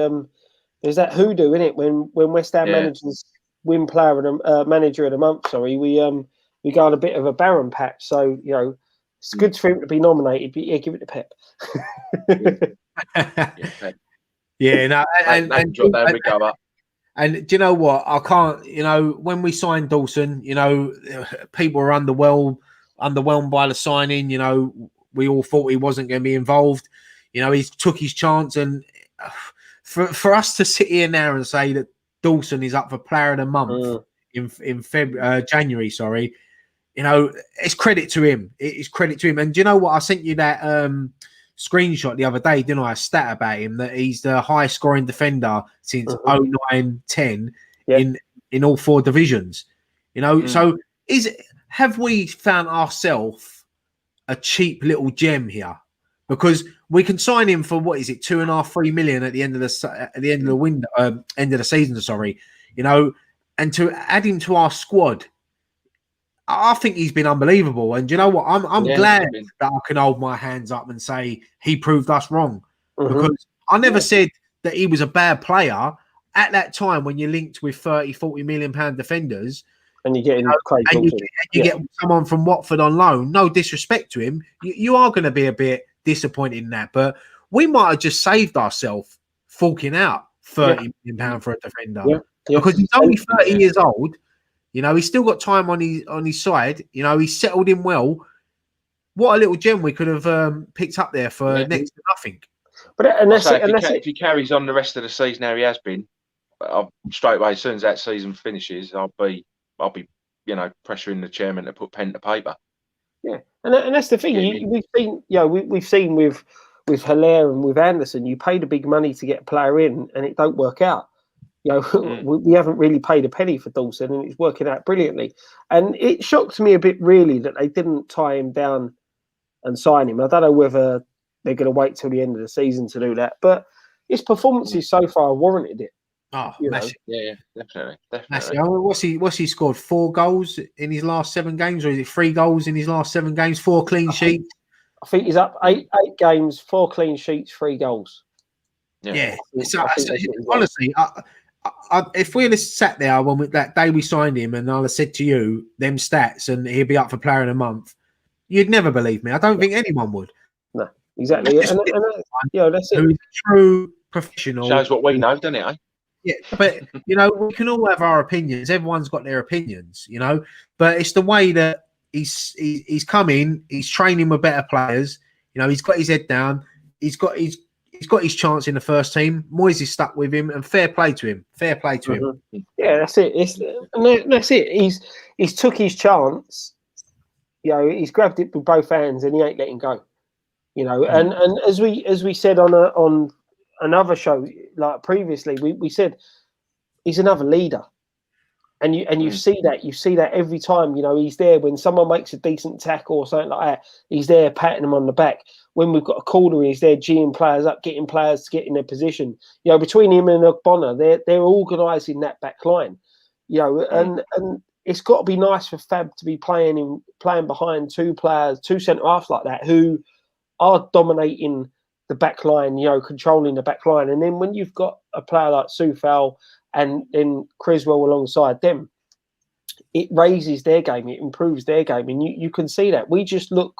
[SPEAKER 4] there's that hoodoo in it when West Ham managers win manager of the month. Sorry, we go on a bit of a barren patch. So it's good for him to be nominated. But yeah, give it to Pep.
[SPEAKER 1] And do you know what? I can't. When we signed Dawson, people were underwhelmed by the signing. We all thought he wasn't going to be involved. He took his chance, and for us to sit here now and say that Dawson is up for Player of the Month in January, sorry, it's credit to him. It's credit to him. And do you know what? I sent you that screenshot the other day, didn't I? A stat about him that he's the highest scoring defender since 09-10 in all four divisions. So have we found ourselves a cheap little gem here? Because we can sign him for what is it, 2.5-3 million at the end of the window, end of the season. Sorry, and to add him to our squad, I think he's been unbelievable. And you know what? I'm glad that I can hold my hands up and say he proved us wrong because I never said that he was a bad player at that time when you're linked with 30-40 million pound defenders.
[SPEAKER 4] And you get
[SPEAKER 1] you get someone from Watford on loan. No disrespect to him, you are going to be a bit disappointed in that. But we might have just saved ourselves forking out 30 million pound for a defender because he's only 30 years old. He's still got time on his side. He's settled in well. What a little gem we could have picked up there for next to nothing.
[SPEAKER 2] But if he carries on the rest of the season how he has been, straight away as soon as that season finishes, I'll be pressuring the chairman to put pen to paper. Yeah,
[SPEAKER 4] and that's the thing. We've seen with Hilaire and with Anderson, you paid a big money to get a player in, and it don't work out. We haven't really paid a penny for Dawson, and it's working out brilliantly. And it shocks me a bit, really, that they didn't tie him down and sign him. I don't know whether they're going to wait till the end of the season to do that, but his performances so far warranted it.
[SPEAKER 2] Oh, massive. Yeah, definitely.
[SPEAKER 1] Massive. What's he scored? 4 goals in his last 7 games, or is it 3 goals in his last 7 games? 4 clean sheets.
[SPEAKER 4] I think he's up 8 games, 4 clean sheets, 3 goals.
[SPEAKER 1] Yeah. Honestly, if we'd have sat there that day we signed him, and I'd have said to you them stats, and he'd be up for Player of the Month, you'd never believe me. I don't think anyone would.
[SPEAKER 4] No, exactly. That's it.
[SPEAKER 1] Who's a true professional.
[SPEAKER 2] Shows what we know, doesn't it? Eh?
[SPEAKER 1] Yeah, but we can all have our opinions. Everyone's got their opinions, But it's the way that he's come in. He's training with better players. He's got his head down. He's got his chance in the first team. Moyes is stuck with him, and fair play to him. Fair play to him.
[SPEAKER 4] Yeah, that's it. That's it. He's took his chance. He's grabbed it with both hands, and he ain't letting go. And as we said on another show, like previously, we said he's another leader. And you see that every time, he's there when someone makes a decent tackle or something like that. He's there patting them on the back. When we've got a corner, he's there geeing players up, getting players to get in their position. Between him and Ogbonna, they're organising that back line. And it's got to be nice for Fab to be playing behind two centre halves like that who are dominating the back line, controlling the back line. And then when you've got a player like Soufal and then Criswell alongside them, it raises their game, it improves their game, and you can see that. We just look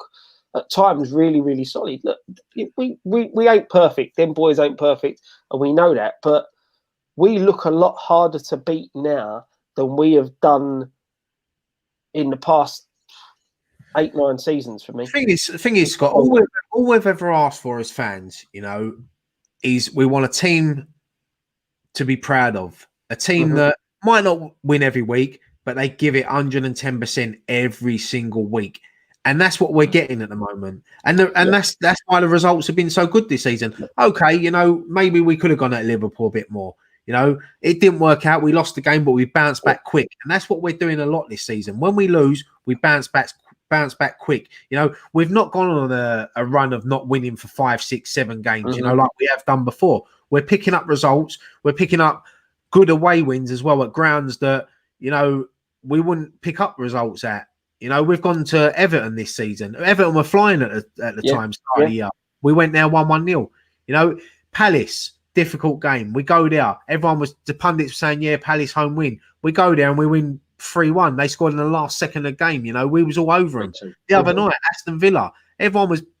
[SPEAKER 4] at times really, really solid. Look, we ain't perfect. Them boys ain't perfect, and we know that. But we look a lot harder to beat now than we have done in the past 8-9 seasons for me.
[SPEAKER 1] The thing is, Scott, all we've ever asked for as fans, is we want a team to be proud of. A team that might not win every week, but they give it 110% every single week. And that's what we're getting at the moment. And that's why the results have been so good this season. Okay, maybe we could have gone at Liverpool a bit more. It didn't work out. We lost the game, but we bounced back quick. And that's what we're doing a lot this season. When we lose, we bounce back quick. We've not gone on a run of not winning for 5, 6, 7 games, like we have done before. We're picking up results. We're picking up good away wins as well at grounds that, we wouldn't pick up results at. We've gone to Everton this season. Everton were flying at the time, start of the year. We went there 1-1-0. Palace, difficult game. We go there. The pundits were saying, Palace home win. We go there and we win 3-1. They scored in the last second of the game. We was all over them. The other night, Aston Villa.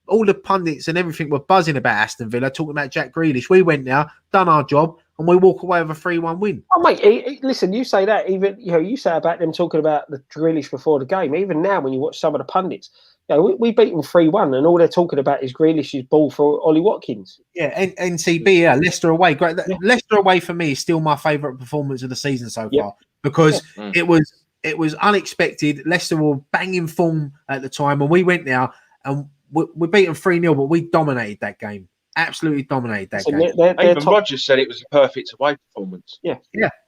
[SPEAKER 1] All the pundits and everything were buzzing about Aston Villa, talking about Jack Grealish. We went there, done our job, and we walk away with a 3-1 win.
[SPEAKER 4] Oh, mate, listen, you say that, even, you say about them talking about the Grealish before the game. Even now, when you watch some of the pundits, we beat them 3-1, and all they're talking about is Grealish's ball for Ollie Watkins.
[SPEAKER 1] Yeah, NCB, Leicester away. Great. Yeah. Leicester away for me is still my favourite performance of the season so far because it was unexpected. Leicester were banging form at the time, and we went there and we beat them 3-0, but we dominated that game. Absolutely dominated that game.
[SPEAKER 2] Even Rodgers said it was a perfect away performance.
[SPEAKER 4] Yeah.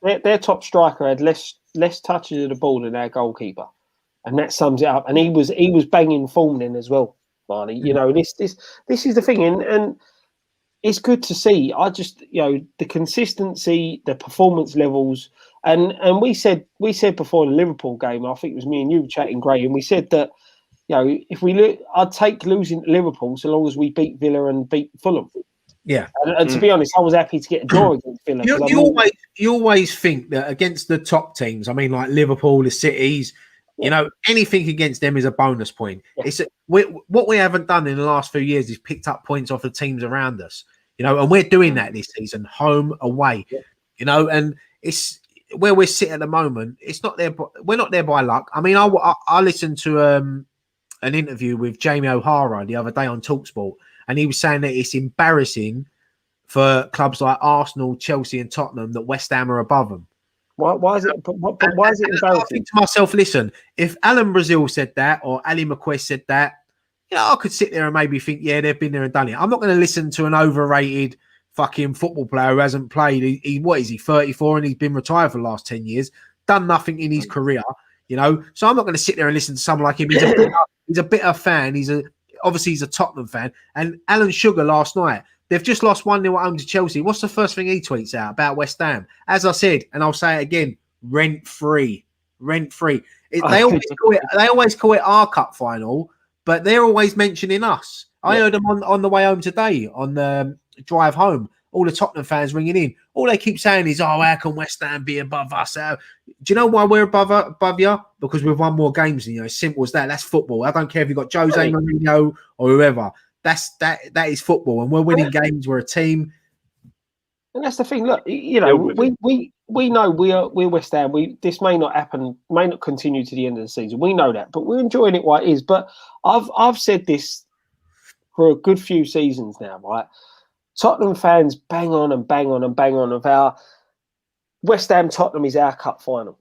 [SPEAKER 4] Their top striker had less touches of the ball than our goalkeeper, and that sums it up. And he was banging form then as well, Barney. This is the thing, and it's good to see. I just the consistency, the performance levels, and we said before the Liverpool game, I think it was me and you chatting, Gray, and we said that. If we look, I'd take losing to Liverpool so long as we beat Villa and beat Fulham.
[SPEAKER 1] Yeah,
[SPEAKER 4] and to be honest, I was happy to get a draw against Villa.
[SPEAKER 1] You always think that against the top teams, I mean, like Liverpool, the Cities, anything against them is a bonus point. Yeah. What we haven't done in the last few years is picked up points off the teams around us. And we're doing that this season, home, away. Yeah. And it's where we're sitting at the moment. It's not there. We're not there by luck. I mean, I listened to an interview with Jamie O'Hara the other day on TalkSport, and he was saying that it's embarrassing for clubs like Arsenal, Chelsea, and Tottenham that West Ham are above them.
[SPEAKER 4] Why is it? Why is it embarrassing?
[SPEAKER 1] I think to myself, listen, if Alan Brazil said that or Ali McQuest said that, I could sit there and maybe think, they've been there and done it. I'm not going to listen to an overrated fucking football player who hasn't played. What is he, 34, and he's been retired for the last 10 years, done nothing in his career. So I'm not going to sit there and listen to someone like him. He's a bitter fan. Obviously he's a Tottenham fan. And Alan Sugar last night, they've just lost 1-0 at home to Chelsea. What's the first thing he tweets out about West Ham? As I said, and I'll say it again, rent free. They always call it our cup final, but they're always mentioning us. I heard them on the way home today on the drive home. All the Tottenham fans ringing in. All they keep saying is, how can West Ham be above us? Do you know why we're above you? Because we've won more games than you. As simple as that. That's football. I don't care if you've got Jose Mourinho or whoever. That is football. And we're winning games. We're a team.
[SPEAKER 4] And that's the thing. Look, we know we're West Ham. This may not happen, may not continue to the end of the season. We know that, but we're enjoying it while it is. But I've said this for a good few seasons now, right? Tottenham fans bang on of our West Ham Tottenham is our cup final,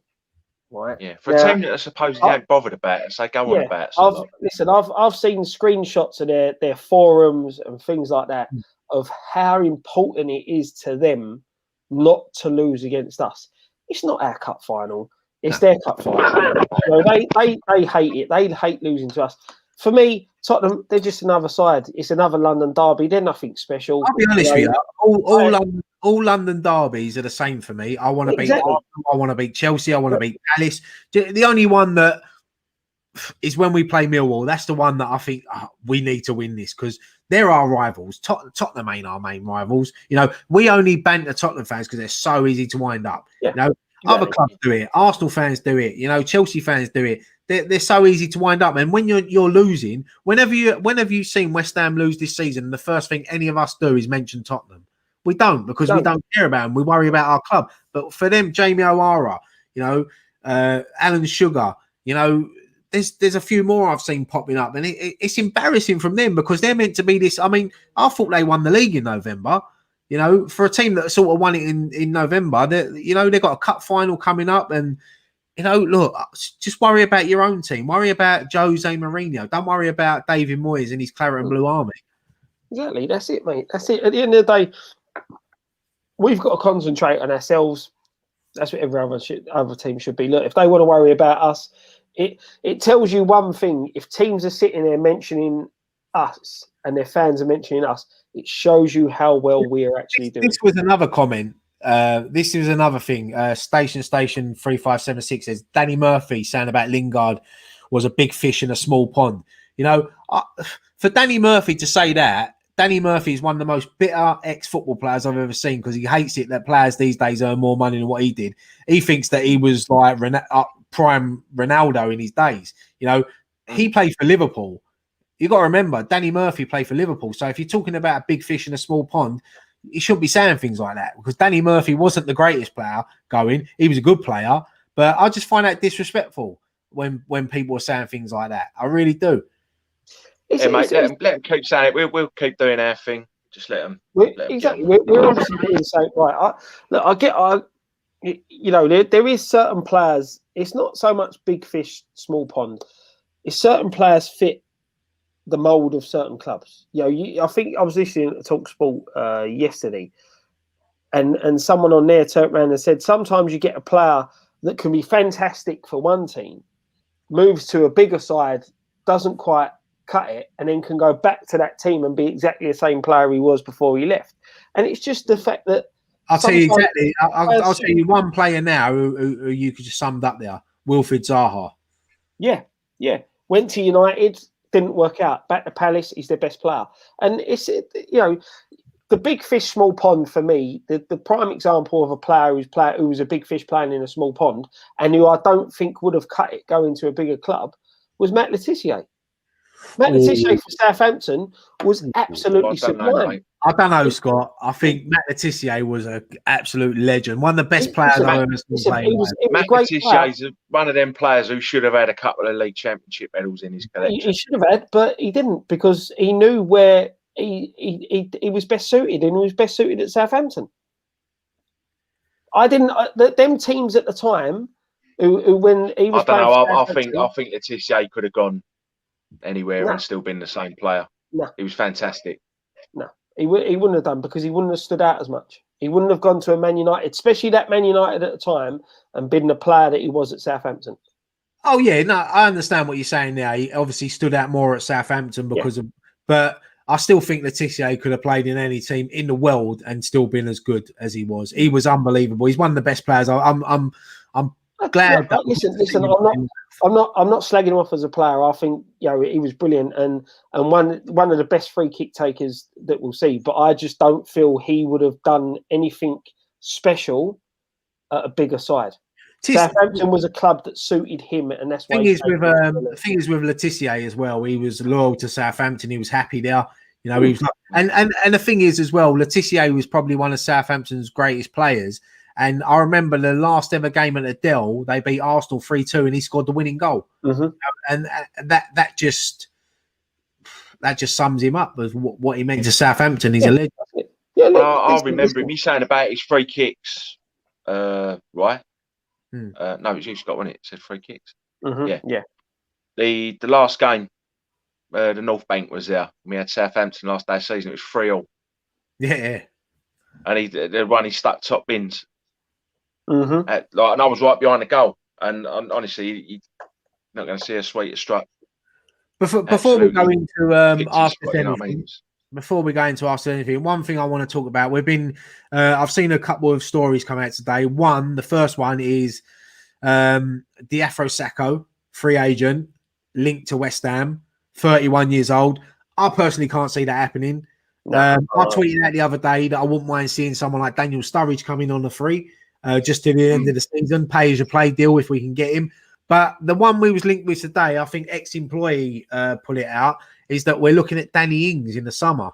[SPEAKER 4] right?
[SPEAKER 2] Yeah, for a team that are supposedly ain't bothered about it, so they go on about it.
[SPEAKER 4] I've seen screenshots of their forums and things like that of how important it is to them not to lose against us. It's not our cup final. It's their cup final. You know, they hate it. They hate losing to us. For me, Tottenham, they're just another side. It's another London derby. They're nothing special.
[SPEAKER 1] I'll be honest with you. All London derbies are the same for me. I want to beat Arsenal. I want to beat Chelsea. I want to beat Palace. The only one that is when we play Millwall. That's the one that I think we need to win this because they're our rivals. Tottenham ain't our main rivals. You know, we only banter Tottenham fans because they're so easy to wind up.
[SPEAKER 4] Yeah.
[SPEAKER 1] You know, other clubs do it. Arsenal fans do it. You know, Chelsea fans do it. They're so easy to wind up. And when you're losing, whenever you've seen West Ham lose this season, the first thing any of us do is mention Tottenham. We don't because we don't care about them. We worry about our club. But for them, Jamie O'Hara, you know, Alan Sugar, you know, there's a few more I've seen popping up, and it's embarrassing from them because they're meant to be this. I mean, I thought they won the league in November. You know, for a team that sort of won it in November, you know, they've got a cup final coming up, and you know, look, just worry about your own team. Worry about Jose Mourinho. Don't worry about David Moyes and his Claret and Blue Army.
[SPEAKER 4] Exactly, that's it, mate. That's it. At the end of the day, we've got to concentrate on ourselves. That's what every other team should be. Look, if they want to worry about us, it tells you one thing. If teams are sitting there mentioning us and their fans are mentioning us, it shows you how well we are actually doing.
[SPEAKER 1] This was another comment. This is another thing. Station 3576 says Danny Murphy saying about Lingard was a big fish in a small pond. You know, for Danny Murphy to say that, Danny Murphy is one of the most bitter ex-football players I've ever seen because he hates it that players these days earn more money than what he did. He thinks that he was like prime Ronaldo in his days. You know, he played for Liverpool. You got to remember, Danny Murphy played for Liverpool. So if you're talking about a big fish in a small pond, you shouldn't be saying things like that because Danny Murphy wasn't the greatest player going. He was a good player, but I just find that disrespectful when people are saying things like that. I really do.
[SPEAKER 2] Yeah, mate, let them keep saying it. We'll keep doing our thing. Just let them.
[SPEAKER 4] Exactly. We're obviously doing the same. Right. You know, there is certain players. It's not so much big fish, small pond. It's certain players fit the mould of certain clubs. You know, I think I was listening to TalkSport yesterday, and someone on there turned around and said sometimes you get a player that can be fantastic for one team, moves to a bigger side, doesn't quite cut it, and then can go back to that team and be exactly the same player he was before he left. And it's just the fact that
[SPEAKER 1] I'll tell you exactly. I'll tell you one player now who you could just summed up there: Wilfried Zaha. Yeah.
[SPEAKER 4] Went to United, didn't work out. Back to Palace, he's their best player. And it's, you know, the big fish, small pond for me. The prime example of a player who was a big fish playing in a small pond and who I don't think would have cut it going to a bigger club was Matt Le Tissier. Matt Le Tissier for Southampton was absolutely sublime.
[SPEAKER 1] I don't know, Scott. I think Matt Le Tissier was an absolute legend. One of the best players I've ever seen play.
[SPEAKER 2] Matt Le Tissier is one of them players who should have had a couple of league championship medals in his collection.
[SPEAKER 4] He should have had, but he didn't because he knew where he was best suited, and he was best suited at Southampton. I didn't. Them teams at the time, who when he was.
[SPEAKER 2] I don't know. I think Le Tissier could have gone anywhere and still been the same player.
[SPEAKER 4] No,
[SPEAKER 2] he was fantastic.
[SPEAKER 4] No, he wouldn't have done because he wouldn't have stood out as much. He wouldn't have gone to a Man United, especially that Man United at the time, and been the player that he was at Southampton.
[SPEAKER 1] Oh yeah, no, I understand what you're saying now. He obviously stood out more at Southampton because of, but I still think Le Tissier could have played in any team in the world and still been as good as he was. He was unbelievable. He's one of the best players. I'm glad.
[SPEAKER 4] Listen. I'm not slagging him off as a player. I think he was brilliant and one of the best free kick takers that we'll see. But I just don't feel he would have done anything special at a bigger side. Southampton was a club that suited him, and that's why.
[SPEAKER 1] The thing is with Le Tissier as well. He was loyal to Southampton. He was happy there. He was like, and the thing is as well, Le Tissier was probably one of Southampton's greatest players. And I remember the last ever game at Adele, they beat Arsenal 3-2, and he scored the winning goal.
[SPEAKER 4] Mm-hmm.
[SPEAKER 1] And that just sums him up as what he meant to Southampton. He's a legend.
[SPEAKER 4] Yeah,
[SPEAKER 2] I remember him saying about his free kicks, right? No, it was you, Scott, wasn't it? It said free kicks.
[SPEAKER 4] Mm-hmm. Yeah.
[SPEAKER 2] The last game, the North Bank was there. We had Southampton last day of season. It was 3-3.
[SPEAKER 1] Yeah.
[SPEAKER 2] And the one he stuck top bins.
[SPEAKER 4] Mm-hmm.
[SPEAKER 2] And I was right behind the goal. And honestly, you're not going to see a sweeter strut.
[SPEAKER 1] Before we go into after
[SPEAKER 2] you know what I mean?
[SPEAKER 1] Before we go into after anything, one thing I want to talk about. I've seen a couple of stories come out today. The first one is Diafro Sacco, free agent, linked to West Ham, 31 years old. I personally can't see that happening. I tweeted out the other day that I wouldn't mind seeing someone like Daniel Sturridge come in on the free, just to the end of the season, pay as you play deal if we can get him. But the one we was linked with today, I think ex-employee put it out, is that we're looking at Danny Ings in the summer.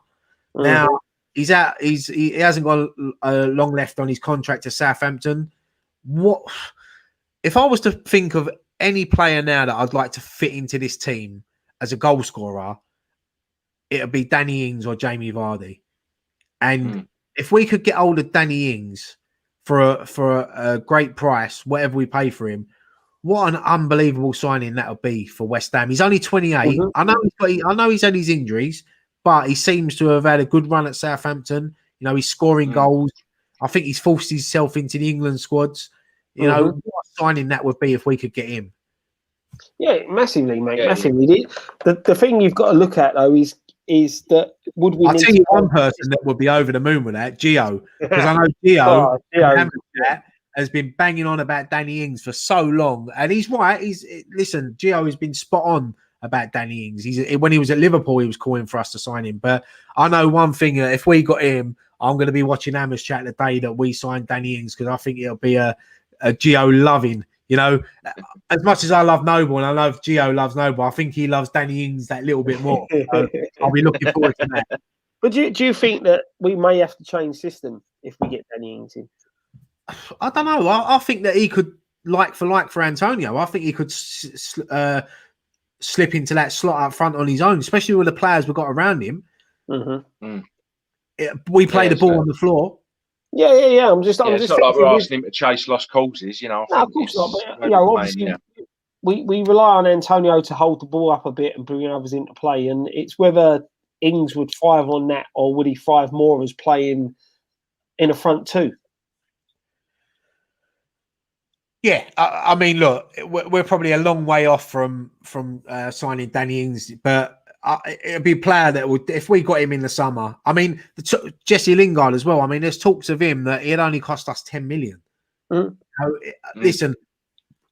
[SPEAKER 1] Now he's out. He hasn't got long left on his contract to Southampton. What if I was to think of any player now that I'd like to fit into this team as a goal scorer? It'd be Danny Ings or Jamie Vardy. And if we could get hold of Danny Ings for a great price, whatever we pay for him, what an unbelievable signing that would be for West Ham. He's only 28. I know he's had his injuries, but he seems to have had a good run at Southampton. You know, he's scoring goals. I think he's forced himself into the England squads. You know, what a signing that would be if we could get him.
[SPEAKER 4] Yeah, massively, mate. Massively. The thing you've got to look at, though, is that would we?
[SPEAKER 1] I'll tell you one person that would be over the moon with that, Gio. Because I know Gio has been banging on about Danny Ings for so long. And he's right. Listen, Gio has been spot on about Danny Ings. When he was at Liverpool, he was calling for us to sign him. But I know one thing, if we got him, I'm going to be watching Hammers chat the day that we signed Danny Ings, because I think it'll be a Gio loving. You know, as much as I love Noble and I love Gio loves Noble, I think he loves Danny Ings that little bit more. So I'll be looking forward to that.
[SPEAKER 4] But do you think that we may have to change system if we get Danny Ings in?
[SPEAKER 1] I don't know. I think that he could, like for Antonio, I think he could slip into that slot up front on his own, especially with the players we've got around him. We play the ball on the floor.
[SPEAKER 4] Yeah. I'm just
[SPEAKER 2] not like we're asking him to chase lost causes, you know.
[SPEAKER 4] No, of course not. But, obviously, we rely on Antonio to hold the ball up a bit and bring others into play, and it's whether Ings would thrive on that or would he thrive more as playing in a front two.
[SPEAKER 1] Yeah, I mean, look, we're probably a long way off from signing Danny Ings, but it'd be a player that would, if we got him in the summer. I mean, Jesse Lingard as well. I mean, there's talks of him that it only cost us 10 million. Listen,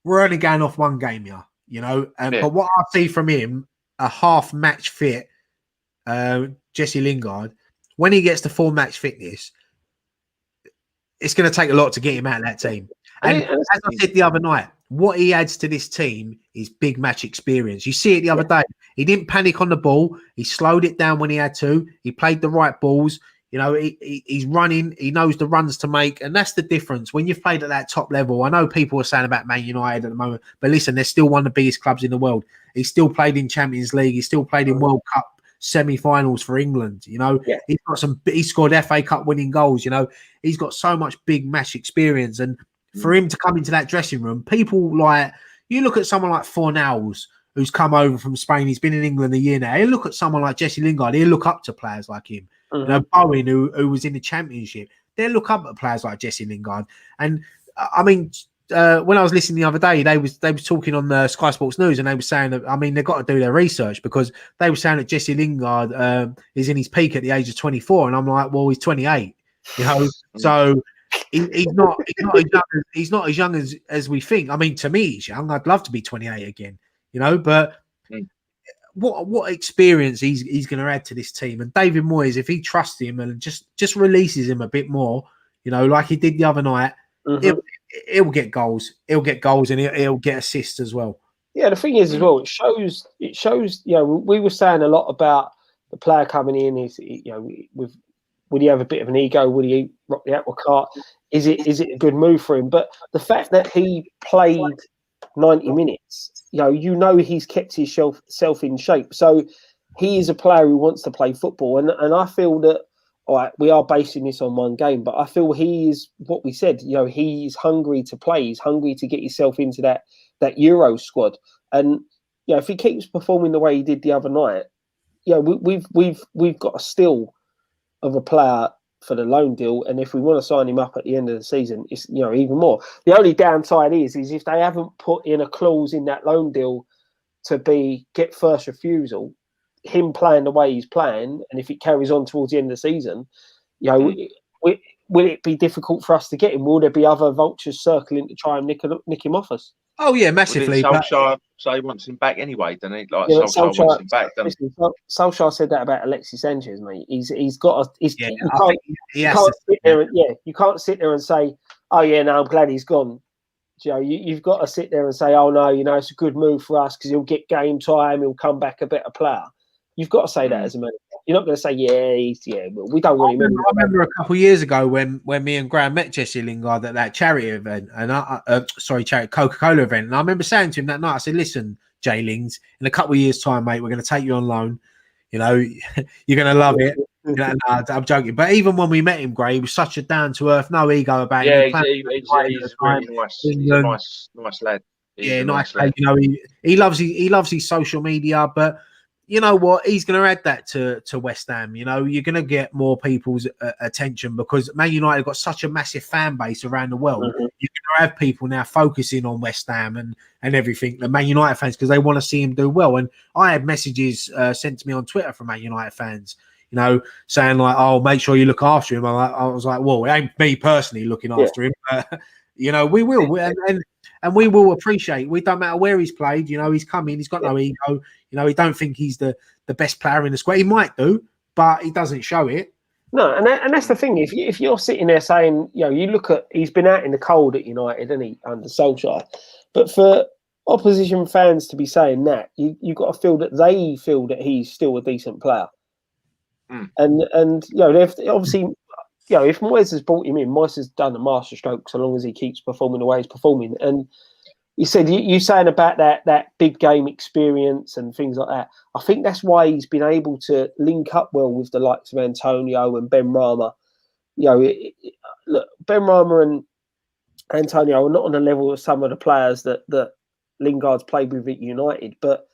[SPEAKER 1] we're only going off one game here, you know. But what I see from him, a half match fit Jesse Lingard, when he gets to full match fitness, it's going to take a lot to get him out of that team. And as I said the other night, what he adds to this team is big match experience. You see it the other day. He didn't panic on the ball. He slowed it down when he had to. He played the right balls. You know, he's running. He knows the runs to make. And that's the difference. When you've played at that top level, I know people are saying about Man United at the moment, but listen, they're still one of the biggest clubs in the world. He's still played in Champions League. He's still played in World Cup semi-finals for England. You know, he scored FA Cup winning goals. You know, he's got so much big match experience. And for him to come into that dressing room, people like, you look at someone like Fornals, who's come over from Spain. He's been in England a year now. You look at someone like Jesse Lingard. He'll look up to players like him. You know, Bowen, who was in the Championship. They'll look up at players like Jesse Lingard. And I mean, when I was listening the other day, they was talking on the Sky Sports News, and they were saying that, I mean, they've got to do their research, because they were saying that Jesse Lingard is in his peak at the age of 24, and I'm like, well, he's 28. You know, so he's not as young as we think. I mean, to me, he's young. I'd love to be 28 again. You know, but what experience he's going to add to this team. And David Moyes, if he trusts him and just releases him a bit more, you know, like he did the other night, he'll get goals. He'll get goals, and he'll get assists as well.
[SPEAKER 4] Yeah, the thing is as well, it shows. You know, we were saying a lot about the player coming in. Is, you know, would he have a bit of an ego? Would he rock the apple cart? Is it a good move for him? But the fact that he played 90 minutes, you know he's kept his self in shape. So he is a player who wants to play football. And I feel that, all right, we are basing this on one game, but I feel he is what we said. You know, he's hungry to play. He's hungry to get himself into that Euro squad. And you know, if he keeps performing the way he did the other night, you know, we've got a still of a player for the loan deal, and if we want to sign him up at the end of the season, it's even more. The only downside is if they haven't put in a clause in that loan deal to get first refusal, him playing the way he's playing, and if it carries on towards the end of the season, will it be difficult for us to get him? Will there be other vultures circling to try and nick him off us?
[SPEAKER 1] Oh yeah, massively.
[SPEAKER 2] Solskjaer say he wants him back anyway, doesn't he? Like Solskjaer wants him back.
[SPEAKER 4] Solskjaer said that about Alexis Sanchez, mate. You can't sit there and say, oh yeah, no, I'm glad he's gone. You've got to sit there and say, oh no, it's a good move for us because he'll get game time, he'll come back a better player. You've got to say that as a manager. You're not going to say, we don't want him.
[SPEAKER 1] I remember a couple of years ago when me and Graham met Jesse Lingard at that charity event, and Coca-Cola event. And I remember saying to him that night, I said, listen, Jay Lings, in a couple of years' time, mate, we're going to take you on loan. You're going to love it. No, I'm joking. But even when we met him, Gray, he was such a down-to-earth, no ego about him.
[SPEAKER 2] He's really nice. He's a nice lad.
[SPEAKER 1] Nice lad. He loves his social media, but you know what? He's going to add that to West Ham. You're going to get more people's attention because Man United have got such a massive fan base around the world. You're going to have people now focusing on West Ham and everything, the Man United fans, because they want to see him do well. And I had messages sent to me on Twitter from Man United fans, saying like, "Oh, make sure you look after him." I was like, "Well, it ain't me personally looking after him, but we will." And we will appreciate. We don't matter where he's played. He's coming. He's got no ego. He don't think he's the best player in the squad. He might do, but he doesn't show it.
[SPEAKER 4] No, and that's the thing. If you're sitting there saying, you look at, he's been out in the cold at United, hasn't he, under Solskjaer? But for opposition fans to be saying that, you've got to feel that they feel that he's still a decent player. And they've obviously. If Moyes has brought him in, Moyes has done a masterstroke so long as he keeps performing the way he's performing. And you said you saying about that big game experience and things like that. I think that's why he's been able to link up well with the likes of Antonio and Ben Rama. Look, Ben Rama and Antonio are not on the level of some of the players that Lingard's played with at United, but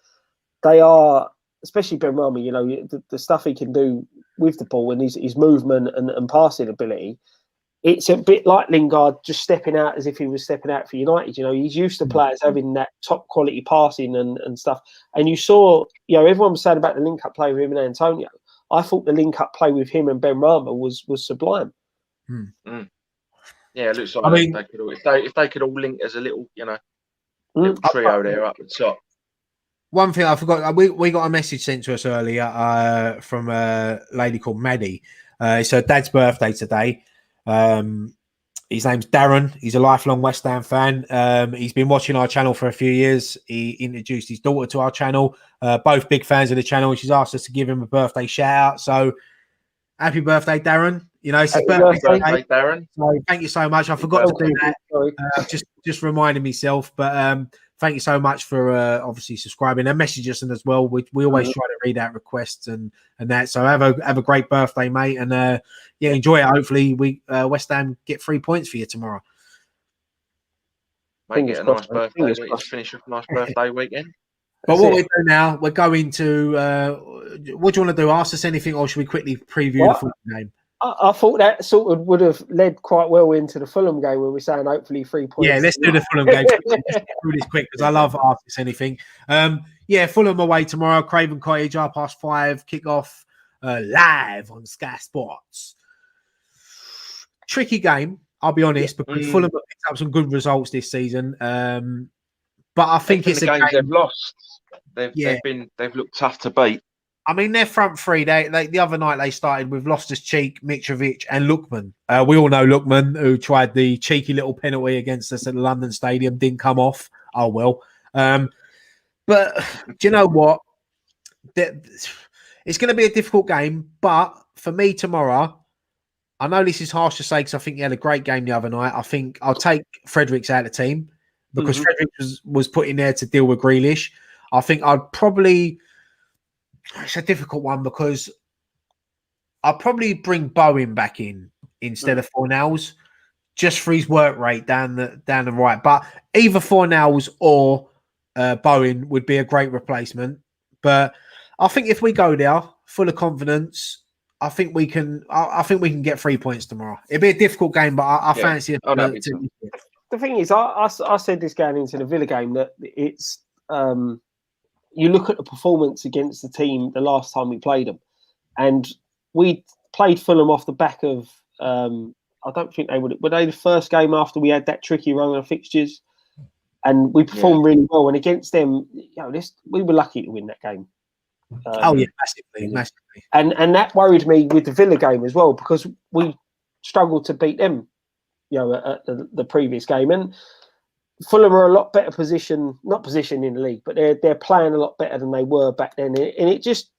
[SPEAKER 4] they are, especially Ben Rama. The stuff he can do with the ball and his movement and passing ability, it's a bit like Lingard just stepping out as if he was stepping out for United. He's used to players having that top quality passing and stuff. And you saw, everyone was saying about the link-up play with him and Antonio. I thought the link-up play with him and Ben Rama was sublime.
[SPEAKER 2] Yeah, it looks like if they could all link as a little, little trio there up the top.
[SPEAKER 1] One thing I forgot, we got a message sent to us earlier from a lady called Maddie. It's her dad's birthday today. His name's Darren. He's a lifelong West Ham fan. He's been watching our channel for a few years. He introduced his daughter to our channel. Both big fans of the channel. She's asked us to give him a birthday shout out. So happy birthday, Darren. It's his birthday,
[SPEAKER 2] Darren.
[SPEAKER 1] So thank you so much. I forgot to do that. Just reminding myself, but thank you so much for obviously subscribing and message us as well. We always try to read out requests and that. So have a great birthday, mate, and enjoy it. Hopefully, West Ham get 3 points for you tomorrow.
[SPEAKER 2] Might get a nice birthday. Finish off a nice birthday weekend.
[SPEAKER 1] But what we do now, we're going to. What do you want to do? Ask us anything, or should we quickly preview the Fulham game?
[SPEAKER 4] I thought that sort of would have led quite well into the Fulham game where we're saying hopefully 3 points.
[SPEAKER 1] Yeah, let's do the Fulham game. Just do this quick because I love asking us anything. Fulham away tomorrow. Craven Cottage, 5:30 kick-off live on Sky Sports. Tricky game, I'll be honest, because Fulham have picked up some good results this season. But I think it's
[SPEAKER 2] the games they've lost. They've looked tough to beat.
[SPEAKER 1] I mean, their front three, they the other night they started with Loftus-Cheek, Mitrovic and Lookman. We all know Lookman, who tried the cheeky little penalty against us at the London Stadium, didn't come off. Oh, well. But do you know what? It's going to be a difficult game. But for me tomorrow, I know this is harsh to say because I think he had a great game the other night. I think I'll take Fredericks out of the team because Fredericks was put in there to deal with Grealish. I think I'd probably... It's a difficult one because I'll probably bring Bowen back in instead of Fornals just for his work rate down the right. But either Fornals or Bowen would be a great replacement. But I think if we go there full of confidence, I think we can. I think we can get 3 points tomorrow. It'll be a difficult game, but I fancy it.
[SPEAKER 4] The thing is, I said this going into the Villa game that it's you look at the performance against the team the last time we played them, and we played Fulham off the back of. I don't think they were they the first game after we had that tricky run of fixtures, and we performed really well. And against them, we were lucky to win that game.
[SPEAKER 1] Massively.
[SPEAKER 4] And that worried me with the Villa game as well, because we struggled to beat them, at the previous game. And Fulham are a lot better not position in the league, but they're playing a lot better than they were back then. And it just,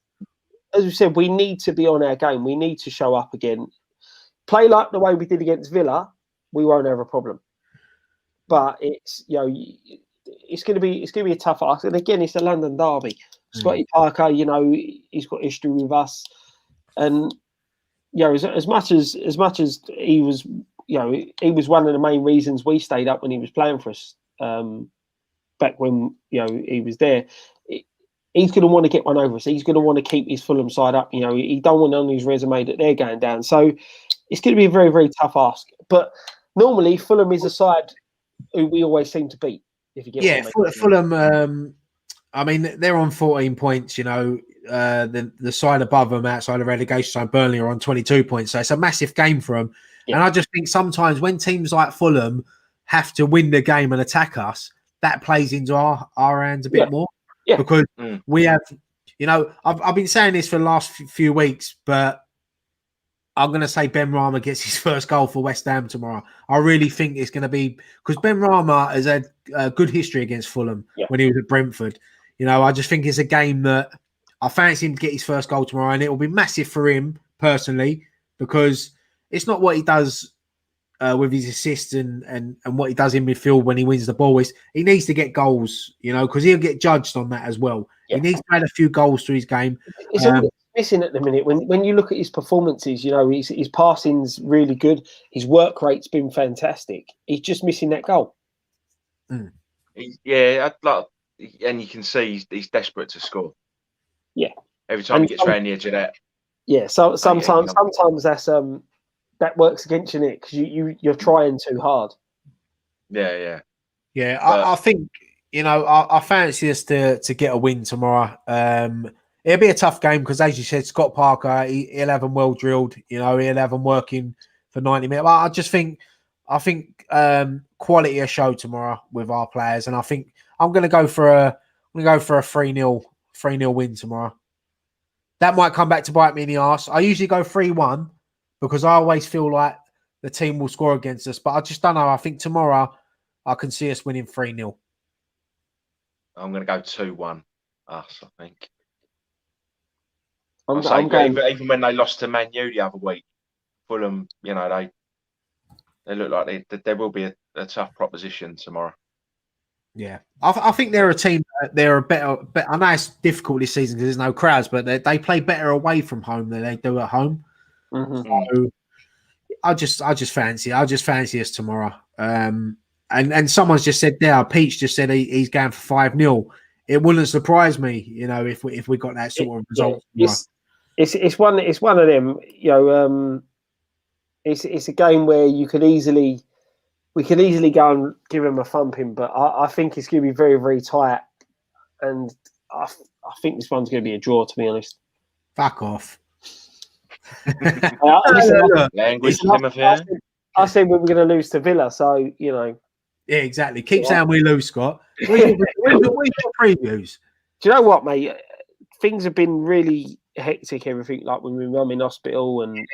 [SPEAKER 4] as we said, we need to be on our game. We need to show up again. Play like the way we did against Villa, we won't have a problem. But it's it's going to be a tough ask. And again, it's a London derby. Scotty Parker, he's got history with us, and as much as he was, he was one of the main reasons we stayed up when he was playing for us back when he was there. He's going to want to get one over us. He's going to want to keep his Fulham side up. He don't want on his resume that they're going down. So it's going to be a very, very tough ask. But normally Fulham is a side who we always seem to beat. If you get
[SPEAKER 1] Fulham. I mean, they're on 14 points. The side above them, outside of relegation side, Burnley, are on 22 points. So it's a massive game for them. Yeah. And I just think sometimes when teams like Fulham have to win the game and attack us, that plays into our hands a bit more. Yeah. Because we have, I've been saying this for the last few weeks, but I'm going to say Ben Rama gets his first goal for West Ham tomorrow. I really think it's going to be, because Ben Rama has had a good history against Fulham when he was at Brentford. I just think it's a game that I fancy him to get his first goal tomorrow, and it will be massive for him personally, because it's not what he does with his assists and what he does in midfield when he wins the ball. He needs to get goals, because he'll get judged on that as well. Yeah. He needs to add a few goals to his game.
[SPEAKER 4] It's missing at the minute. When you look at his performances, his passing's really good. His work rate's been fantastic. He's just missing that goal.
[SPEAKER 2] And you can see he's desperate to score.
[SPEAKER 4] Yeah.
[SPEAKER 2] Every time he gets around the edge of that.
[SPEAKER 4] Yeah. So sometimes that's that works against you, Nick, because you're trying too hard.
[SPEAKER 2] Yeah.
[SPEAKER 1] I think I fancy us to get a win tomorrow. It'll be a tough game because, as you said, Scott Parker, he'll have them well drilled. He'll have them working for 90 minutes. But I think quality a show tomorrow with our players, and I think I'm going to go for a 3-0 win tomorrow. That might come back to bite me in the arse. I usually go 3-1 because I always feel like the team will score against us, but I just don't know. I think tomorrow I can see us winning 3-0.
[SPEAKER 2] I'm going to go 2-1 us, I think. Even when they lost to Man U the other week, Fulham, they look like there will be a tough proposition tomorrow.
[SPEAKER 1] Yeah, I think they're a team. They're a better. I know it's difficult this season because there's no crowds, but they play better away from home than they do at home. Mm-hmm. So I just fancy us tomorrow. And someone's just said there. Peach just said he's going for 5-0. It wouldn't surprise me, if we got that sort of result.
[SPEAKER 4] It's one of them. It's a game where we could easily go and give him a thumping, but I think it's going to be very, very tight, and I think this one's going to be a draw. To be honest,
[SPEAKER 1] fuck off.
[SPEAKER 2] Language,
[SPEAKER 4] I said we were going to lose to Villa, so
[SPEAKER 1] Yeah, exactly. Keep saying we lose, Scott. Where's your previews?
[SPEAKER 4] Do you know what, mate? Things have been really hectic. Everything, like when we were in hospital and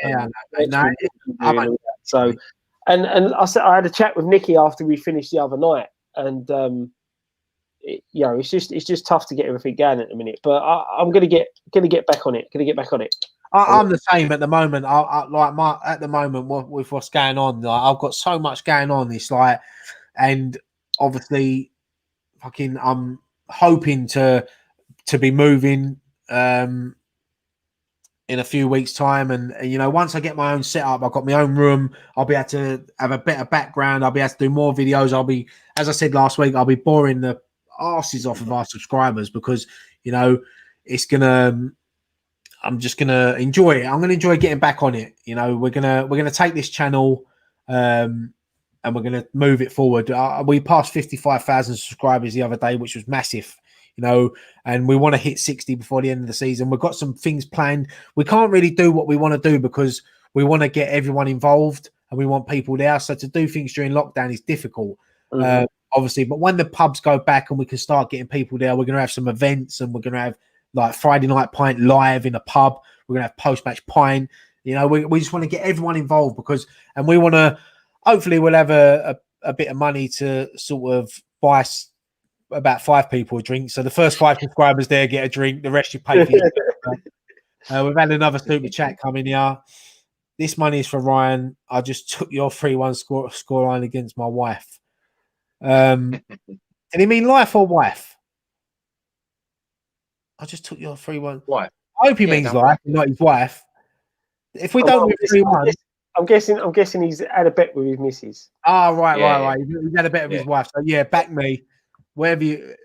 [SPEAKER 4] so. And I said I had a chat with Nicky after we finished the other night, and it's just tough to get everything going at the minute. But I'm gonna get back on it.
[SPEAKER 1] I'm the same at the moment. At the moment with what's going on, like, I've got so much going on. It's like, and obviously, I'm hoping to be moving in a few weeks' time, and once I get my own setup, I've got my own room. I'll be able to have a better background. I'll be able to do more videos. I'll be, as I said last week, I'll be boring the arses off of our subscribers because it's gonna. I'm just gonna enjoy it. I'm gonna enjoy getting back on it. You know, we're gonna take this channel, and we're gonna move it forward. We passed 55,000 subscribers the other day, which was massive. You know, and we want to hit 60 before the end of the season. We've got some things planned. We can't really do what we want to do because we want to get everyone involved and we want people there. So to do things during lockdown is difficult, obviously. But when the pubs go back and we can start getting people there, we're going to have some events and we're going to have like Friday night pint live in a pub. We're going to have post-match pint. You know, we just want to get everyone involved and we want to, hopefully we'll have a bit of money to sort of buy about 5 people a drink. So the first 5 subscribers there get a drink. The rest you pay for your We've had another super chat coming here. This money is for Ryan. I just took your 3-1 scoreline against my wife. Did he mean life or wife? I just took your 3-1.
[SPEAKER 2] Wife.
[SPEAKER 1] I hope he means life, not his wife. If we don't win 3-1,
[SPEAKER 4] I'm guessing he's had a bet with his missus.
[SPEAKER 1] Oh, right. He's had a bet with his wife. So yeah, back me. Wherever you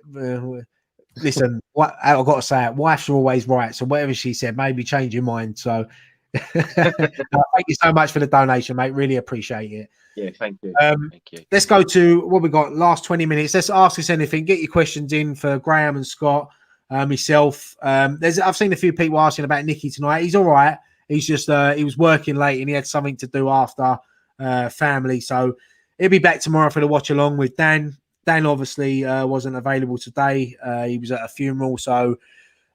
[SPEAKER 1] listen, I've got to say it. Wives are always right. So whatever she said, maybe change your mind. So thank you so much for the donation, mate. Really appreciate it.
[SPEAKER 2] Yeah, thank you.
[SPEAKER 1] Thank you. Let's go to what we got. Last 20 minutes. Let's ask us anything. Get your questions in for Graham and Scott, myself. I've seen a few people asking about Nicky tonight. He's all right. He's just he was working late and he had something to do after family. So he'll be back tomorrow for the watch along with Dan. Dan obviously wasn't available today. He was at a funeral, so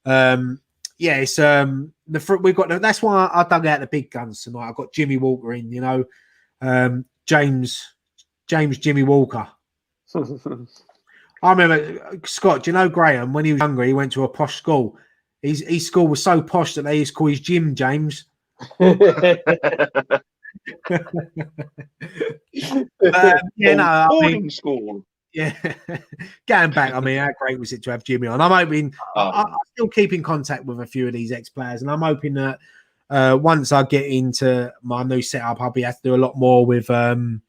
[SPEAKER 1] it's we've got that's why I dug out the big guns tonight. I've got Jimmy Walker in, you know, James Jimmy Walker. I remember Scott. Do you know Graham when he was younger? He went to a posh school. His school was so posh that they used to call his gym James.
[SPEAKER 2] Boarding school.
[SPEAKER 1] Yeah, going back, I mean, how great was it to have Jimmy on? I'm hoping I still keep in contact with a few of these ex-players, and I'm hoping that once I get into my new setup, I'll be able to do a lot more with, more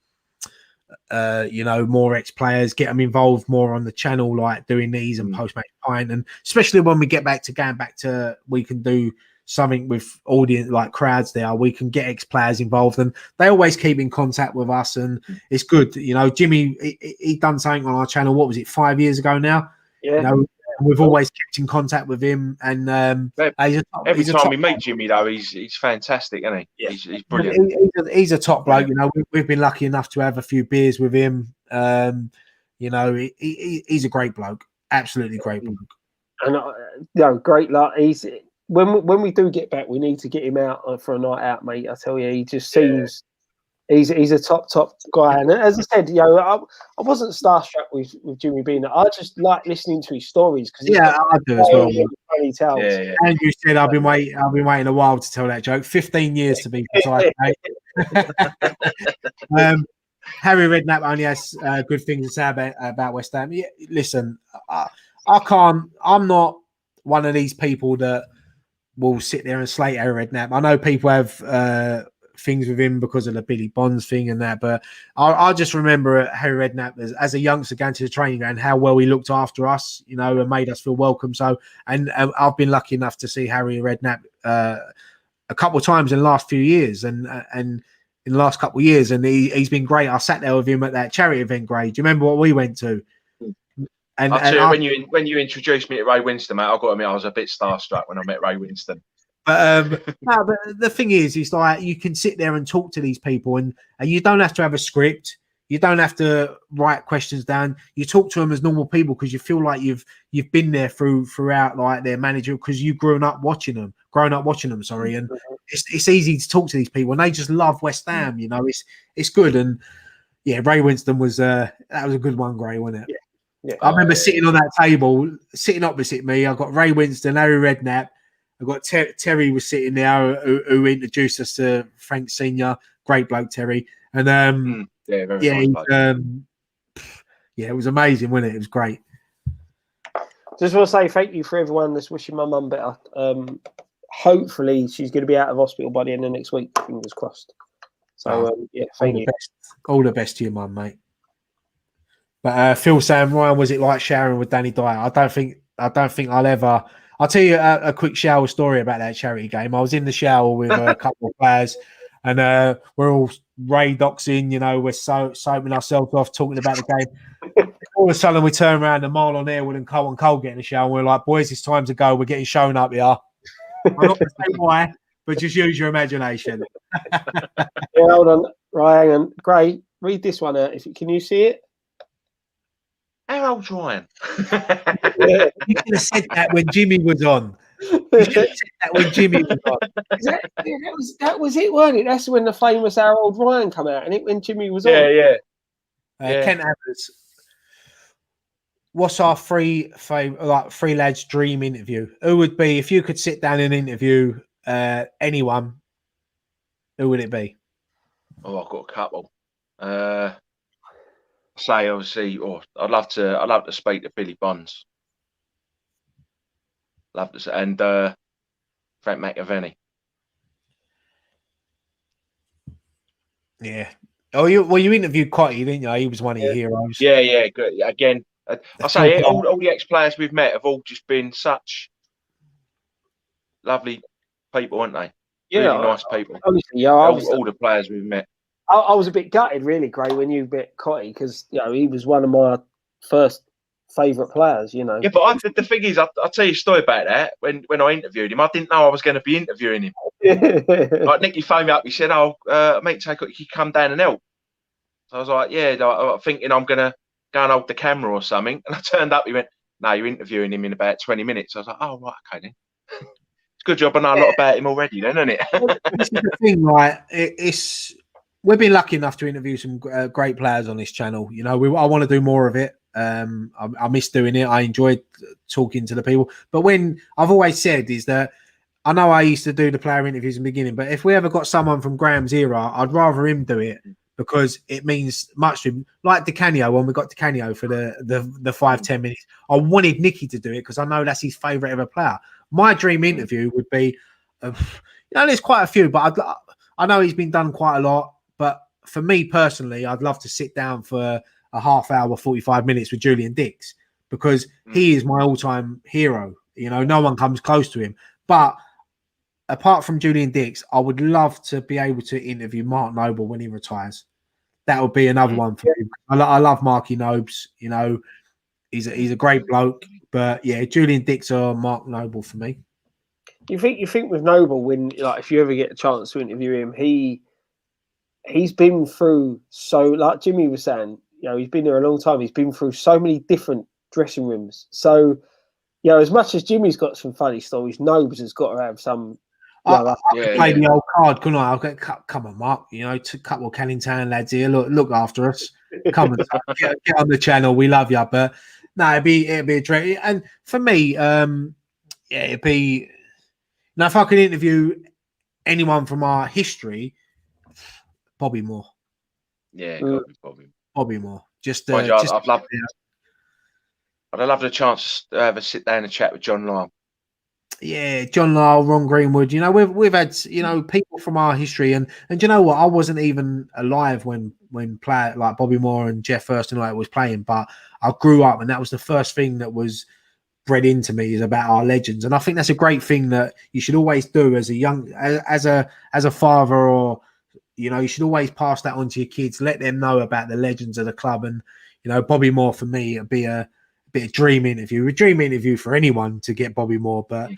[SPEAKER 1] ex-players, get them involved more on the channel, like doing these and post-match pint, and especially when we get back to we can do something with audience like crowds there, we can get ex-players involved and they always keep in contact with us and it's good. You know, Jimmy, he done something on our channel, what was it, 5 years ago now?
[SPEAKER 4] Yeah.
[SPEAKER 1] You know, we've always kept in contact with him and
[SPEAKER 2] every time we meet Jimmy though, he's fantastic, isn't he? Yeah. He's brilliant.
[SPEAKER 1] He's a top bloke, you know. We've been lucky enough to have a few beers with him. You know, he's a great bloke, absolutely great bloke.
[SPEAKER 4] And great luck. When we do get back, we need to get him out for a night out, mate. I tell you, he just seems he's a top guy. And as I said, you know, I wasn't starstruck with Jimmy being there. I just like listening to his stories because
[SPEAKER 1] I do as well.
[SPEAKER 4] Funny tales.
[SPEAKER 2] Yeah.
[SPEAKER 1] Andrew said, "I've been waiting a while to tell that joke. 15 years to be precise." Harry Redknapp only has good things to say about West Ham. Yeah, listen, I'm not one of these people that will sit there and slate Harry Redknapp. I know people have things with him because of the Billy Bonds thing and that, but I just remember Harry Redknapp as a youngster going to the training ground, how well he looked after us, you know, and made us feel welcome. So, and I've been lucky enough to see Harry Redknapp a couple of times in the last few years, and in the last couple of years, and he's been great. I sat there with him at that charity event, Gray. Do you remember what we went to?
[SPEAKER 2] And when you introduced me to Ray Winston, mate, I've got to admit I was a bit starstruck when I met Ray Winston.
[SPEAKER 1] But but the thing is like you can sit there and talk to these people, and you don't have to have a script. You don't have to write questions down. You talk to them as normal people because you feel like you've been there throughout, like their manager, because you've grown up watching them. Sorry, and it's easy to talk to these people, and they just love West Ham. You know, it's good, and yeah, Ray Winston was that was a good one, Gray, wasn't it?
[SPEAKER 4] Yeah.
[SPEAKER 1] I remember sitting on that table, sitting opposite me. I've got Ray Winston, Harry Redknapp. I've got Terry was sitting there who introduced us to Frank Senior. Great bloke, Terry. And
[SPEAKER 2] very nice
[SPEAKER 1] it was amazing, wasn't it? It was great.
[SPEAKER 4] Just want to say thank you for everyone that's wishing my mum better. Hopefully she's going to be out of hospital by the end of next week. Fingers crossed. So thank you.
[SPEAKER 1] All the best to your mum, mate. But Phil saying, Ryan, was it like showering with Danny Dyer? I don't think I'll ever. I'll tell you a quick shower story about that charity game. I was in the shower with a couple of players, and we're all doxing, we're soaping ourselves off, talking about the game. All of a sudden, we turn around and Marlon Airwood and Cole get in the shower, and we're like, boys, it's time to go. We're getting shown up here. I'm not going to say why, but just use your imagination.
[SPEAKER 4] Yeah, hold on. Right, hang on. Gray, read this one out. Can you see it?
[SPEAKER 2] How old's Ryan?
[SPEAKER 1] You should have said that when Jimmy was on. You should have said that when Jimmy was on.
[SPEAKER 4] That was it, weren't it? That's when the famous How Old Ryan come out, and it when Jimmy was on.
[SPEAKER 2] Yeah.
[SPEAKER 1] Kent Evans. What's our three lads' dream interview? Who would be, if you could sit down and interview anyone, who would it be?
[SPEAKER 2] Oh, I've got a couple. Say obviously, I'd love to speak to Billy Bonds. Love to, and Frank McAvenny.
[SPEAKER 1] Yeah. Oh, you interviewed COYI, didn't you? He was one of your heroes.
[SPEAKER 2] Yeah. Good. Again, I say all the ex-players we've met have all just been such lovely people, aren't they?
[SPEAKER 4] Yeah,
[SPEAKER 2] really nice people.
[SPEAKER 4] Honestly,
[SPEAKER 2] all the players we've met.
[SPEAKER 4] I was a bit gutted, really, Gray, when you met COYI, because he was one of my first favourite players. Yeah,
[SPEAKER 2] but the thing is, I'll tell you a story about that. When I interviewed him, I didn't know I was going to be interviewing him. Like Nicky phoned me up, he said, mate, can you come down and help? So I was like, yeah, I'm thinking I'm going to go and hold the camera or something. And I turned up, he went, no, you're interviewing him in about 20 minutes. I was like, oh, right, okay then. It's a good job I know a lot about him already then, isn't it?
[SPEAKER 1] This is the thing, right? We've been lucky enough to interview some great players on this channel. I want to do more of it. I miss doing it. I enjoyed talking to the people. But when I've always said is that I know I used to do the player interviews in the beginning, but if we ever got someone from Graham's era, I'd rather him do it because it means much to him. Like DeCanio, when we got DeCanio for the 5-10 minutes, I wanted Nicky to do it because I know that's his favourite ever player. My dream interview would be, there's quite a few, but I know he's been done quite a lot. But for me personally, I'd love to sit down for a half hour, 45 minutes with Julian Dix because he is my all-time hero. No one comes close to him. But apart from Julian Dix, I would love to be able to interview Mark Noble when he retires. That would be another one for him. I love Marky Nobes. He's a great bloke. But yeah, Julian Dix or Mark Noble for me.
[SPEAKER 4] You think with Noble, when if you ever get a chance to interview him, he's been through like Jimmy was saying, he's been there a long time. He's been through so many different dressing rooms. So, as much as Jimmy's got some funny stories, Nobes has got to have some.
[SPEAKER 1] I could play the old card, couldn't I? I'll get, come on, Mark. A couple of Canning Town lads here. Look after us. Come on, get on the channel. We love you. But no, it'd be a dream. And for me, it'd be. Now, if I could interview anyone from our history. Bobby Moore.
[SPEAKER 2] Yeah,
[SPEAKER 1] Bobby Moore.
[SPEAKER 2] I'd love the chance to have a sit down and chat with John Lyle. Yeah,
[SPEAKER 1] John Lyle, Ron Greenwood. We've had people from our history, and you know what? I wasn't even alive when players like Bobby Moore and Jeff Thurston was playing, but I grew up, and that was the first thing that was bred into me is about our legends, and I think that's a great thing that you should always do as a father or. You should always pass that on to your kids. Let them know about the legends of the club. And, Bobby Moore for me, it'd be a bit of dream interview. A dream interview for anyone to get Bobby Moore. But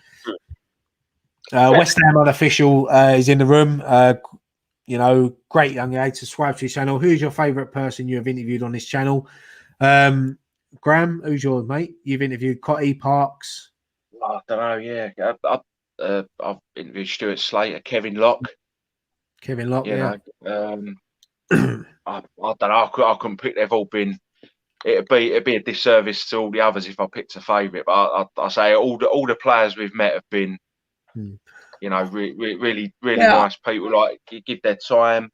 [SPEAKER 1] West Ham unofficial is in the room. Great young lad. Subscribe to his channel. Who's your favourite person you have interviewed on this channel? Graham, who's yours, mate? You've interviewed COYI, Parks.
[SPEAKER 2] I don't know, yeah. I've interviewed Stuart Slater, Kevin Locke.
[SPEAKER 1] I don't
[SPEAKER 2] know. I couldn't pick. They've all been. It'd be a disservice to all the others if I picked a favourite. But I say all the players we've met have been, really nice people. Like give their time.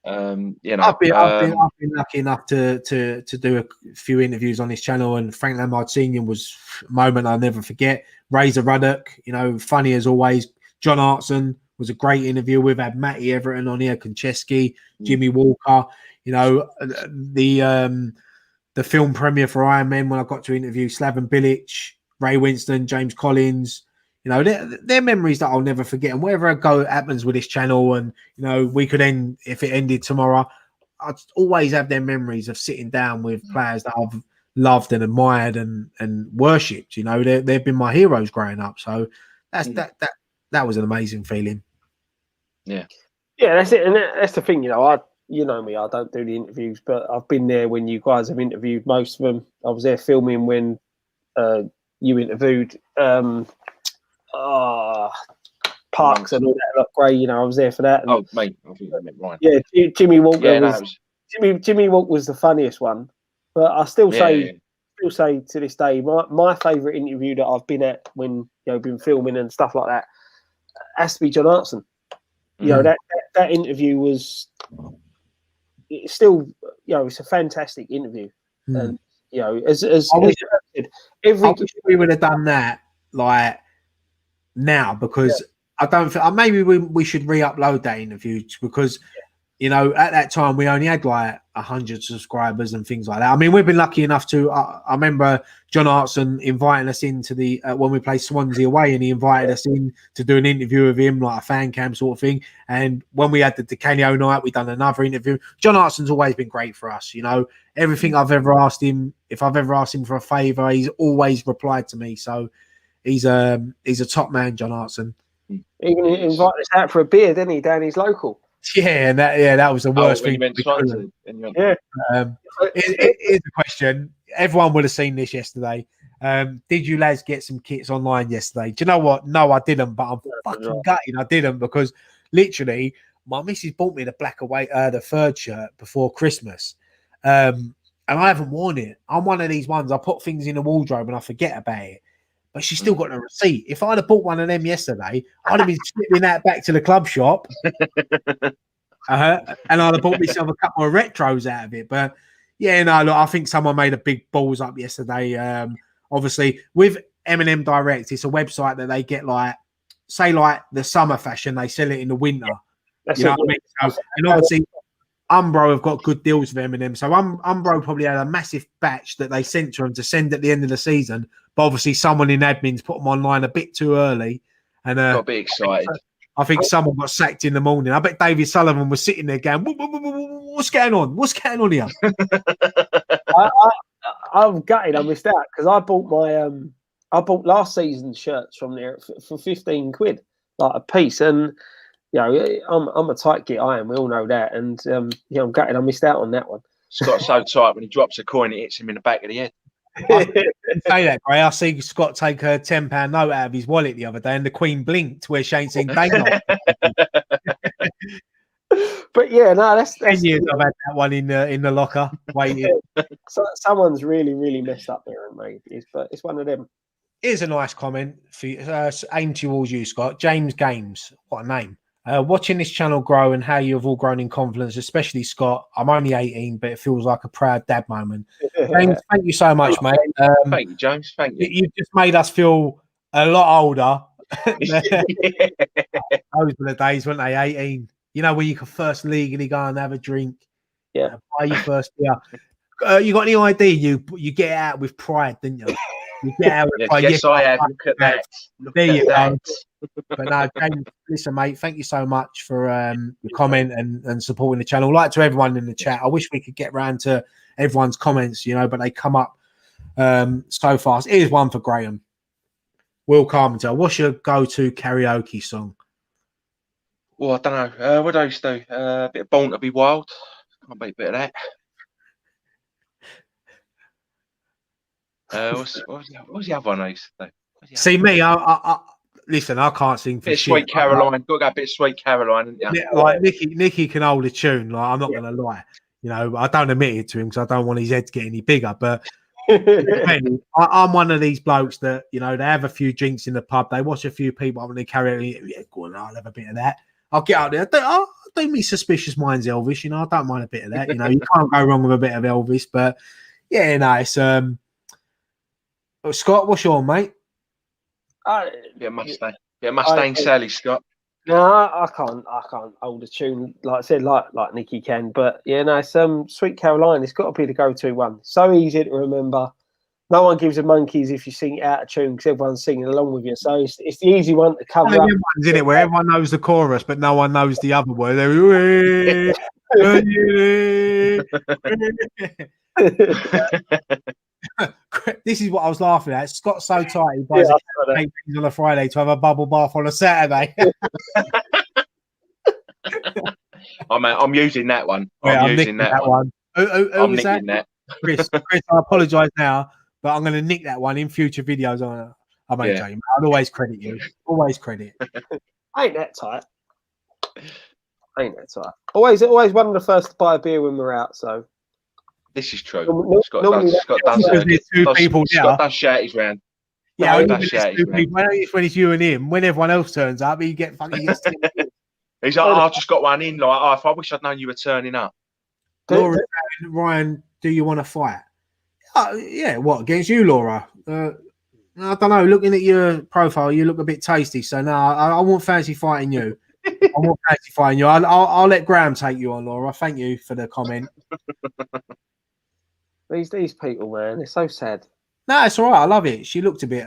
[SPEAKER 1] I've been lucky enough to do a few interviews on this channel, and Frank Lampard Senior was a moment I'll never forget. Razor Ruddock, funny as always. John Hartson was a great interview. We've had Matty Everton on here, Konchesky, Jimmy Walker. The film premiere for Iron Man when I got to interview Slaven Bilic, Ray Winston, James Collins. You know, they're memories that I'll never forget. And wherever I go, it happens with this channel. And, you know, we could end, if it ended tomorrow, I'd always have their memories of sitting down with players that I've loved and admired and worshipped. You know, they've been my heroes growing up. So that was an amazing feeling.
[SPEAKER 4] Yeah, that's it. And that's the thing, you know, you know me, I don't do the interviews, but I've been there when you guys have interviewed most of them. I was there filming when you interviewed Parks and all that. Look, Gray, you know, I was there for that. And,
[SPEAKER 2] mate, I think I meant Ryan.
[SPEAKER 4] Yeah, Jimmy Walker Jimmy Walker was the funniest one. But I still say to this day, my favourite interview that I've been at when, you know, been filming and stuff like that has to be John Hartson. You know, that interview was, it's still, you know, it's a fantastic interview. And, you know, as I wish
[SPEAKER 1] we would have done that like now, because I don't think maybe we should re-upload that interview, because you know, at that time we only had like 100 subscribers and things like that. I mean, we've been lucky enough to I remember John Hartson inviting us into the when we played Swansea away, and he invited us in to do an interview with him, like a fan cam sort of thing. And when we had the DeCanio night, we done another interview. John Hartson's always been great for us, you know. Everything I've ever asked him, if I've ever asked him for a favour, he's always replied to me. So he's a top man, John Hartson.
[SPEAKER 4] Even invited us out for a beer, didn't he, down his local?
[SPEAKER 1] Yeah, and that was the worst thing.
[SPEAKER 2] Here's
[SPEAKER 1] a question. Everyone would have seen this yesterday. Did you lads get some kits online yesterday? Do you know what? No, I didn't, but I'm fucking gutted I didn't, because literally my missus bought me the black away the third shirt before Christmas. And I haven't worn it. I'm one of these ones, I put things in the wardrobe and I forget about it. But she's still got a receipt. If I'd have bought one of them yesterday, I'd have been slipping that back to the club shop. And I'd have bought myself a couple of retros out of it. But yeah, no, look, I think someone made a big balls up yesterday. Obviously, with M&M Direct, it's a website that they get like, say, like the summer fashion, they sell it in the winter. You know what I mean? So, and obviously, Umbro have got good deals with M&M. So Umbro probably had a massive batch that they sent to them to send at the end of the season. But obviously, someone in admin's put them online a bit too early, and
[SPEAKER 2] got a bit excited.
[SPEAKER 1] I think someone got sacked in the morning. I bet David Sullivan was sitting there going, "What's going on? What's going on here?"
[SPEAKER 4] I'm gutted. I missed out because I bought last season's shirts from there for 15 quid, like a piece, and you know, I'm a tight git. I am. We all know that, and yeah, I'm gutted. I missed out on that one.
[SPEAKER 2] Scott's so tight when he drops a coin, it hits him in the back of the head.
[SPEAKER 1] I say that, Gray. I see Scott take a £10 note out of his wallet the other day, and the Queen blinked where she ain't seen daylight.
[SPEAKER 4] But yeah, no, that's
[SPEAKER 1] 10 years I've had that one in the locker waiting.
[SPEAKER 4] So someone's really messed up there, mate. But it's one of them.
[SPEAKER 1] Here's a nice comment for aimed towards you, Scott. James Games, what a name. Watching this channel grow and how you have all grown in confidence, especially Scott. I'm only 18, but it feels like a proud dad moment. James, thank you so much, mate.
[SPEAKER 2] Thank you, James. Thank you.
[SPEAKER 1] You've just made us feel a lot older. Those were the days, weren't they? 18. You know, when you could first legally go and have a drink.
[SPEAKER 4] Yeah.
[SPEAKER 1] Buy your first beer. You got any idea? You get out with pride, didn't you? You get out with pride.
[SPEAKER 2] Yes, I have. Look at that.
[SPEAKER 1] There you go. But no, James, listen, mate, thank you so much for your comment and supporting the channel. Like to everyone in the chat, I wish we could get round to everyone's comments, you know, but they come up so fast. Here's one for Graham. Will Carpenter, what's your go-to karaoke song?
[SPEAKER 2] Well, I don't know. What do I used to do? A bit of Born to Be Wild. Can't beat a bit of that. What was the other one I used to do?
[SPEAKER 1] See, me, I listen, I can't sing for
[SPEAKER 2] bit
[SPEAKER 1] shit.
[SPEAKER 2] Sweet Caroline. Got to go a bit Sweet Caroline.
[SPEAKER 1] Yeah, like Nicky can hold a tune. Like, I'm not going to lie. You know, I don't admit it to him because I don't want his head to get any bigger. But I'm one of these blokes that, you know, they have a few drinks in the pub. They watch a few people up and they carry it. Yeah, go on, I'll have a bit of that. I'll get out there. I'll do me Suspicious Minds Elvis. You know, I don't mind a bit of that. You know, you can't go wrong with a bit of Elvis. But yeah, nice. Scott, what's your mate?
[SPEAKER 2] Mustang Sally, Scott.
[SPEAKER 4] No, I can't hold a tune like I said, like Nicky can. But yeah, no, Sweet Caroline. It's got to be the go-to one. So easy to remember. No one gives a monkeys if you sing it out of tune because everyone's singing along with you. So it's the easy one to cover up.
[SPEAKER 1] One's in it where everyone knows the chorus, but no one knows the other word. This is what I was laughing at. Scott's so tight he buys a cake on a Friday to have a bubble bath on a Saturday.
[SPEAKER 2] I'm using that one. I'm using that one.
[SPEAKER 1] Who
[SPEAKER 2] was that?
[SPEAKER 1] Chris, I apologise now, but I'm going to nick that one in future videos. I'm joking. I'll always credit you. Always credit.
[SPEAKER 4] Ain't that tight. Always one of the first to buy a beer when we're out. So
[SPEAKER 2] this is true.
[SPEAKER 1] Scott does
[SPEAKER 2] shouties round.
[SPEAKER 1] Yeah, when it's you and him, when everyone else turns up, he gets fucking.
[SPEAKER 2] He's like, I just got one in. Like, I wish I'd known you were turning up.
[SPEAKER 1] Laura, Ryan, do you want to fight? Yeah, what against you, Laura? I don't know. Looking at your profile, you look a bit tasty. So no, I won't fancy fighting you. I'll let Graham take you on, Laura. Thank you for the comment.
[SPEAKER 4] These people, man, they're so sad.
[SPEAKER 1] No, it's all right. I love it. She looked a bit.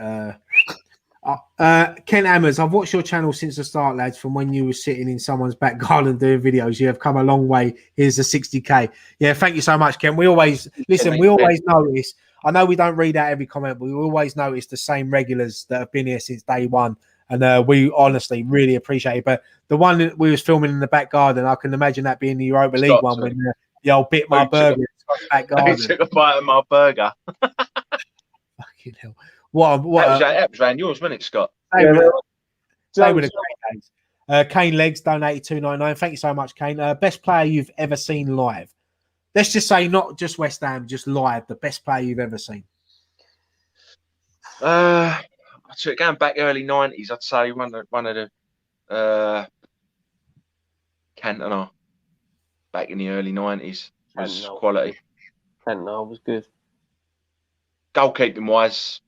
[SPEAKER 1] Ken Hammers, I've watched your channel since the start, lads. From when you were sitting in someone's back garden doing videos, you have come a long way. Here's the 60k. Yeah, thank you so much, Ken. We always listen. We always notice. I know we don't read out every comment, but we always notice the same regulars that have been here since day one, and we honestly really appreciate it. But the one that we was filming in the back garden, I can imagine that being the Europa League one when the old bit my burger. Back garden.
[SPEAKER 2] He took a bite of my burger.
[SPEAKER 1] Fucking hell. That
[SPEAKER 2] was around yours, wasn't it, Scott?
[SPEAKER 1] Kane Legs donated $2.99. Thank you so much, Kane. Best player you've ever seen live? Let's just say not just West Ham, just live. The best player you've ever seen.
[SPEAKER 2] Going back early 90s, I'd say one of the Cantona back in the early 90s was quality.
[SPEAKER 4] Cantona was good.
[SPEAKER 2] Goalkeeping wise,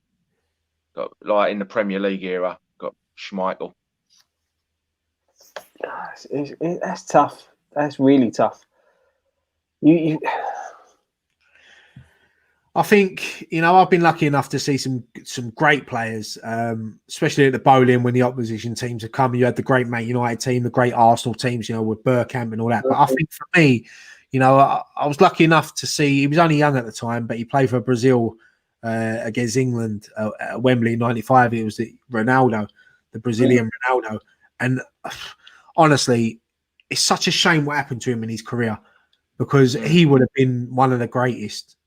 [SPEAKER 2] got like in the Premier League era, got Schmeichel.
[SPEAKER 4] That's tough. That's really tough.
[SPEAKER 1] I think I've been lucky enough to see some great players, especially at the bowling when the opposition teams have come. You had the great Man United team, the great Arsenal teams, with Bergkamp and all that. But I think for me, I was lucky enough to see. He was only young at the time, but he played for Brazil against England at Wembley in '95. It was the Brazilian Ronaldo. And honestly, it's such a shame what happened to him in his career because he would have been one of the greatest.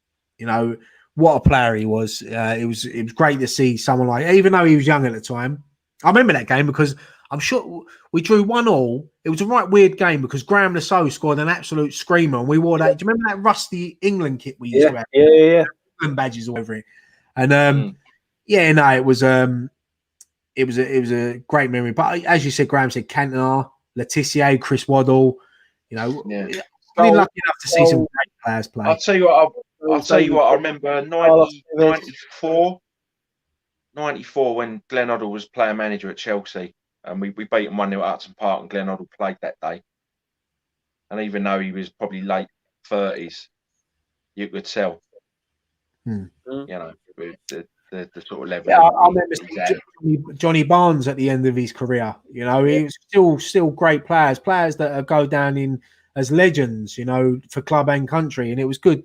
[SPEAKER 1] What a player he was. It was great to see someone like, even though he was young at the time. I remember that game because I'm sure we drew 1-1. It was a right weird game because Graham Lasso scored an absolute screamer and we wore that. Do you remember that rusty England kit we used to have?
[SPEAKER 4] Yeah.
[SPEAKER 1] Badges all over it, and it was a great memory. But as you said, Graham said Cantona, Letitia, Chris Waddle. I've been lucky enough to see some great players play.
[SPEAKER 2] I'll tell you what. I remember 94 when Glenn Hoddle was player manager at Chelsea, and we beat him 1-0 at Upton Park, and Glenn Hoddle played that day. And even though he was probably late 30s, you could tell. The sort of level.
[SPEAKER 1] Yeah, I remember Johnny Barnes at the end of his career. He was still great players that go down in as legends, for club and country, and it was good.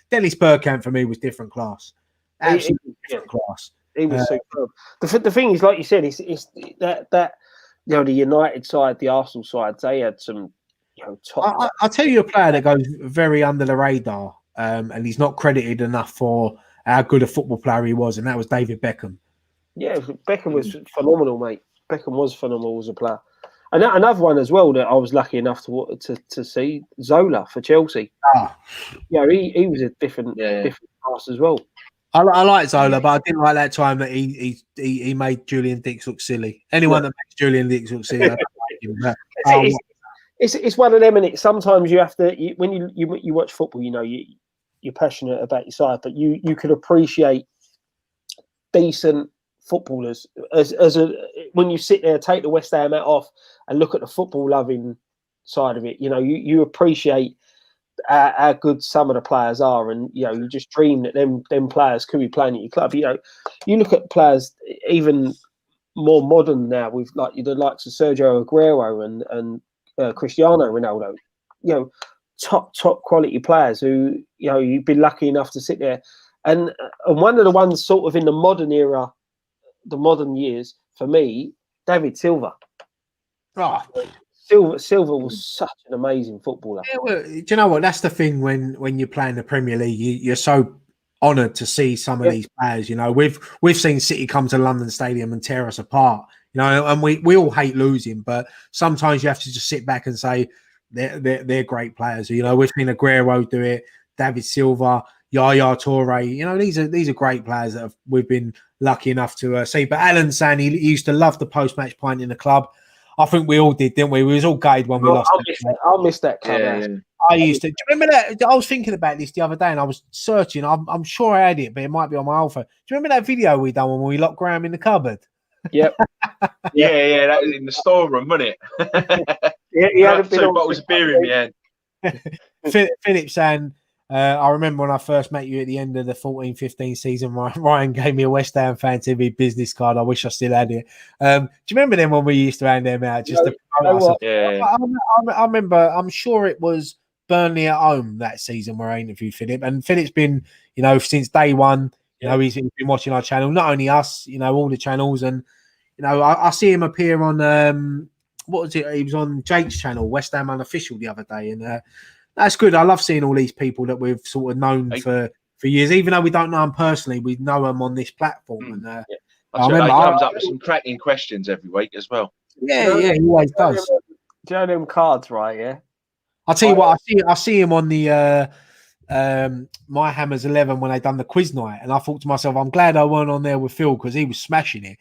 [SPEAKER 1] Dennis Bergkamp for me was different class, absolutely different class.
[SPEAKER 4] He was superb. The thing is, like you said, it's that the United side, the Arsenal side, they had some top.
[SPEAKER 1] I'll tell you a player that goes very under the radar. And he's not credited enough for how good a football player he was, and that was David Beckham.
[SPEAKER 4] Yeah, Beckham was phenomenal, mate. Beckham was phenomenal as a player. And another one as well that I was lucky enough to see, Zola for Chelsea. He was a different class as well.
[SPEAKER 1] I like Zola, but I didn't like that time that he made Julian Dix look silly. Anyone that makes Julian Dix look silly, I don't like him.
[SPEAKER 4] It's one of them, and sometimes you have to when you watch football, you're passionate about your side, but you can appreciate decent footballers when you sit there, take the West Ham hat off, and look at the football loving side of it. You appreciate how good some of the players are, and you just dream that them players could be playing at your club. You look at players even more modern now with like the likes of Sergio Aguero and Cristiano Ronaldo. Top quality players who you've been lucky enough to sit there, and one of the ones sort of in the modern era, the modern years for me, David Silva.
[SPEAKER 1] Oh.
[SPEAKER 4] Silva was such an amazing footballer.
[SPEAKER 1] Yeah, well, do you know what? That's the thing when you're playing the Premier League, you're so honoured to see some of these players. We've seen City come to London Stadium and tear us apart. And we all hate losing, but sometimes you have to just sit back and say they're great players. We've seen Aguero do it, David Silva, Yaya Toure. These are great players that we've been lucky enough to see. But Alan's saying he used to love the post-match pint in the club. I think we all did, didn't we? We was all gutted when we lost.
[SPEAKER 4] I'll miss that club.
[SPEAKER 2] Yeah.
[SPEAKER 1] I used to. Do you remember that? I was thinking about this the other day, and I was searching. I'm sure I had it, but it might be on my alpha. Do you remember that video we done when we locked Graham in the cupboard?
[SPEAKER 4] Yep.
[SPEAKER 2] Yeah, that was in the storeroom, wasn't it?
[SPEAKER 4] He had
[SPEAKER 2] 2 bottles of beer in my hand.
[SPEAKER 1] Philip saying, I remember when I first met you at the end of the 14-15 season, Ryan gave me a West Ham Fan TV business card. I wish I still had it. Do you remember them when we used to hand them out? I remember, I'm sure it was Burnley at home that season where I interviewed Philip. And Philip's been, since day one, he's been watching our channel, not only us, all the channels. And, I see him appear on, what was it? He was on Jake's channel, West Ham Unofficial, the other day. And, that's good. I love seeing all these people that we've sort of known for years, even though we don't know them personally. We know them on this platform, and
[SPEAKER 2] I remember he comes up with some cracking questions every week as well.
[SPEAKER 1] Yeah, he always does.
[SPEAKER 4] Do you know them cards, right? Yeah.
[SPEAKER 1] I'll tell you what. I see him on the My Hammers 11 when they done the quiz night, and I thought to myself, I'm glad I weren't on there with Phil because he was smashing it.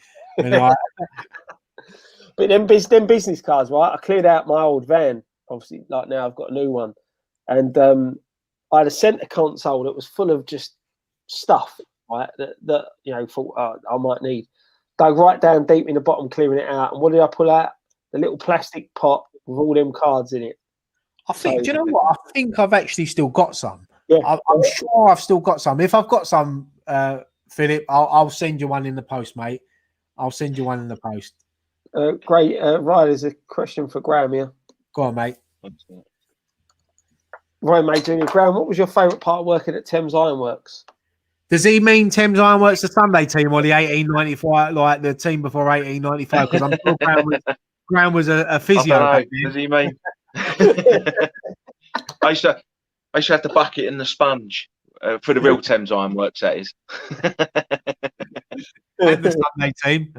[SPEAKER 4] But them business cards, right? I cleared out my old van. Obviously, like now I've got a new one. And I had a centre console that was full of just stuff, right? That thought I might need. Dug right down deep in the bottom, clearing it out. And what did I pull out? The little plastic pot with all them cards in it.
[SPEAKER 1] I think. Do you know what? I think I've actually still got some.
[SPEAKER 4] Yeah,
[SPEAKER 1] I'm sure I've still got some. If I've got some, Philip, I'll send you one in the post, mate. I'll send you one in the post.
[SPEAKER 4] Great. Right, there's a question for Graham here.
[SPEAKER 1] Go on, mate.
[SPEAKER 4] Right, mate, Junior. Graham, what was your favourite part of working at Thames Ironworks?
[SPEAKER 1] Does he mean Thames Ironworks, the Sunday team, or the 1895, like the team before 1895? Because I'm sure Graham was a physio.
[SPEAKER 2] I don't know. Does he mean? I used to have the bucket and the sponge for the real Thames Ironworks, that is.
[SPEAKER 1] And the Sunday team.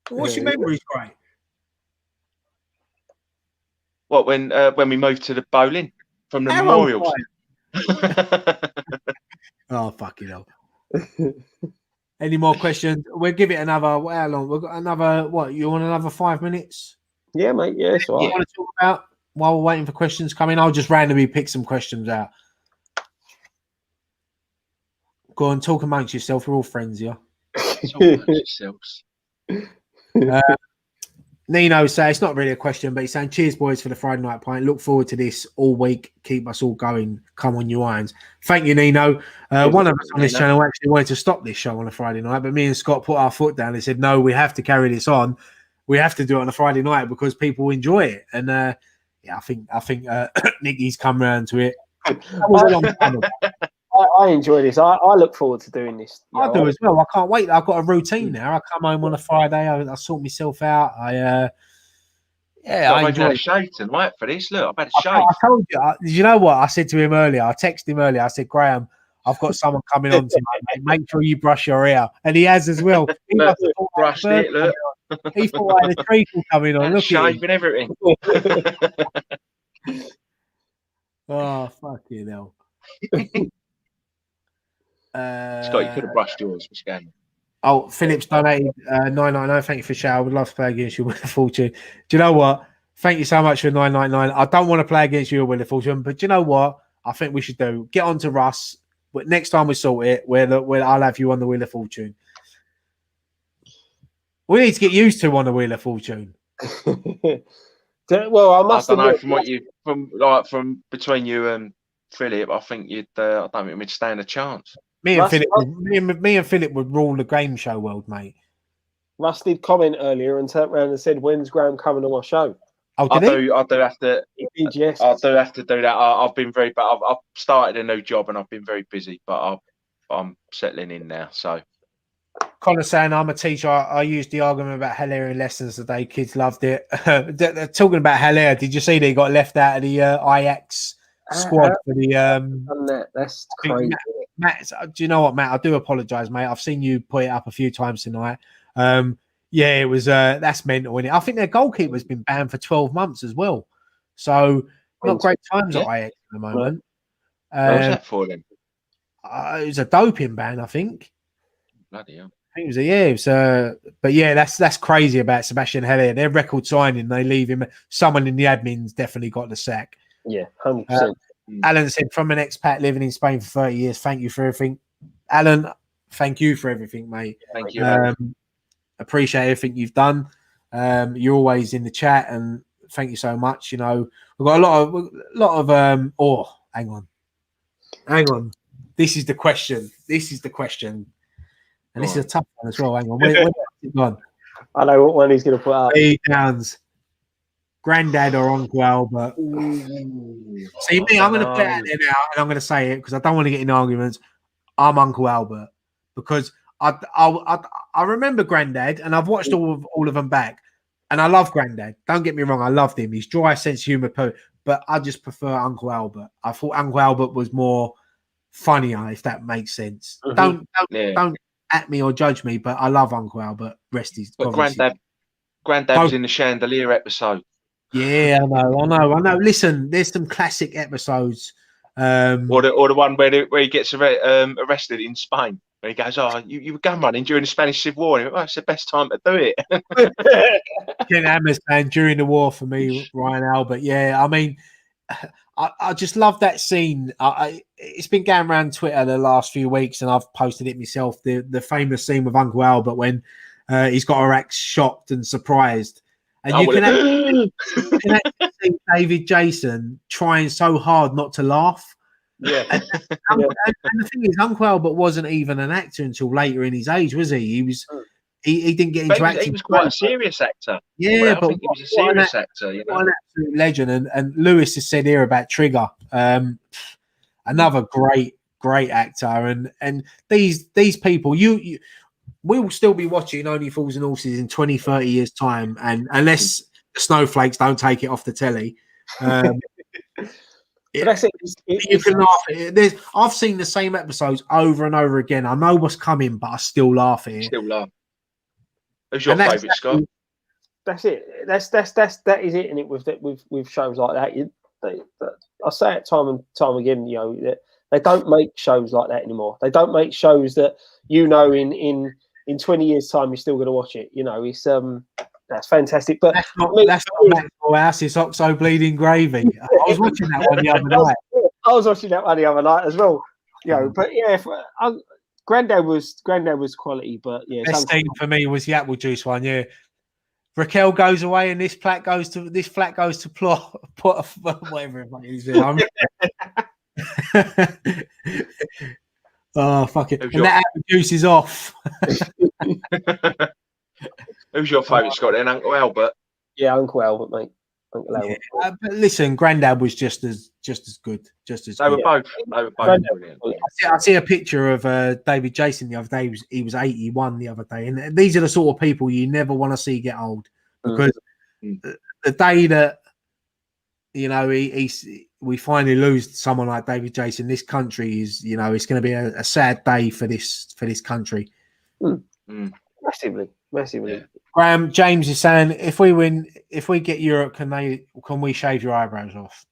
[SPEAKER 1] What's your memories, great?
[SPEAKER 2] What, when we moved to the bowling from the memorials?
[SPEAKER 1] Oh, fucking hell. Any more questions? We'll give it another, how long? We've got another, what, you want another 5 minutes?
[SPEAKER 4] Yeah, mate, yeah, it's all right.
[SPEAKER 1] You want to talk about while we're waiting for questions coming? I'll just randomly pick some questions out. Go on, talk amongst yourself. We're all friends here.
[SPEAKER 2] Talk amongst yourselves.
[SPEAKER 1] Nino says it's not really a question, but he's saying, cheers, boys, for the Friday night pint. Look forward to this all week. Keep us all going. Come on, you irons. Thank you, Nino. One of us on this channel actually wanted to stop this show on a Friday night, but me and Scott put our foot down and said, no, we have to carry this on. We have to do it on a Friday night because people enjoy it. And I think Nicky's come around to it. That was a long time ago.
[SPEAKER 4] I enjoy this. I look forward to doing this.
[SPEAKER 1] I do as well. I can't wait. I've got a routine now. I come home on a Friday. I sort myself out. I enjoy
[SPEAKER 2] a shave tonight for this. Look, I've had a shave.
[SPEAKER 1] I told you. You know what? I said to him earlier. I texted him earlier. I said, Graham, I've got someone coming on tonight, mate. Make sure you brush your hair. And he has as well. He
[SPEAKER 2] brushed it, look.
[SPEAKER 1] He thought I had a treacle coming on. Look at
[SPEAKER 2] him. Everything.
[SPEAKER 1] Oh, fucking hell.
[SPEAKER 2] Scott, you could have brushed yours. What's going on?
[SPEAKER 1] Oh, Phillips donated 999. Thank you for shower. I would love to play against you, Wheel of Fortune. Do you know what? Thank you so much for 999. I don't want to play against you, Wheel of Fortune, but do you know what? I think we should do. Get on to Russ. But next time we sort it, I'll have you on the Wheel of Fortune. We need to get used to on the Wheel of Fortune.
[SPEAKER 4] Well, I must
[SPEAKER 2] don't know
[SPEAKER 4] admit,
[SPEAKER 2] from between you and Philip. I think you'd. I don't think we'd stand a chance.
[SPEAKER 1] Me and Philip would rule the game show world, mate.
[SPEAKER 4] Russ did comment earlier and turned around and said, "When's Graham coming on my show?"
[SPEAKER 1] Oh,
[SPEAKER 2] I do have to.
[SPEAKER 4] He did, yes.
[SPEAKER 2] I do have to do that. I've been very. I've started a new job and I've been very busy, but I'm settling in now. So.
[SPEAKER 1] Connor saying, I'm a teacher. I used the argument about Haller in lessons today. Kids loved it. Talking about Haller, did you see that he got left out of the Ajax squad for the?
[SPEAKER 4] That's crazy.
[SPEAKER 1] Matt, do you know what, Matt? I do apologise, mate. I've seen you put it up a few times tonight. Yeah, it was. That's mental, isn't it? I think their goalkeeper's been banned for 12 months as well. So not great times at Ajax at the moment.
[SPEAKER 2] What was that for them?
[SPEAKER 1] It was a doping ban, I think.
[SPEAKER 2] Bloody hell.
[SPEAKER 1] I think it was but yeah, that's crazy about Sebastian Haller. Their record signing, they leave him. Someone in the admin's definitely got the sack.
[SPEAKER 4] Yeah, 100%.
[SPEAKER 1] Alan said, from an expat living in Spain for 30 years, thank you for everything. Alan, thank you for everything, mate.
[SPEAKER 2] Thank you.
[SPEAKER 1] Appreciate everything you've done. You're always in the chat, and thank you so much. You know, we've got a lot of hang on. This is the question. And this is a tough one as well. Hang on. Where's it gone?
[SPEAKER 4] I know what one he's going to put up.
[SPEAKER 1] Lee Downs. Granddad or Uncle Albert? See me, I'm going to put it out there now, and I'm going to say it because I don't want to get in arguments. I'm Uncle Albert because I remember Granddad, and I've watched all of them back, and I love Granddad. Don't get me wrong, I loved him. His dry sense of humour, but I just prefer Uncle Albert. I thought Uncle Albert was more funnier, if that makes sense. Don't at me or judge me, but I love Uncle Albert. Rest his.
[SPEAKER 2] But Granddad was in the Chandelier episode.
[SPEAKER 1] Yeah, I know. Listen, there's some classic episodes.
[SPEAKER 2] Or the one where he gets arrested in Spain. Where he goes, "Oh, you were gun running during the Spanish Civil War." And he went, it's the best time to do
[SPEAKER 1] it. Ken Hammer's saying during the war for me, Ryan Albert. Yeah, I mean, I just love that scene. It's been going around Twitter the last few weeks, and I've posted it myself. The famous scene with Uncle Albert when he's got Iraq shocked and surprised, and you can actually see David Jason trying so hard not to laugh.
[SPEAKER 4] Yeah,
[SPEAKER 1] and the thing is, Uncle Albert wasn't even an actor until later in his age, was he? He was. He didn't get into acting.
[SPEAKER 2] He was quite a serious actor.
[SPEAKER 1] Yeah, but
[SPEAKER 2] I think he was a serious actor. You know?
[SPEAKER 1] An absolute legend. And Lewis has said here about Trigger, another great actor. And these people, we will still be watching Only Fools and Horses in 20, 30 years' time, and unless the snowflakes don't take it off the telly.
[SPEAKER 4] But that's it.
[SPEAKER 1] You can laugh at it. I've seen the same episodes over and over again. I know what's coming, but I still laugh at it.
[SPEAKER 2] Still laugh. Who's your favourite, Scott?
[SPEAKER 4] That's it. That is it. And it with shows like that, I say it time and time again. You know, that they don't make shows like that anymore. They don't make shows that in 20 years' time you're still going to watch it. You know, it's that's fantastic. But
[SPEAKER 1] that's not Maxwell House. It's Oxo Bleeding Gravy. I was watching that one the other night.
[SPEAKER 4] I was watching that one the other night as well. You know, but yeah. Granddad was quality, but yeah.
[SPEAKER 1] Best thing for me was the apple juice one. Yeah, Raquel goes away, and this flat goes to plot whatever it is. Oh fuck it! And that apple juice is off.
[SPEAKER 2] Who's your favourite, Scott? Then Uncle Albert.
[SPEAKER 4] Yeah, Uncle Albert, mate.
[SPEAKER 1] Yeah, but listen, Grandad was just as good.
[SPEAKER 2] They were both brilliant.
[SPEAKER 1] I see a picture of David Jason the other day. He was 81 the other day, and these are the sort of people you never want to see get old, because the day that we finally lose someone like David Jason, this country is it's going to be a sad day for this country.
[SPEAKER 4] Massively. Yeah.
[SPEAKER 1] Graham James is saying, if we get Europe, can we shave your eyebrows off?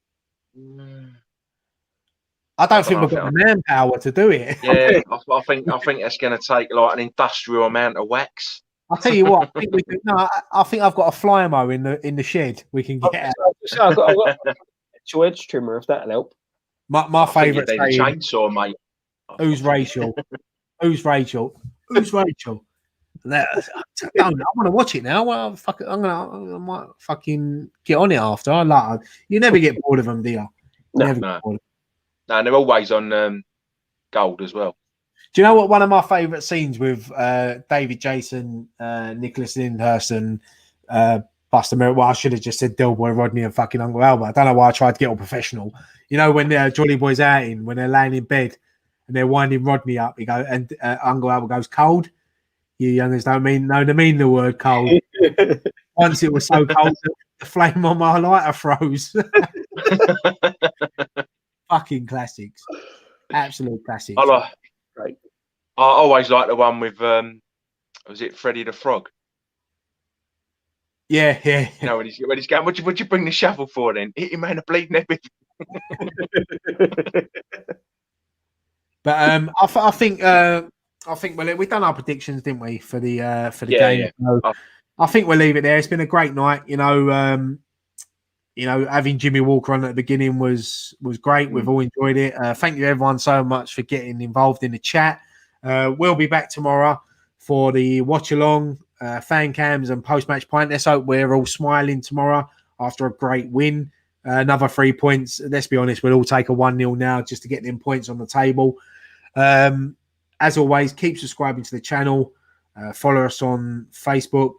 [SPEAKER 1] I don't think we've got the manpower to do it.
[SPEAKER 2] Yeah, I think that's going to take like an industrial amount of wax.
[SPEAKER 1] I'll tell you what. I think I've got a Flymo in the shed. We can get out.
[SPEAKER 4] I've got a edge trimmer, if that'll help.
[SPEAKER 1] My favourite
[SPEAKER 2] chainsaw, mate.
[SPEAKER 1] Who's Rachel? Who's Rachel? I want to watch it now. Well, fuck it, I might fucking get on it after. You never get bored of them, do you?
[SPEAKER 2] No, and they're always on gold as well.
[SPEAKER 1] Do you know what? One of my favourite scenes with David Jason, Nicholas Lyndhurst, and Buster Merritt. Well, I should have just said Del Boy Rodney and fucking Uncle Albert. I don't know why I tried to get all professional. You know, when Jolly Boy's outing, when they're laying in bed and they're winding Rodney up, and Uncle Albert goes, "Cold? You youngers don't mean the word cold." Once it was so cold that the flame on my lighter froze. Fucking classics. Absolute classics.
[SPEAKER 4] Right.
[SPEAKER 2] I always like the one with was it Freddy the Frog?
[SPEAKER 1] Yeah.
[SPEAKER 2] You know, when he's going, what'd you bring the shovel for then? Hit him in the bleeding head.
[SPEAKER 1] But I think we've done our predictions, didn't we, for the game?
[SPEAKER 2] Yeah.
[SPEAKER 1] So I think we'll leave it there. It's been a great night. You know, having Jimmy Walker on at the beginning was great. We've all enjoyed it. Thank you everyone so much for getting involved in the chat. We'll be back tomorrow for the watch along, fan cams and post match pint. Let's hope we're all smiling tomorrow after a great win. Another 3 points. Let's be honest, we'll all take a 1-0 now just to get them points on the table. As always, keep subscribing to the channel. Follow us on Facebook,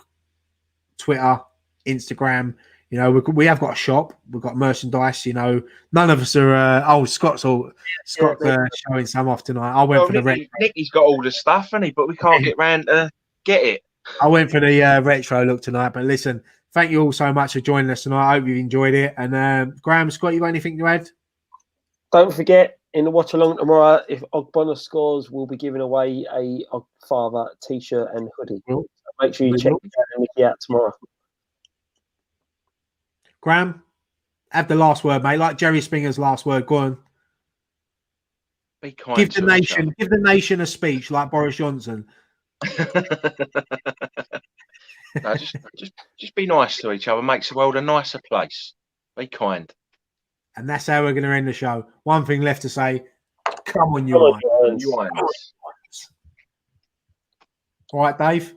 [SPEAKER 1] Twitter, Instagram. You know, we have got a shop. We've got merchandise. You know, none of us are. Scott's showing some off tonight. I went for the retro.
[SPEAKER 2] Nicky's got all the stuff, hasn't he? But we can't get round to get it.
[SPEAKER 1] I went for the retro look tonight. But listen, thank you all so much for joining us tonight. I hope you've enjoyed it. And Graham, Scott, you got anything to add?
[SPEAKER 4] Don't forget, in the watch along tomorrow, if Ogbonna scores, we'll be giving away a Ogfather t-shirt and hoodie. So make sure you check Nicky out tomorrow.
[SPEAKER 1] Graham, have the last word, mate. Like Jerry Springer's last word. Go on.
[SPEAKER 2] Be kind.
[SPEAKER 1] Give the nation a speech like Boris Johnson.
[SPEAKER 2] No, just be nice to each other. Makes the world a nicer place. Be kind.
[SPEAKER 1] And that's how we're going to end the show. One thing left to say. Come on, you Irons.
[SPEAKER 2] You Irons.
[SPEAKER 1] All right, Dave.